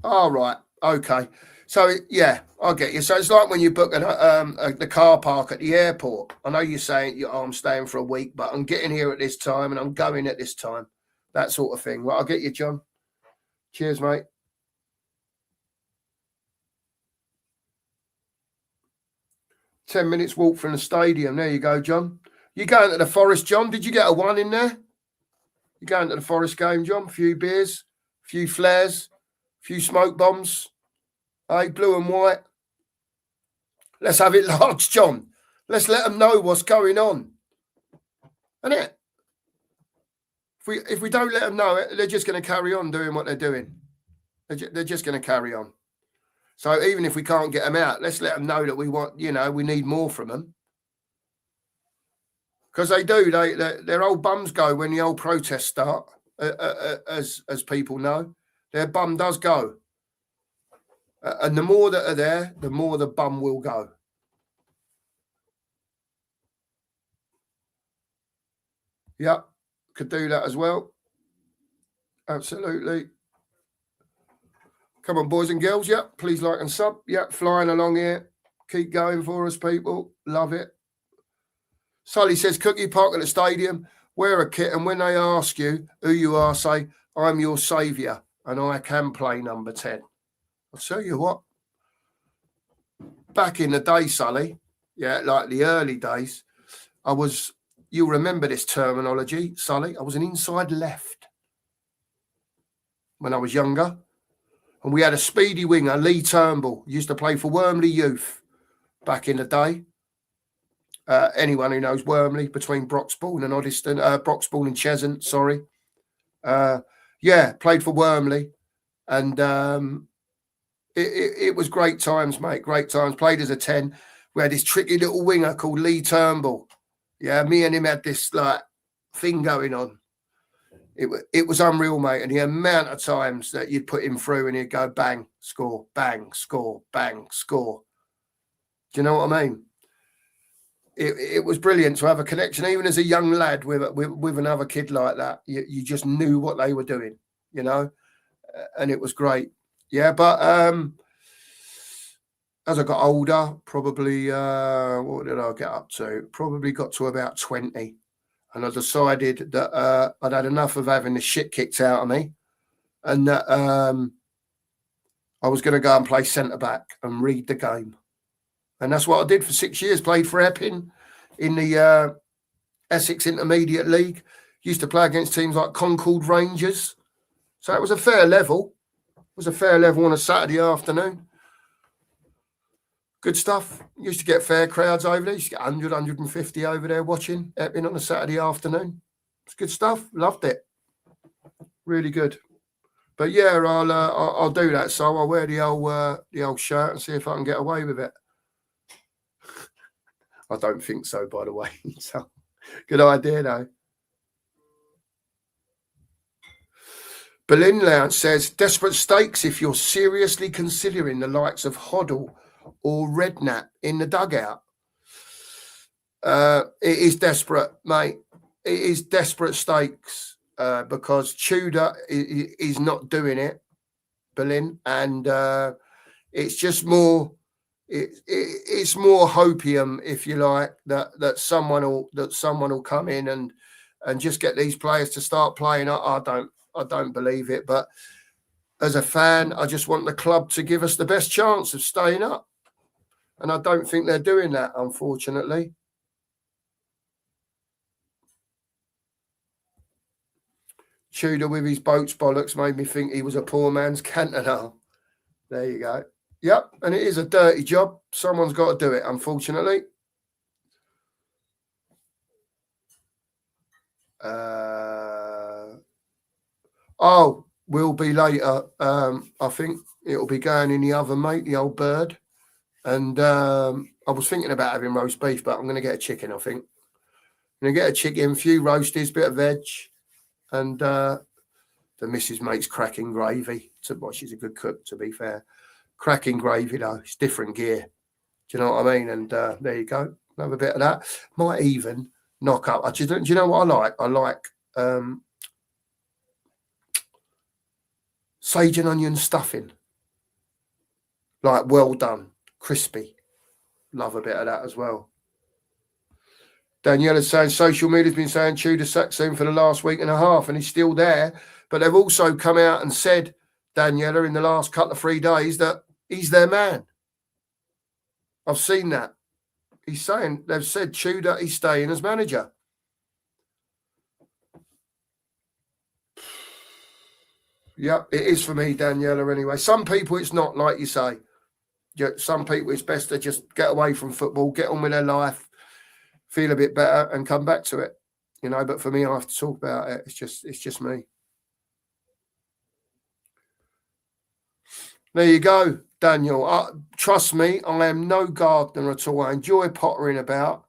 All right. Okay. So yeah, I get you. So it's like when you book the car park at the airport. I know you're saying I'm staying for a week, but I'm getting here at this time and I'm going at this time. That sort of thing. Well, I'll get you, John. Cheers, mate. 10 minutes walk from the stadium. There you go, John. You going to the Forest, John? Did you get a one in there? You going to the Forest game, John? A few beers, a few flares, a few smoke bombs. Hey, blue and white. Let's have it large, John. Let's let them know what's going on. Isn't it? If we don't let them know it, they're just going to carry on doing what they're doing. They're just going to carry on. So even if we can't get them out, let's let them know that we need more from them. Because they do. Their old bums go when the old protests start, as people know. Their bum does go. And the more that are there, the more the bum will go. Yep, could do that as well. Absolutely. Come on, boys and girls. Yep, please like and sub. Yep, flying along here. Keep going for us, people. Love it. Sully says, Cookie Park at the stadium, wear a kit, and when they ask you who you are, say, I'm your saviour, and I can play number 10. I'll tell you what. Back in the day, Sully, like the early days, you'll remember this terminology, Sully, I was an inside left when I was younger. And we had a speedy winger, Lee Turnbull, used to play for Wormley Youth back in the day. Anyone who knows Wormley, between Broxbourne and Broxbourne and Cheshunt, sorry. Played for Wormley. And it was great times, mate, great times. Played as a 10. We had this tricky little winger called Lee Turnbull. Yeah, me and him had this thing going on. It was unreal, mate. And the amount of times that you'd put him through and he'd go bang, score, bang, score, bang, score. Do you know what I mean? It was brilliant to have a connection, even as a young lad with another kid like that. You just knew what they were doing, and it was great. Yeah, but as I got older, probably, what did I get up to? Probably got to about 20. And I decided that I'd had enough of having the shit kicked out of me, and that I was going to go and play centre-back and read the game. And that's what I did for 6 years. Played for Epping in the Essex Intermediate League. Used to play against teams like Concord Rangers. So it was a fair level. It was a fair level on a Saturday afternoon. Good stuff. Used to get fair crowds over there. Used to get 100, 150 over there watching Epping on a Saturday afternoon. It's good stuff. Loved it. Really good. But yeah, I'll do that. So I'll wear the old shirt and see if I can get away with it. I don't think so, by the way. So good idea, though. Berlin Lounge says, desperate stakes if you're seriously considering the likes of Hoddle or Redknapp in the dugout. It is desperate, mate. It is desperate stakes because Tudor is not doing it, Berlin, and it's just more. It's more hopium, if you like, that someone will come in and just get these players to start playing. I don't believe it, but as a fan, I just want the club to give us the best chance of staying up. And I don't think they're doing that, unfortunately. Tudor with his boats bollocks made me think he was a poor man's Cantona. There you go. Yep, and it is a dirty job. Someone's got to do it, unfortunately. Will be later. I think it'll be going in the oven, mate, the old bird. And I was thinking about having roast beef, but I'm going to get a chicken, I think. And get a chicken, a few roasties, bit of veg, and the missus makes cracking gravy. Well, she's a good cook, to be fair. Cracking gravy, though. It's different gear. Do you know what I mean? And there you go. Have a bit of that. Might even knock up. Do you know what I like? I like sage and onion stuffing. Like, well done. Crispy. Love a bit of that as well. Danielle is saying social media's been saying Tudor Saxon for the last week and a half, and he's still there. But they've also come out and said, Daniela, in the last couple of 3 days, that he's their man. I've seen that. He's saying, they've said Tudor, he's staying as manager. Yep, it is for me, Daniela, anyway. Some people, it's not, like you say. Some people, it's best to just get away from football, get on with their life, feel a bit better, and come back to it. You know, but for me, I have to talk about it. It's just me. There you go, Daniel. Trust me, I am no gardener at all. I enjoy pottering about.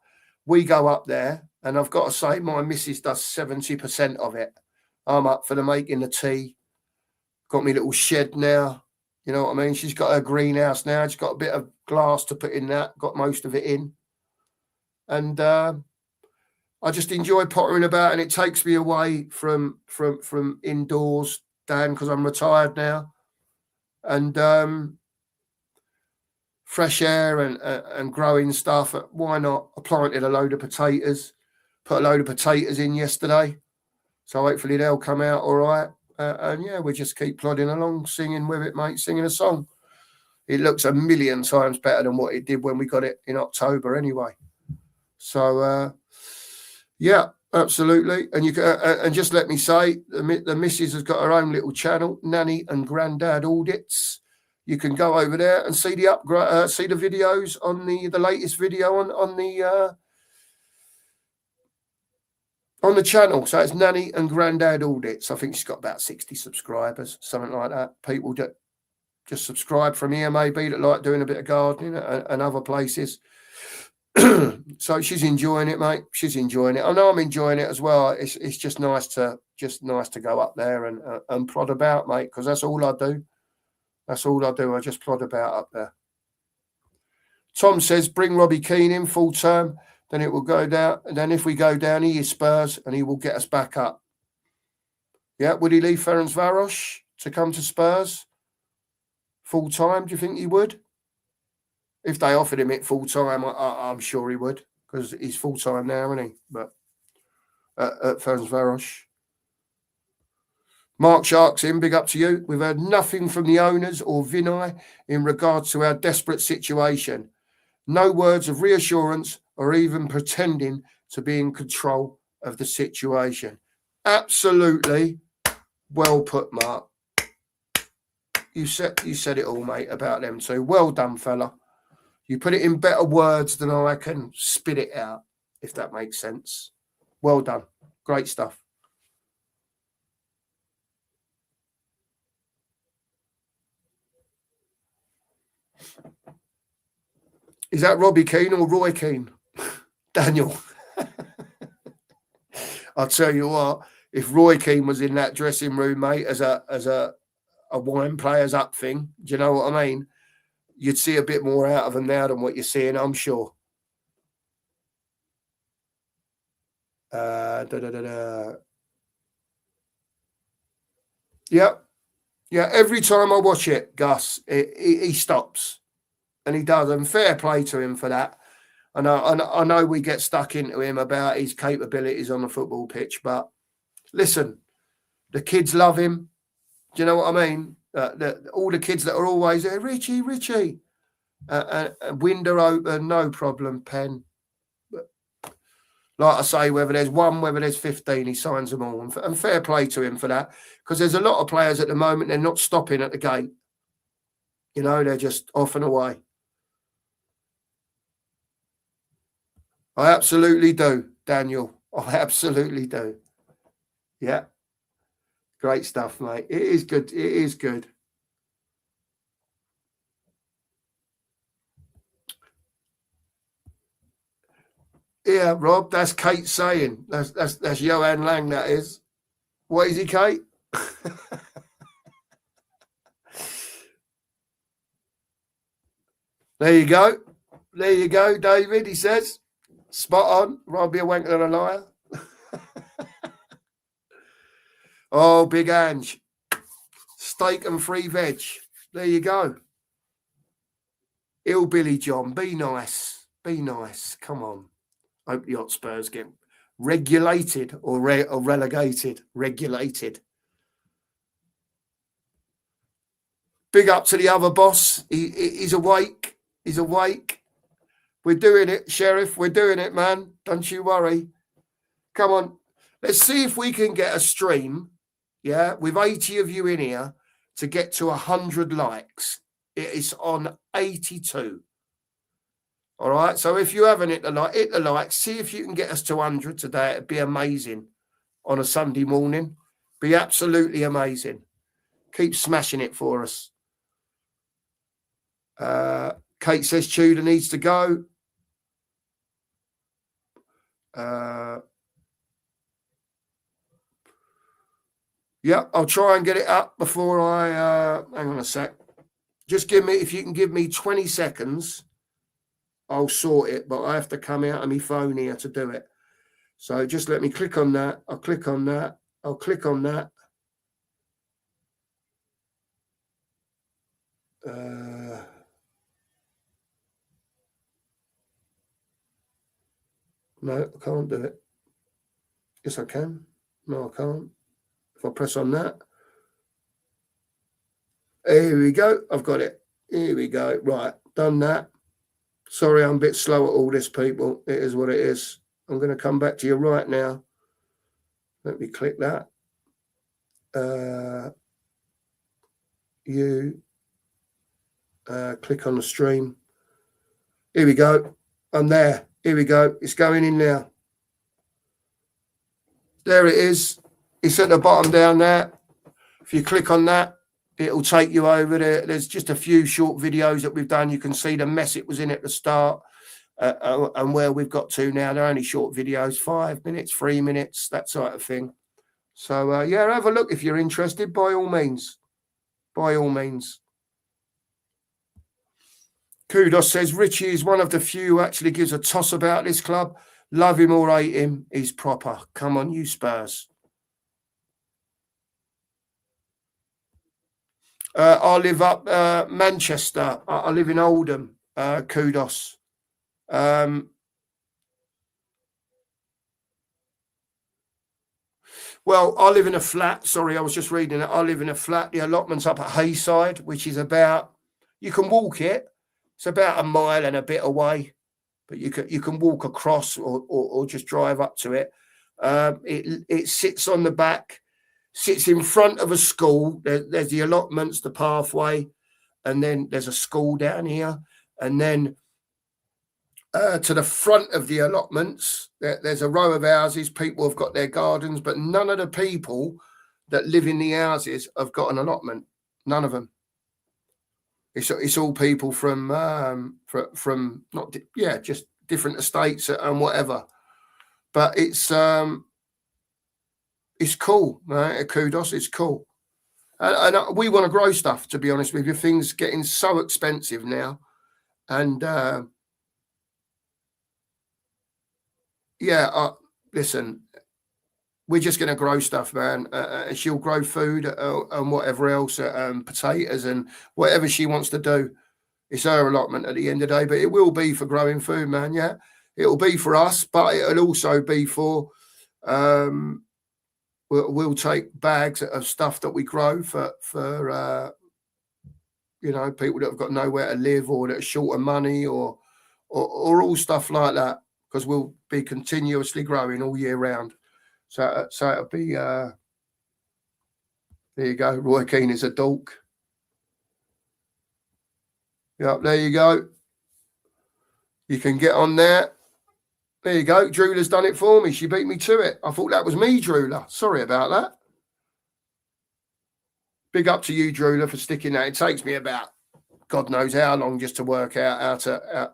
We go up there, and I've got to say, my missus does 70% of it. I'm up for the making the tea. Got me little shed now. You know what I mean? She's got her greenhouse now. She's got a bit of glass to put in that. Got most of it in. And I just enjoy pottering about, and it takes me away from indoors, Dan, because I'm retired now. And fresh air and growing stuff. Why not? I planted a load of potatoes. Put a load of potatoes in yesterday. So hopefully they'll come out all right. And yeah, we just keep plodding along, singing with it, mate, singing a song. It looks a million times better than what it did when we got it in October anyway. So, yeah, absolutely. And you can, and just let me say, the missus has got her own little channel, Nanny and Grandad Audits. You can go over there and see the videos on the latest video on the channel. So it's Nanny and Grandad Audits. I think she's got about 60 subscribers, something like that. People that just subscribe from here, maybe, that like doing a bit of gardening and other places. So she's enjoying it, mate. She's enjoying it. I know I'm enjoying it as well. It's just nice to go up there and plod about, mate, because that's all I do. That's all I do. I just plod about up there. Tom says, bring Robbie Keane in full term, then it will go down. And then if we go down, he is Spurs and he will get us back up. Yeah, would he leave Ferencvaros to come to Spurs full time? Do you think he would? If they offered him it full time, I'm sure he would, because he's full time now, isn't he? But at Ferencvaros. Mark Shark's in, big up to you. We've heard nothing from the owners or Vinay in regards to our desperate situation. No words of reassurance or even pretending to be in control of the situation. Absolutely well put, Mark. You said it all, mate, about them too. Well done, fella. You put it in better words than I can spit it out, if that makes sense. Well done. Great stuff. Is that Robbie Keane or Roy Keane? Daniel. I'll tell you what, if Roy Keane was in that dressing room, mate, as a wine players up thing, do you know what I mean? You'd see a bit more out of him now than what you're seeing, I'm sure. Yeah. Yeah, every time I watch it, Gus, he stops. And he does, and fair play to him for that. I know we get stuck into him about his capabilities on the football pitch, but listen, the kids love him. Do you know what I mean? All the kids that are always there, Richie, window open, no problem, pen. But like I say, whether there's one, whether there's 15, he signs them all. And fair play to him for that, because there's a lot of players at the moment, they're not stopping at the gate. You know, they're just off and away. I absolutely do, Daniel. I absolutely do. Yeah. Great stuff, mate. It is good. It is good. Yeah, Rob, that's Kate saying. That's Johan Lang, that is. What is he, Kate? There you go. There you go, David, he says. Spot on. Rather be a wanker than a liar. Oh, Big Ange. Steak and free veg. There you go. Hillbilly John, be nice. Be nice. Come on. Hope the Spurs get regulated or relegated. Regulated. Big up to the other boss. He's awake. He's awake. We're doing it, Sheriff. We're doing it, man. Don't you worry. Come on. Let's see if we can get a stream, yeah, with 80 of you in here to get to 100 likes. It is on 82. All right. So if you haven't hit the like, see if you can get us to 100 today. It'd be amazing on a Sunday morning. Be absolutely amazing. Keep smashing it for us. Kate says Tudor needs to go. Yeah, I'll try and get it up before I hang on a sec. Just give me, if you can give me 20 seconds, I'll sort it, but I have to come out of my phone here to do it. So just let me click on that. I'll click on that. I'll click on that. No, I can't do it. Yes, I can. No, I can't. If I press on that. Here we go. I've got it. Here we go. Right. Done that. Sorry, I'm a bit slow at all this, people. It is what it is. I'm going to come back to you right now. Let me click that. Click on the stream. Here we go. I'm there. Here we go. It's going in now. There it is. It's at the bottom down there. If you click on that, it'll take you over there. There's just a few short videos that we've done. You can see the mess it was in at the start and where we've got to now. They're only short videos, 5 minutes, 3 minutes, that sort of thing. So, yeah, have a look if you're interested, by all means. By all means. Kudos says, Richie is one of the few who actually gives a toss about this club. Love him or hate him, he's proper. Come on, you Spurs. I live up Manchester. I live in Oldham. Kudos. Well, I live in a flat. Sorry, I was just reading it. I live in a flat. The allotment's up at Hayside, which is about, you can walk it. It's about a mile and a bit away, but you can walk across or just drive up to it. It sits on the back, sits in front of a school. There's the allotments, the pathway, and then there's a school down here. And then to the front of the allotments, there's a row of houses. People have got their gardens, but none of the people that live in the houses have got an allotment. None of them. It's all people from not just different estates and whatever. But it's cool, right? Kudos, it's cool. And we want to grow stuff, to be honest with you. Things getting so expensive now, and listen, we're just going to grow stuff, man. She'll grow food and whatever else, potatoes and whatever she wants to do. It's her allotment at the end of the day, but it will be for growing food, man. Yeah, it'll be for us, but it'll also be for, we'll take bags of stuff that we grow for people that have got nowhere to live or that are short of money or all stuff like that, because we'll be continuously growing all year round. So it'll be, there you go. Roy Keane is a dork. Yep, there you go. You can get on there. There you go. Drula's done it for me. She beat me to it. I thought that was me, Drula. Sorry about that. Big up to you, Drula, for sticking that. It takes me about God knows how long just to work out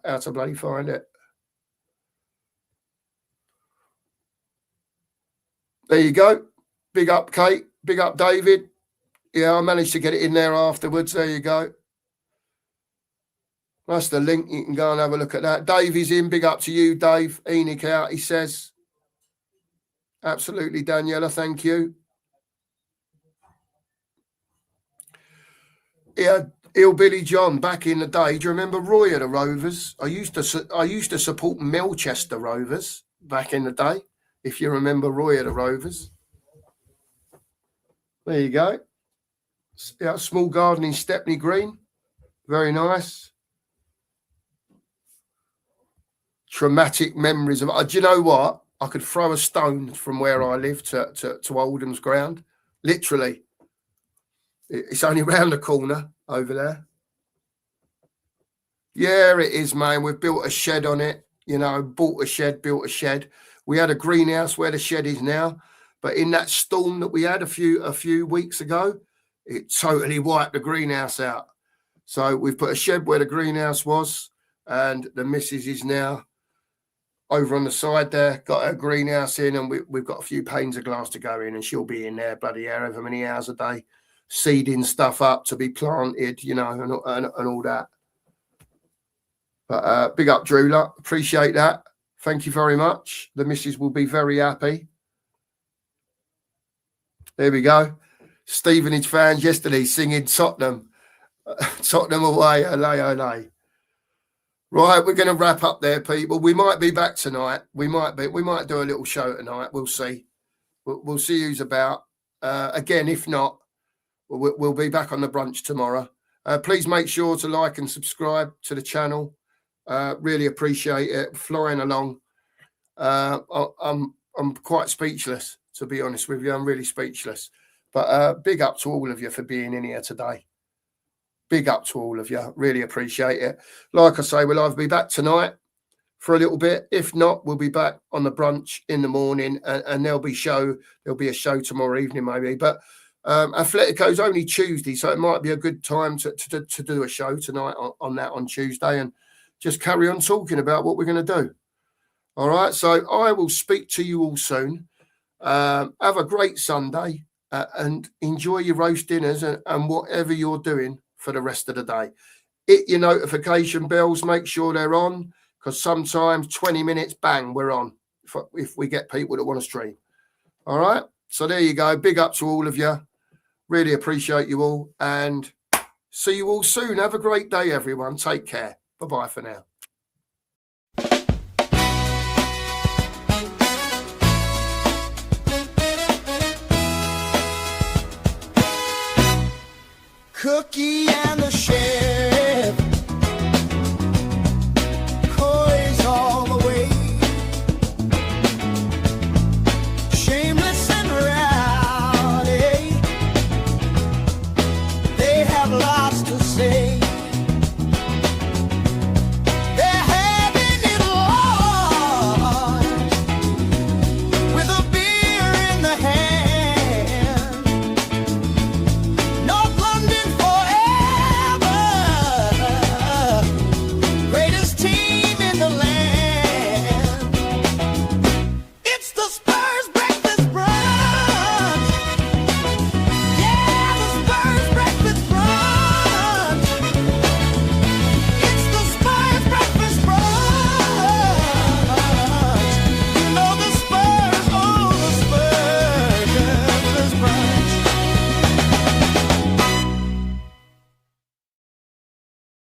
how to bloody find it. There you go. Big up, Kate. Big up, David. Yeah, I managed to get it in there afterwards. There you go. That's the link. You can go and have a look at that. Dave is in. Big up to you, Dave. Enoch out, he says. Absolutely, Daniela. Thank you. Yeah, Hillbilly John, back in the day. Do you remember Roy at the Rovers? I used to support Melchester Rovers back in the day. If you remember Roy at the Rovers. There you go. Yeah, small garden in Stepney Green. Very nice. Traumatic memories of. Do you know what? I could throw a stone from where I live to Oldham's ground. Literally. It's only round the corner over there. Yeah, it is, man. We've built a shed on it. You know, bought a shed, built a shed. We had a greenhouse where the shed is now. But in that storm that we had a few weeks ago, it totally wiped the greenhouse out. So we've put a shed where the greenhouse was, and the missus is now over on the side there, got her greenhouse in, and we've got a few panes of glass to go in, and she'll be in there bloody however many hours a day, seeding stuff up to be planted, you know, and all that. But big up, Drewler. Appreciate that. Thank you very much. The missus will be very happy. There we go. Stevenage fans yesterday singing Tottenham. Tottenham away, olay, olay. Right, we're going to wrap up there, people. We might be back tonight. We might do a little show tonight. We'll see. We'll see who's about. Again, if not, we'll be back on the brunch tomorrow. Please make sure to like and subscribe to the channel. Really appreciate it. Flying along. I'm quite speechless, to be honest with you. I'm really speechless. But big up to all of you for being in here today. Big up to all of you. Really appreciate it. Like I say, we'll either be back tonight for a little bit. If not, we'll be back on the brunch in the morning, and there'll be a show tomorrow evening maybe. But Atletico's only Tuesday, so it might be a good time to do a show tonight on Tuesday, and just carry on talking about what we're going to do. All right, so I will speak to you all soon. Have a great Sunday, and enjoy your roast dinners and whatever you're doing for the rest of the day. Hit your notification bells, make sure they're on, because sometimes 20 minutes, bang, we're on if we get people that want to stream. All right, so there you go. Big up to all of you. Really appreciate you all, and see you all soon. Have a great day, everyone. Take care. Bye-bye for now. Cookie and the share.